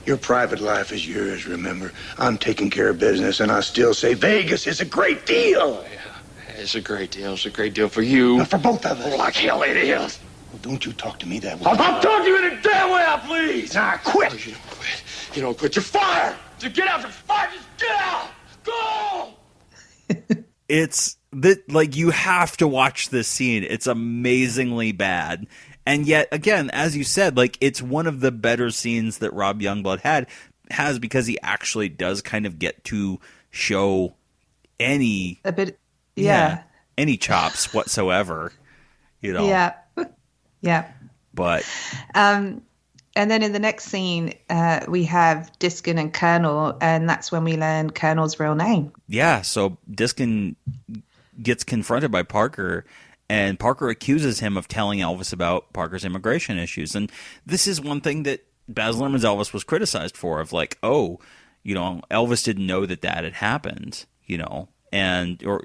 [SPEAKER 2] Your private life is yours, remember? I'm taking care of business, and I still say Vegas is a great deal.
[SPEAKER 15] Oh, yeah. It's a great deal. It's a great deal for you.
[SPEAKER 2] Not for both of us.
[SPEAKER 15] Oh, like hell it is.
[SPEAKER 2] Well, don't you talk to me that way.
[SPEAKER 15] I'll talk to you in a damn way, please.
[SPEAKER 2] Nah, quit.
[SPEAKER 15] Oh, you don't quit. You don't quit. You're fired. To get out, you're fired. Just get out. Go.
[SPEAKER 4] It's that, like, you have to watch this scene. It's amazingly bad. And yet, again, as you said, like, it's one of the better scenes that Rob Youngblood has because he actually does kind of get to show any...
[SPEAKER 5] A bit, yeah.
[SPEAKER 4] Any chops whatsoever,
[SPEAKER 5] Yeah. Yeah.
[SPEAKER 4] But...
[SPEAKER 5] And then in the next scene, we have Diskin and Colonel, and that's when we learn Colonel's real name.
[SPEAKER 4] Yeah, so Diskin gets confronted by Parker, and Parker accuses him of telling Elvis about Parker's immigration issues. And this is one thing that Baz Luhrmann's Elvis was criticized for, of like, Elvis didn't know that had happened, or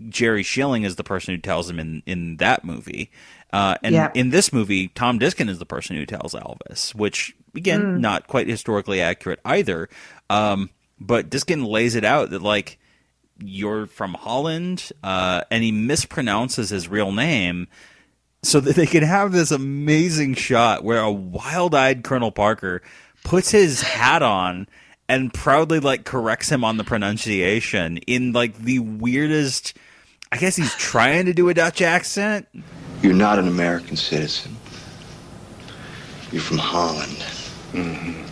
[SPEAKER 4] Jerry Schilling is the person who tells him in that movie. In this movie, Tom Diskin is the person who tells Elvis, which, again, not quite historically accurate either. But Diskin lays it out that, like, you're from Holland, and he mispronounces his real name so that they can have this amazing shot where a wild-eyed Colonel Parker puts his hat on and proudly, like, corrects him on the pronunciation in, like, the weirdest... I guess he's trying to do a Dutch accent.
[SPEAKER 19] You're not an American citizen. You're from Holland.
[SPEAKER 20] Mm-hmm.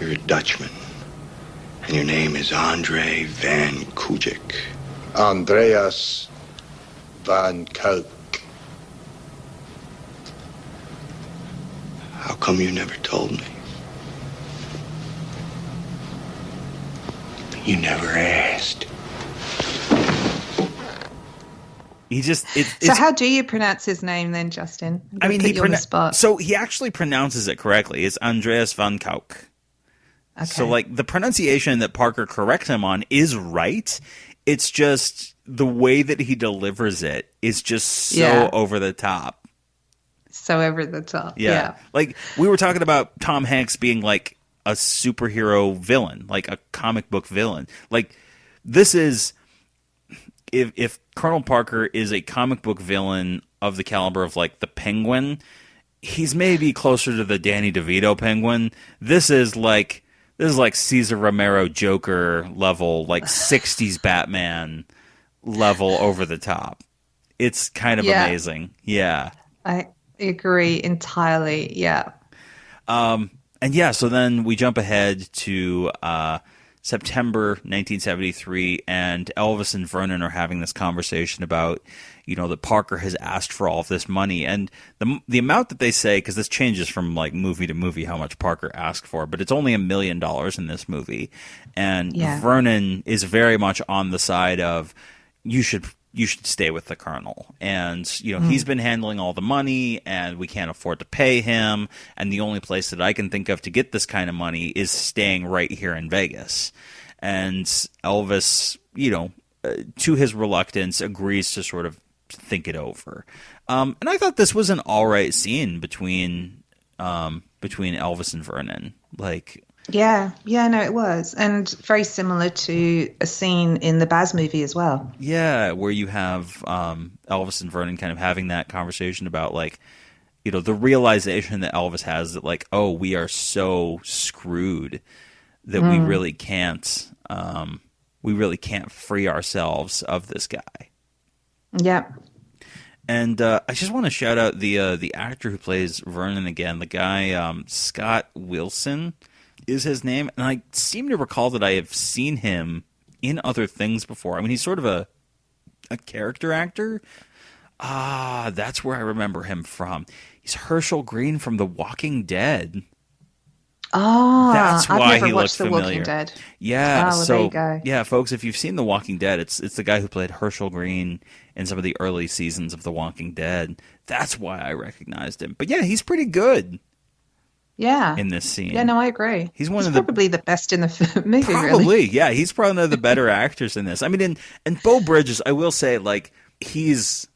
[SPEAKER 19] You're a Dutchman. And your name is Andre van Kujic.
[SPEAKER 2] Andreas van Kuik.
[SPEAKER 19] How come you never told me? You never asked.
[SPEAKER 5] So how do you pronounce his name then, Justin?
[SPEAKER 4] I mean, so he actually pronounces it correctly. It's Andreas van Kuik. Okay. So, like, the pronunciation that Parker corrects him on is right. It's just the way that he delivers it is just so over the top.
[SPEAKER 5] So over the top.
[SPEAKER 4] Yeah. Like, we were talking about Tom Hanks being, like, a superhero villain, like a comic book villain. Like, this is... If Colonel Parker is a comic book villain of the caliber of, like, the Penguin, he's maybe closer to the Danny DeVito Penguin. This is like Cesar Romero Joker level, like 60s Batman level over the top. It's kind of amazing. Yeah.
[SPEAKER 5] I agree entirely. Yeah.
[SPEAKER 4] So then we jump ahead to September 1973, and Elvis and Vernon are having this conversation about, that Parker has asked for all of this money, and the amount that they say, because this changes from, like, movie to movie how much Parker asked for, but it's only $1 million in this movie, and Vernon is very much on the side of you should stay with the Colonel, and he's been handling all the money, and we can't afford to pay him, and the only place that I can think of to get this kind of money is staying right here in Vegas. And Elvis, to his reluctance, agrees to sort of think it over. And I thought this was an all right scene between Elvis and Vernon. Like,
[SPEAKER 5] no, it was, and very similar to a scene in the Baz movie as well.
[SPEAKER 4] Yeah, where you have Elvis and Vernon kind of having that conversation about, like, the realization that Elvis has that, like, oh, we are so screwed that we really can't free ourselves of this guy.
[SPEAKER 5] Yep.
[SPEAKER 4] And I just want to shout out the actor who plays Vernon again. The guy, Scott Wilson is his name, and I seem to recall that I have seen him in other things before. I mean, he's sort of a character actor. That's where I remember him from. He's Herschel Green from The Walking Dead. That's why
[SPEAKER 5] I've never
[SPEAKER 4] he
[SPEAKER 5] watched
[SPEAKER 4] looked
[SPEAKER 5] The
[SPEAKER 4] familiar.
[SPEAKER 5] Walking Dead.
[SPEAKER 4] Yeah,
[SPEAKER 5] so
[SPEAKER 4] so
[SPEAKER 5] there you go.
[SPEAKER 4] Yeah, folks, if you've seen The Walking Dead, it's the guy who played Herschel Green in some of the early seasons of The Walking Dead. That's why I recognized him. But yeah, he's pretty good.
[SPEAKER 5] Yeah.
[SPEAKER 4] In this scene.
[SPEAKER 5] Yeah, no, I agree.
[SPEAKER 4] He's
[SPEAKER 5] probably the best in the movie,
[SPEAKER 4] probably,
[SPEAKER 5] really.
[SPEAKER 4] Yeah. He's probably one of the better actors in this. I mean, and Beau Bridges, I will say, like, he's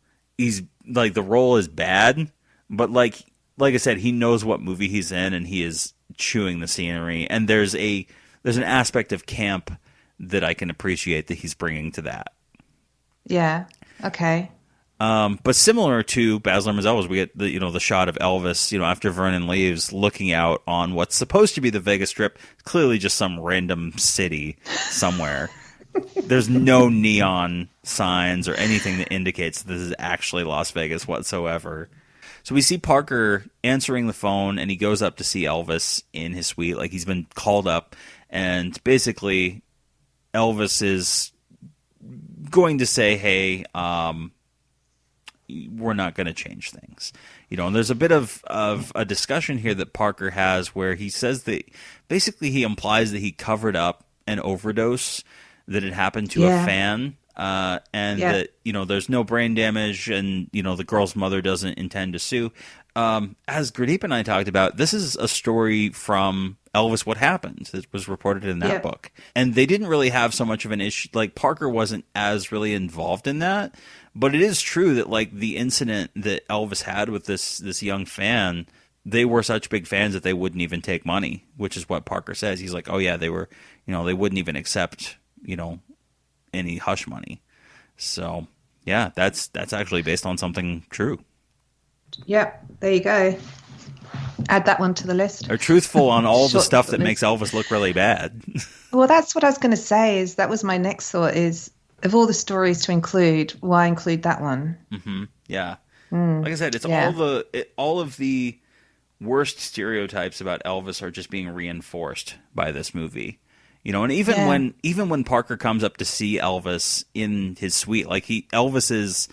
[SPEAKER 4] like, the role is bad, but like I said, he knows what movie he's in, and he is chewing the scenery. And there's an aspect of camp that I can appreciate that he's bringing to that.
[SPEAKER 5] Yeah. Okay.
[SPEAKER 4] But similar to Baz Luhrmann's Elvis, we get the shot of Elvis, after Vernon leaves, looking out on what's supposed to be the Vegas Strip, clearly just some random city somewhere. There's no neon signs or anything that indicates this is actually Las Vegas whatsoever. So we see Parker answering the phone, and he goes up to see Elvis in his suite, like he's been called up, and basically Elvis is going to say, hey, we're not going to change things. And there's a bit of a discussion here that Parker has where he says that basically he implies that he covered up an overdose that had happened to a fan and that, there's no brain damage, and, the girl's mother doesn't intend to sue. As Gurdeep and I talked about, this is a story from Elvis What Happened. It was reported in that book. And they didn't really have so much of an issue. Like, Parker wasn't as really involved in that. But it is true that, like, the incident that Elvis had with this young fan, they were such big fans that they wouldn't even take money, which is what Parker says. He's like, oh, yeah, they were, they wouldn't even accept, any hush money. So, yeah, that's actually based on something true.
[SPEAKER 5] Yep, there you go. Add that one to the list.
[SPEAKER 4] They're truthful on all the stuff that makes Elvis look really bad.
[SPEAKER 5] Well, that's what I was going to say. That was my next thought is, of all the stories to include, why include that one?
[SPEAKER 4] Mm-hmm. Yeah. Like I said, it's all of the worst stereotypes about Elvis are just being reinforced by this movie. And even when Parker comes up to see Elvis in his suite, like Elvis is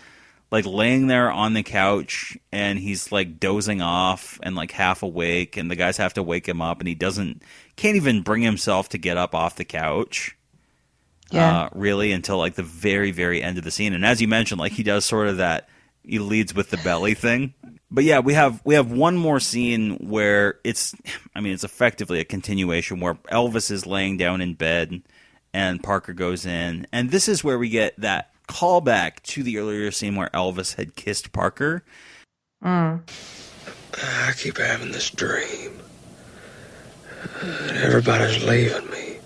[SPEAKER 4] like laying there on the couch and he's like dozing off and like half awake, and the guys have to wake him up, and he can't even bring himself to get up off the couch. Really, until like the very, very end of the scene. And as you mentioned, like he does sort of that, he leads with the belly thing. But yeah, we have one more scene where it's effectively a continuation where Elvis is laying down in bed and Parker goes in. And this is where we get that callback to the earlier scene where Elvis had kissed Parker.
[SPEAKER 20] I keep having this dream. And everybody's leaving me.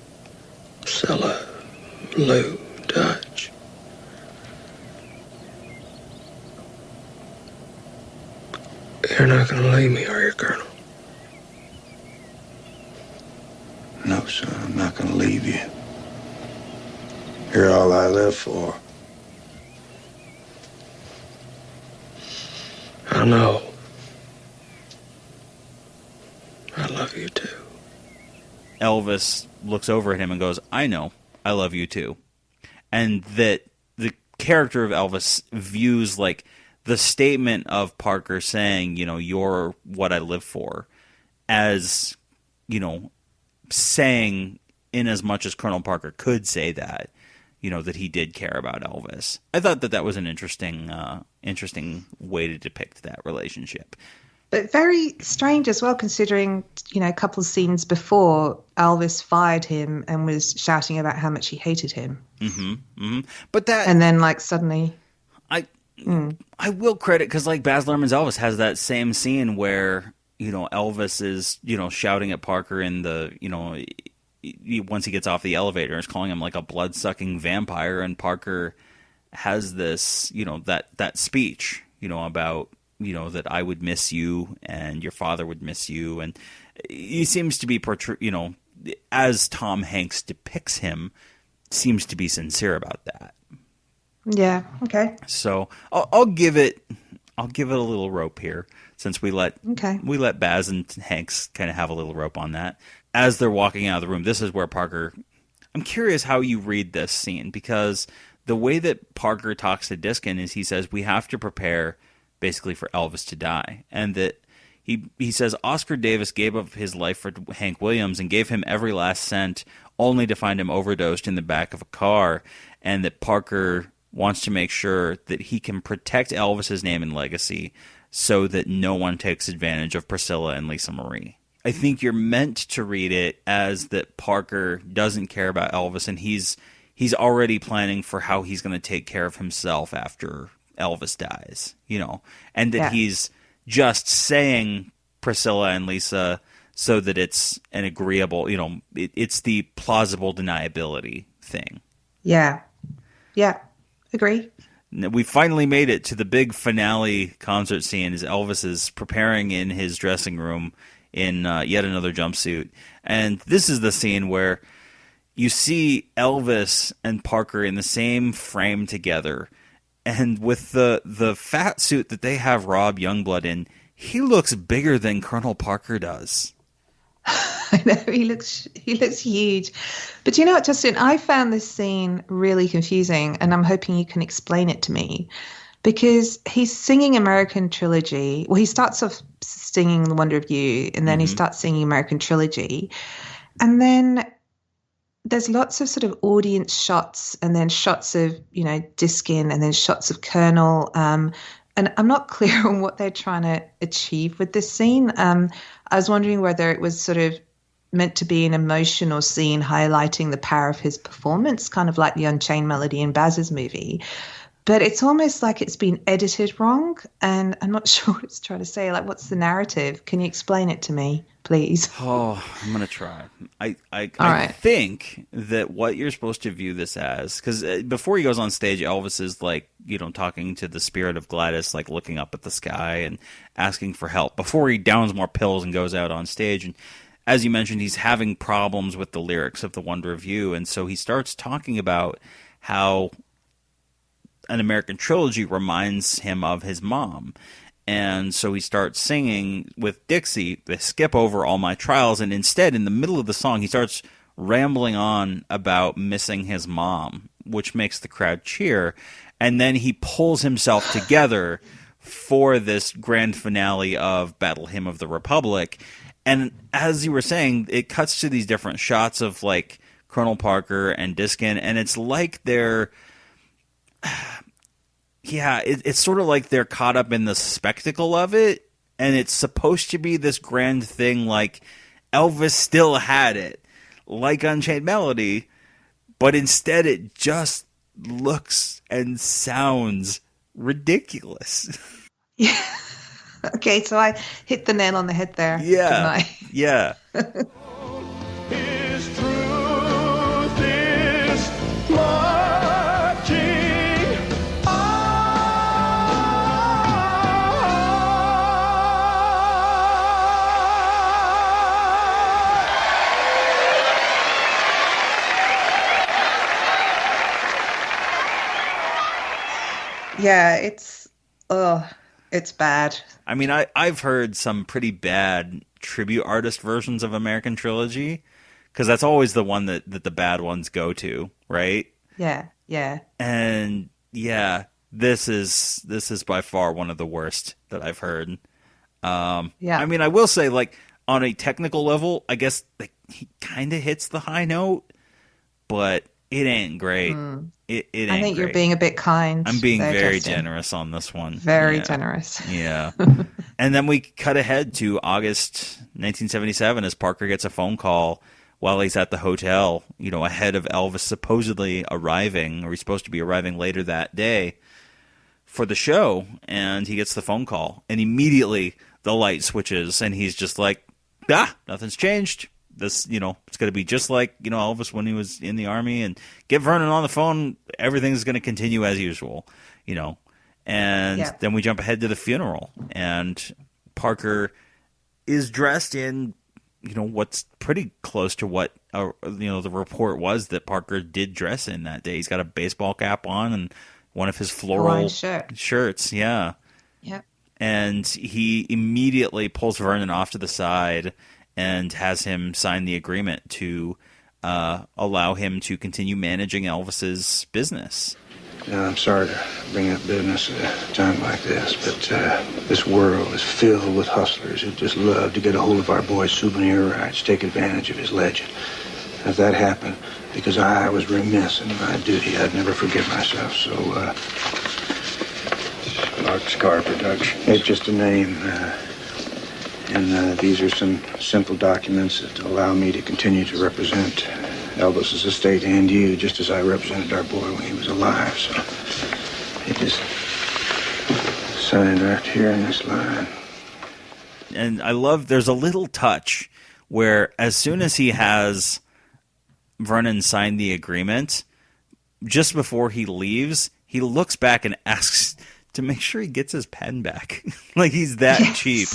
[SPEAKER 20] Priscilla, Lou, Dutch. You're not going to leave me, are you, Colonel? No, son, I'm not going to leave you. You're all I live for. I know. I love you too.
[SPEAKER 4] Elvis looks over at him and goes, I know, I love you too. And that the character of Elvis views like the statement of Parker saying, you're what I live for, as, saying in as much as Colonel Parker could say that, that he did care about Elvis. I thought that was an interesting way to depict that relationship.
[SPEAKER 5] But very strange as well, considering, a couple of scenes before, Elvis fired him and was shouting about how much he hated him.
[SPEAKER 4] Mm-hmm. Mm-hmm. But that...
[SPEAKER 5] And then, like, suddenly...
[SPEAKER 4] I will credit, because, like, Baz Luhrmann's Elvis has that same scene where, Elvis is, shouting at Parker in the, once he gets off the elevator, is calling him, like, a blood-sucking vampire, and Parker has this, that speech, about... that I would miss you and your father would miss you. And he seems to be, as Tom Hanks depicts him, seems to be sincere about that.
[SPEAKER 5] Yeah. Okay.
[SPEAKER 4] So I'll give it a little rope here, since we let Baz and Hanks kind of have a little rope on that. As they're walking out of the room, this is where Parker, I'm curious how you read this scene, because the way that Parker talks to Diskin is he says, we have to prepare basically for Elvis to die, and that he says Oscar Davis gave up his life for Hank Williams and gave him every last cent, only to find him overdosed in the back of a car, and that Parker wants to make sure that he can protect Elvis's name and legacy so that no one takes advantage of Priscilla and Lisa Marie. I think you're meant to read it as that Parker doesn't care about Elvis, and he's already planning for how he's going to take care of himself after Elvis dies, and that he's just saying Priscilla and Lisa so that it's an agreeable, it's the plausible deniability thing.
[SPEAKER 5] Yeah. Yeah. Agree.
[SPEAKER 4] We finally made it to the big finale concert scene as Elvis is preparing in his dressing room in yet another jumpsuit. And this is the scene where you see Elvis and Parker in the same frame together. And with the fat suit that they have Rob Youngblood in, he looks bigger than Colonel Parker does.
[SPEAKER 5] I know, he looks huge. But you know what, Justin? I found this scene really confusing, and I'm hoping you can explain it to me. Because he's singing American Trilogy. Well, he starts off singing The Wonder of You, and then he starts singing American Trilogy. And then there's lots of sort of audience shots and then shots of, Diskin and then shots of Colonel. And I'm not clear on what they're trying to achieve with this scene. I was wondering whether it was sort of meant to be an emotional scene highlighting the power of his performance, kind of like the Unchained Melody in Baz's movie. But it's almost like it's been edited wrong, and I'm not sure what it's trying to say. Like, what's the narrative? Can you explain it to me, please?
[SPEAKER 4] Oh, I'm going to try. I
[SPEAKER 5] right.
[SPEAKER 4] think that what you're supposed to view this as, because before he goes on stage, Elvis is like, talking to the spirit of Gladys, like looking up at the sky and asking for help before he downs more pills and goes out on stage. And as you mentioned, he's having problems with the lyrics of The Wonder of You. And so he starts talking about how An American Trilogy reminds him of his mom. And so he starts singing with Dixie, they skip over all my trials, and instead, in the middle of the song, he starts rambling on about missing his mom, which makes the crowd cheer. And then he pulls himself together for this grand finale of Battle Hymn of the Republic. And as you were saying, it cuts to these different shots of, like, Colonel Parker and Diskin, and it's like they're... Yeah, it's sort of like they're caught up in the spectacle of it, and it's supposed to be this grand thing like Elvis still had it, like Unchained Melody, but instead it just looks and sounds ridiculous.
[SPEAKER 5] Yeah. Okay, so I hit the nail on the head there.
[SPEAKER 4] Yeah. Yeah.
[SPEAKER 5] Yeah, it's bad.
[SPEAKER 4] I mean, I've heard some pretty bad tribute artist versions of American Trilogy, because that's always the one that the bad ones go to, right?
[SPEAKER 5] Yeah.
[SPEAKER 4] And yeah, this is by far one of the worst that I've heard. Yeah. I mean, I will say, like, on a technical level, I guess he kind of hits the high note, but it ain't great. It ain't
[SPEAKER 5] I think
[SPEAKER 4] great.
[SPEAKER 5] you're being a bit kind.
[SPEAKER 4] I'm being
[SPEAKER 5] there,
[SPEAKER 4] very
[SPEAKER 5] Justin.
[SPEAKER 4] generous on this one.
[SPEAKER 5] Very generous.
[SPEAKER 4] Yeah. And then we cut ahead to August 1977 as Parker gets a phone call while he's at the hotel, ahead of Elvis supposedly arriving, or he's supposed to be arriving later that day for the show. And he gets the phone call, and immediately the light switches, and he's just like, nothing's changed. This, it's going to be just like, Elvis when he was in the army, and get Vernon on the phone. Everything's going to continue as usual, And then we jump ahead to the funeral, and Parker is dressed in, what's pretty close to what, the report was that Parker did dress in that day. He's got a baseball cap on and one of his floral shirts. Yeah.
[SPEAKER 5] Yep.
[SPEAKER 4] And he immediately pulls Vernon off to the side and has him sign the agreement to allow him to continue managing Elvis's business.
[SPEAKER 20] I'm sorry to bring up business at a time like this, but this world is filled with hustlers who just love to get a hold of our boy's souvenir rights, take advantage of his legend. If that happened, because I was remiss in my duty, I'd never forgive myself, so, Boxcar Production. It's just a name, and these are some simple documents that allow me to continue to represent Elvis's estate and you, just as I represented our boy when he was alive. So he just signed right here in this line.
[SPEAKER 4] And I love, there's a little touch where as soon as he has Vernon sign the agreement, just before he leaves, he looks back and asks to make sure he gets his pen back. Like he's that cheap.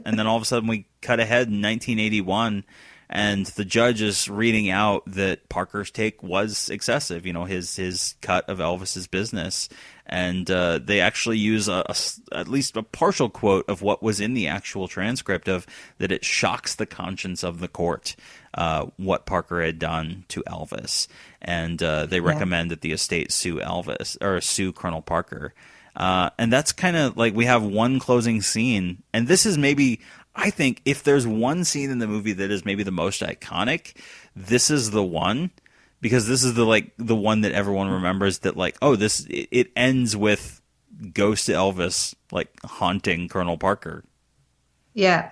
[SPEAKER 4] And then all of a sudden we cut ahead in 1981, and the judge is reading out that Parker's take was excessive, his cut of Elvis's business. And they actually use at least a partial quote of what was in the actual transcript of that it shocks the conscience of the court, what Parker had done to Elvis. And they recommend that the estate sue Elvis, or sue Colonel Parker. And that's kind of like, we have one closing scene, and this is maybe, I think if there's one scene in the movie that is maybe the most iconic, this is the one, because this is the one that everyone remembers that it ends with Ghost Elvis haunting Colonel Parker.
[SPEAKER 5] Yeah.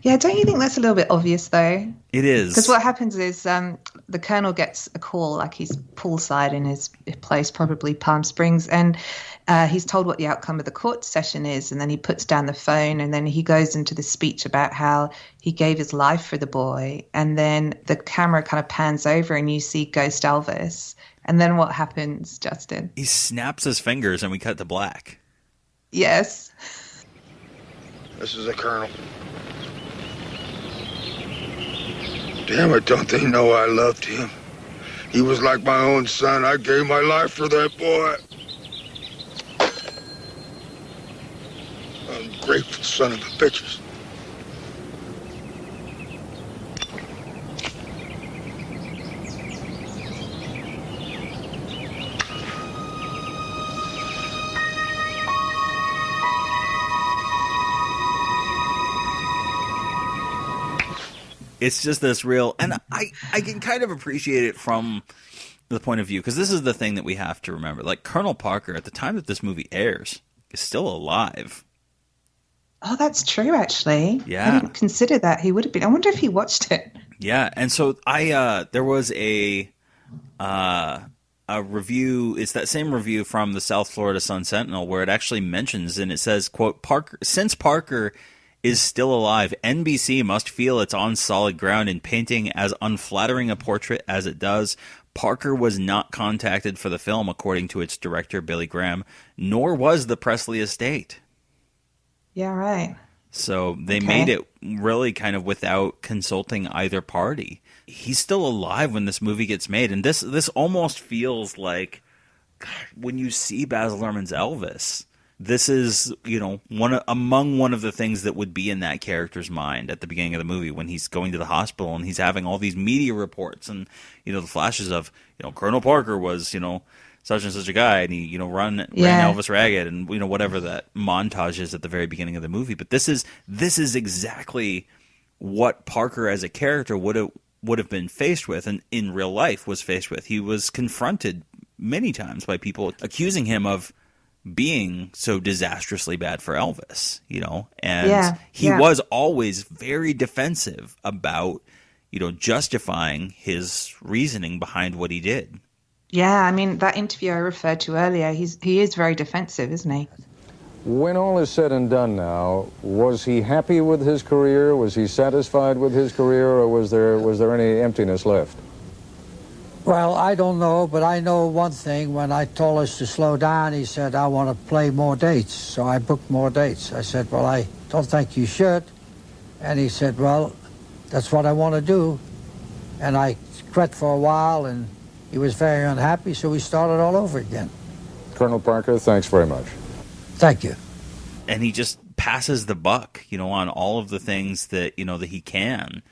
[SPEAKER 5] Yeah, don't you think that's a little bit obvious, though?
[SPEAKER 4] It is.
[SPEAKER 5] Because what happens is the colonel gets a call, he's poolside in his place, probably Palm Springs, and he's told what the outcome of the court session is, and then he puts down the phone, and then he goes into the speech about how he gave his life for the boy, and then the camera kind of pans over and you see Ghost Elvis. And then what happens, Justin?
[SPEAKER 4] He snaps his fingers and we cut to black.
[SPEAKER 5] Yes.
[SPEAKER 2] This is the colonel. Damn it, don't they know I loved him? He was like my own son. I gave my life for that boy. Ungrateful son of a bitches.
[SPEAKER 4] It's just this real, and I can kind of appreciate it from the point of view, because this is the thing that we have to remember. Colonel Parker, at the time that this movie airs, is still alive.
[SPEAKER 5] Oh, that's true, actually.
[SPEAKER 4] Yeah.
[SPEAKER 5] I didn't consider that. He would have been. I wonder if he watched it.
[SPEAKER 4] Yeah, and so there was a review. It's that same review from the South Florida Sun Sentinel where it actually mentions, and it says, quote, Parker, since Parker is still alive, NBC must feel it's on solid ground in painting as unflattering a portrait as it does. Parker was not contacted for the film, according to its director, Billy Graham, nor was the Presley estate.
[SPEAKER 5] Yeah, right.
[SPEAKER 4] So they made it really kind of without consulting either party. He's still alive when this movie gets made. And this almost feels like, God, when you see Baz Luhrmann's Elvis, this is, among one of the things that would be in that character's mind at the beginning of the movie when he's going to the hospital and he's having all these media reports and, the flashes of, Colonel Parker was, such and such a guy, and he, ran Elvis ragged, and whatever that montage is at the very beginning of the movie. But this is exactly what Parker as a character would have been faced with, and in real life was faced with. He was confronted many times by people accusing him of being so disastrously bad for Elvis, and he was always very defensive about, justifying his reasoning behind what he did.
[SPEAKER 5] Yeah, I mean, that interview I referred to earlier, he is very defensive, isn't he?
[SPEAKER 11] When all is said and done now, was he happy with his career? Was he satisfied with his career, or was there any emptiness left?
[SPEAKER 12] Well, I don't know, but I know one thing. When I told us to slow down, he said, I want to play more dates. So I booked more dates. I said, well, I don't think you should. And he said, well, that's what I want to do. And I quit for a while, and he was very unhappy, so we started all over again.
[SPEAKER 11] Colonel Parker, thanks very much.
[SPEAKER 12] Thank you.
[SPEAKER 4] And he just passes the buck, on all of the things that, that he can.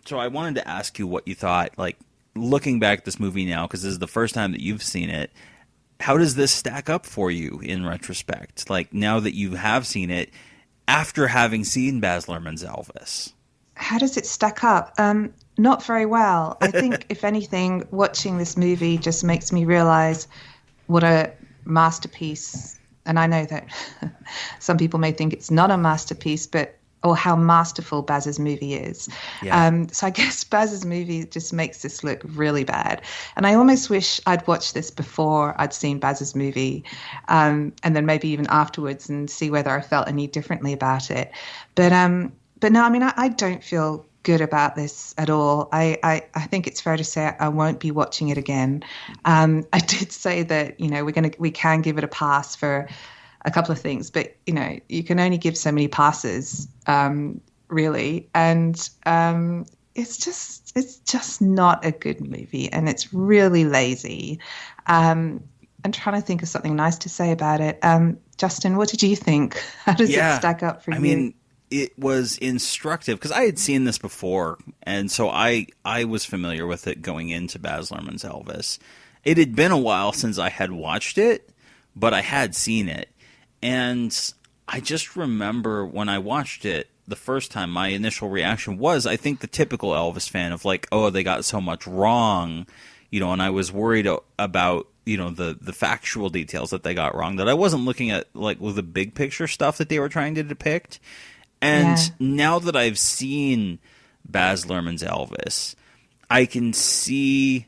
[SPEAKER 4] So I wanted to ask you what you thought, looking back at this movie now, because this is the first time that you've seen it, how does this stack up for you in retrospect? Now that you have seen it, after having seen Baz Luhrmann's Elvis.
[SPEAKER 5] How does it stack up? Not very well. I think, if anything, watching this movie just makes me realize what a masterpiece, and I know that some people may think it's not a masterpiece, or how masterful Baz's movie is. Yeah. So I guess Baz's movie just makes this look really bad. And I almost wish I'd watched this before I'd seen Baz's movie, and then maybe even afterwards, and see whether I felt any differently about it. But no, I mean, I don't feel good about this at all. I think it's fair to say I won't be watching it again. I did say that, we can give it a pass for a couple of things, but you can only give so many passes, really, and it's just not a good movie, and it's really lazy. I'm trying to think of something nice to say about it. Justin, what did you think? How does it stack up for you?
[SPEAKER 4] I mean, it was instructive because I had seen this before, and so I was familiar with it going into Baz Luhrmann's Elvis. It had been a while since I had watched it, but I had seen it. And I just remember when I watched it, the first time, my initial reaction was, I think, the typical Elvis fan of like, oh, they got so much wrong, and I was worried about, the factual details that they got wrong, that I wasn't looking at like with the big picture stuff that they were trying to depict. And now that I've seen Baz Luhrmann's Elvis, I can see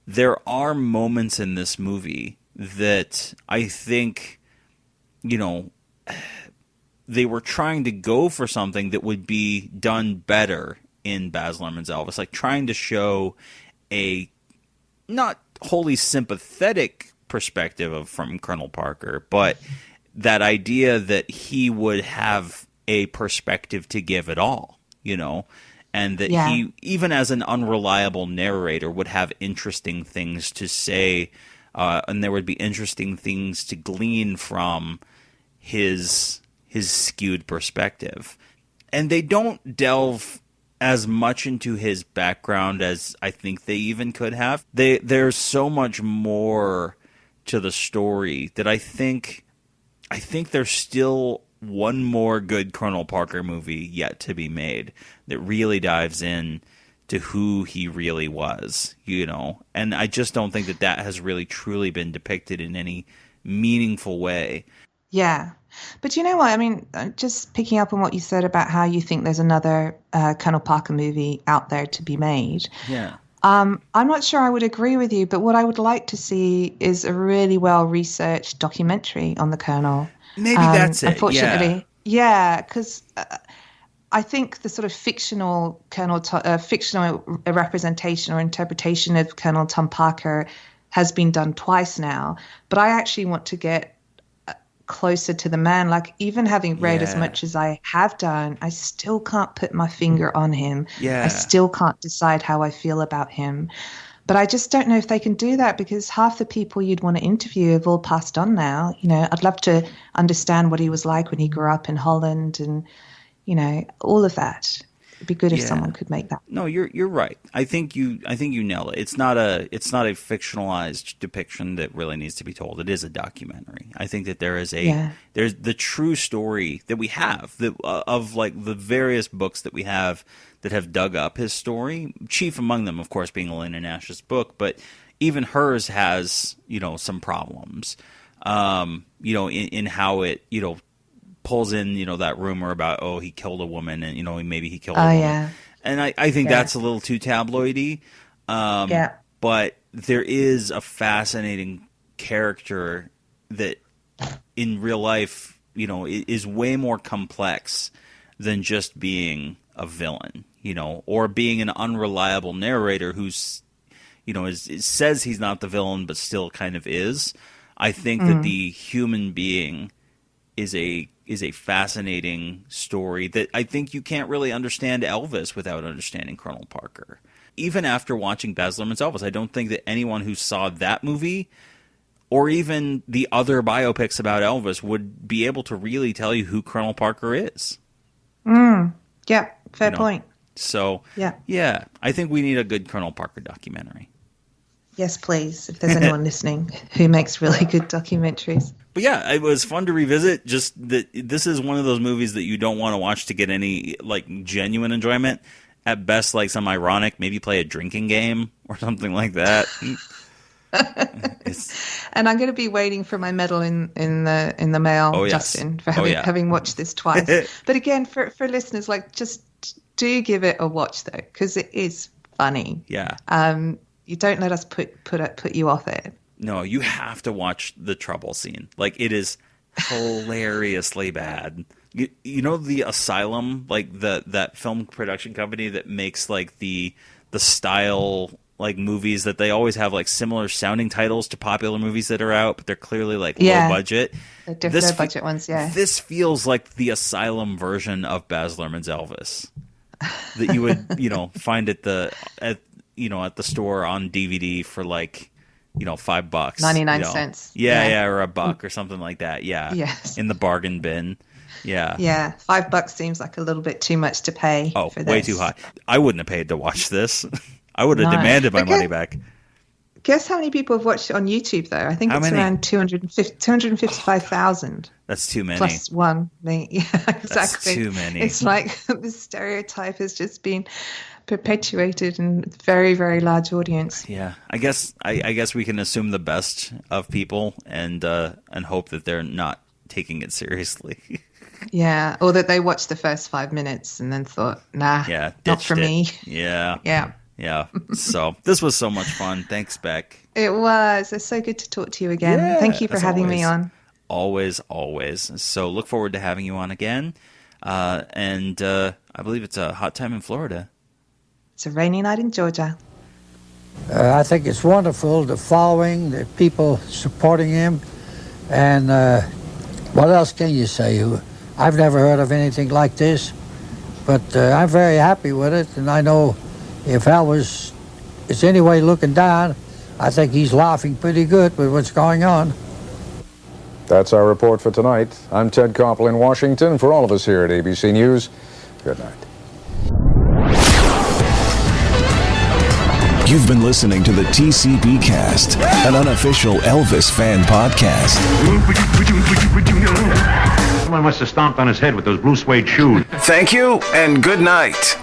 [SPEAKER 4] there are moments in this movie that I think, they were trying to go for something that would be done better in Baz Luhrmann's Elvis, like trying to show a not wholly sympathetic perspective from Colonel Parker, but that idea that he would have a perspective to give at all, and that he, even as an unreliable narrator, would have interesting things to say, and there would be interesting things to glean from his skewed perspective. And they don't delve as much into his background as I think they even could have. There's so much more to the story that I think there's still one more good Colonel Parker movie yet to be made that really dives in to who he really was, and I just don't think that has really truly been depicted in any meaningful way.
[SPEAKER 5] Yeah. But you know what? I mean, just picking up on what you said about how you think there's another Colonel Parker movie out there to be made.
[SPEAKER 4] Yeah.
[SPEAKER 5] I'm not sure I would agree with you, but what I would like to see is a really well-researched documentary on the Colonel.
[SPEAKER 4] Maybe that's it.
[SPEAKER 5] Unfortunately, because I think the sort of fictional fictional representation or interpretation of Colonel Tom Parker has been done twice now. But I actually want to get closer to the man. Like, even having read as much as I have done, I still can't put my finger on him. I still can't decide how I feel about him. But I just don't know if they can do that, because half the people you'd want to interview have all passed on now. I'd love to understand what he was like when he grew up in Holland, and all of that. It'd be good if someone could make that.
[SPEAKER 4] No, you're right. I think you nail it. It's not a fictionalized depiction that really needs to be told. It is a documentary. I think that there's the true story that we have of like the various books that we have that have dug up his story. Chief among them, of course, being Elena Nash's book, but even hers has some problems. In how it pulls in, that rumor about, he killed a woman, and, maybe he killed a woman. Yeah. And I think that's a little too tabloidy. But there is a fascinating character that in real life, is way more complex than just being a villain, or being an unreliable narrator who's, says he's not the villain, but still kind of is. I think that the human being is a fascinating story that I think you can't really understand Elvis without understanding Colonel Parker. Even after watching Baz Luhrmann's Elvis, I don't think that anyone who saw that movie or even the other biopics about Elvis would be able to really tell you who Colonel Parker is.
[SPEAKER 5] Yeah, fair point.
[SPEAKER 4] So, I think we need a good Colonel Parker documentary.
[SPEAKER 5] Yes, please, if there's anyone listening who makes really good documentaries.
[SPEAKER 4] But yeah, it was fun to revisit. Just that this is one of those movies that you don't want to watch to get any like genuine enjoyment. At best, like some ironic, maybe play a drinking game or something like that.
[SPEAKER 5] And I'm going to be waiting for my medal in the mail, Justin, for having watched this twice. But again, for listeners, like, just do give it a watch though, because it is funny.
[SPEAKER 4] Yeah.
[SPEAKER 5] You don't let us put you off it.
[SPEAKER 4] No, you have to watch the trouble scene. Like, it is hilariously bad. You know the Asylum, like that film production company that makes like the style like movies that they always have like similar sounding titles to popular movies that are out, but they're clearly like low budget.
[SPEAKER 5] They're budget ones, yeah.
[SPEAKER 4] This feels like the Asylum version of Baz Luhrmann's Elvis that you would find at the store on DVD for like $5,
[SPEAKER 5] 99 cents.
[SPEAKER 4] Yeah, or $1 or something like that. Yeah,
[SPEAKER 5] yes,
[SPEAKER 4] in the bargain bin. Yeah,
[SPEAKER 5] $5 seems like a little bit too much to pay.
[SPEAKER 4] Oh,
[SPEAKER 5] for
[SPEAKER 4] way
[SPEAKER 5] this.
[SPEAKER 4] too high. I wouldn't have paid to watch this. I would have demanded my money back.
[SPEAKER 5] Guess how many people have watched it on YouTube, though? I think it's around 255,000.
[SPEAKER 4] That's too many.
[SPEAKER 5] Plus one. Yeah, exactly.
[SPEAKER 4] That's too many.
[SPEAKER 5] It's like the stereotype has just been perpetuated in a very, very large audience.
[SPEAKER 4] Yeah, I guess we can assume the best of people and hope that they're not taking it seriously.
[SPEAKER 5] Yeah, or that they watched the first 5 minutes and then thought, nah, not for me.
[SPEAKER 4] Yeah.
[SPEAKER 5] Yeah.
[SPEAKER 4] So this was so much fun. Thanks, Beck.
[SPEAKER 5] It was. It's so good to talk to you again.
[SPEAKER 4] Yeah,
[SPEAKER 5] Thank you for having me on.
[SPEAKER 4] Always. So look forward to having you on again. And I believe it's a hot time in Florida.
[SPEAKER 5] It's a rainy night in Georgia.
[SPEAKER 12] I think it's wonderful, the following, the people supporting him. And what else can you say? I've never heard of anything like this. But I'm very happy with it. And I know if Elvis is anyway looking down, I think he's laughing pretty good with what's going on.
[SPEAKER 11] That's our report for tonight. I'm Ted Koppel in Washington. For all of us here at ABC News, good night.
[SPEAKER 7] You've been listening to the TCBcast, an unofficial Elvis fan podcast.
[SPEAKER 22] Someone must have stomped on his head with those blue suede shoes.
[SPEAKER 7] Thank you and good night.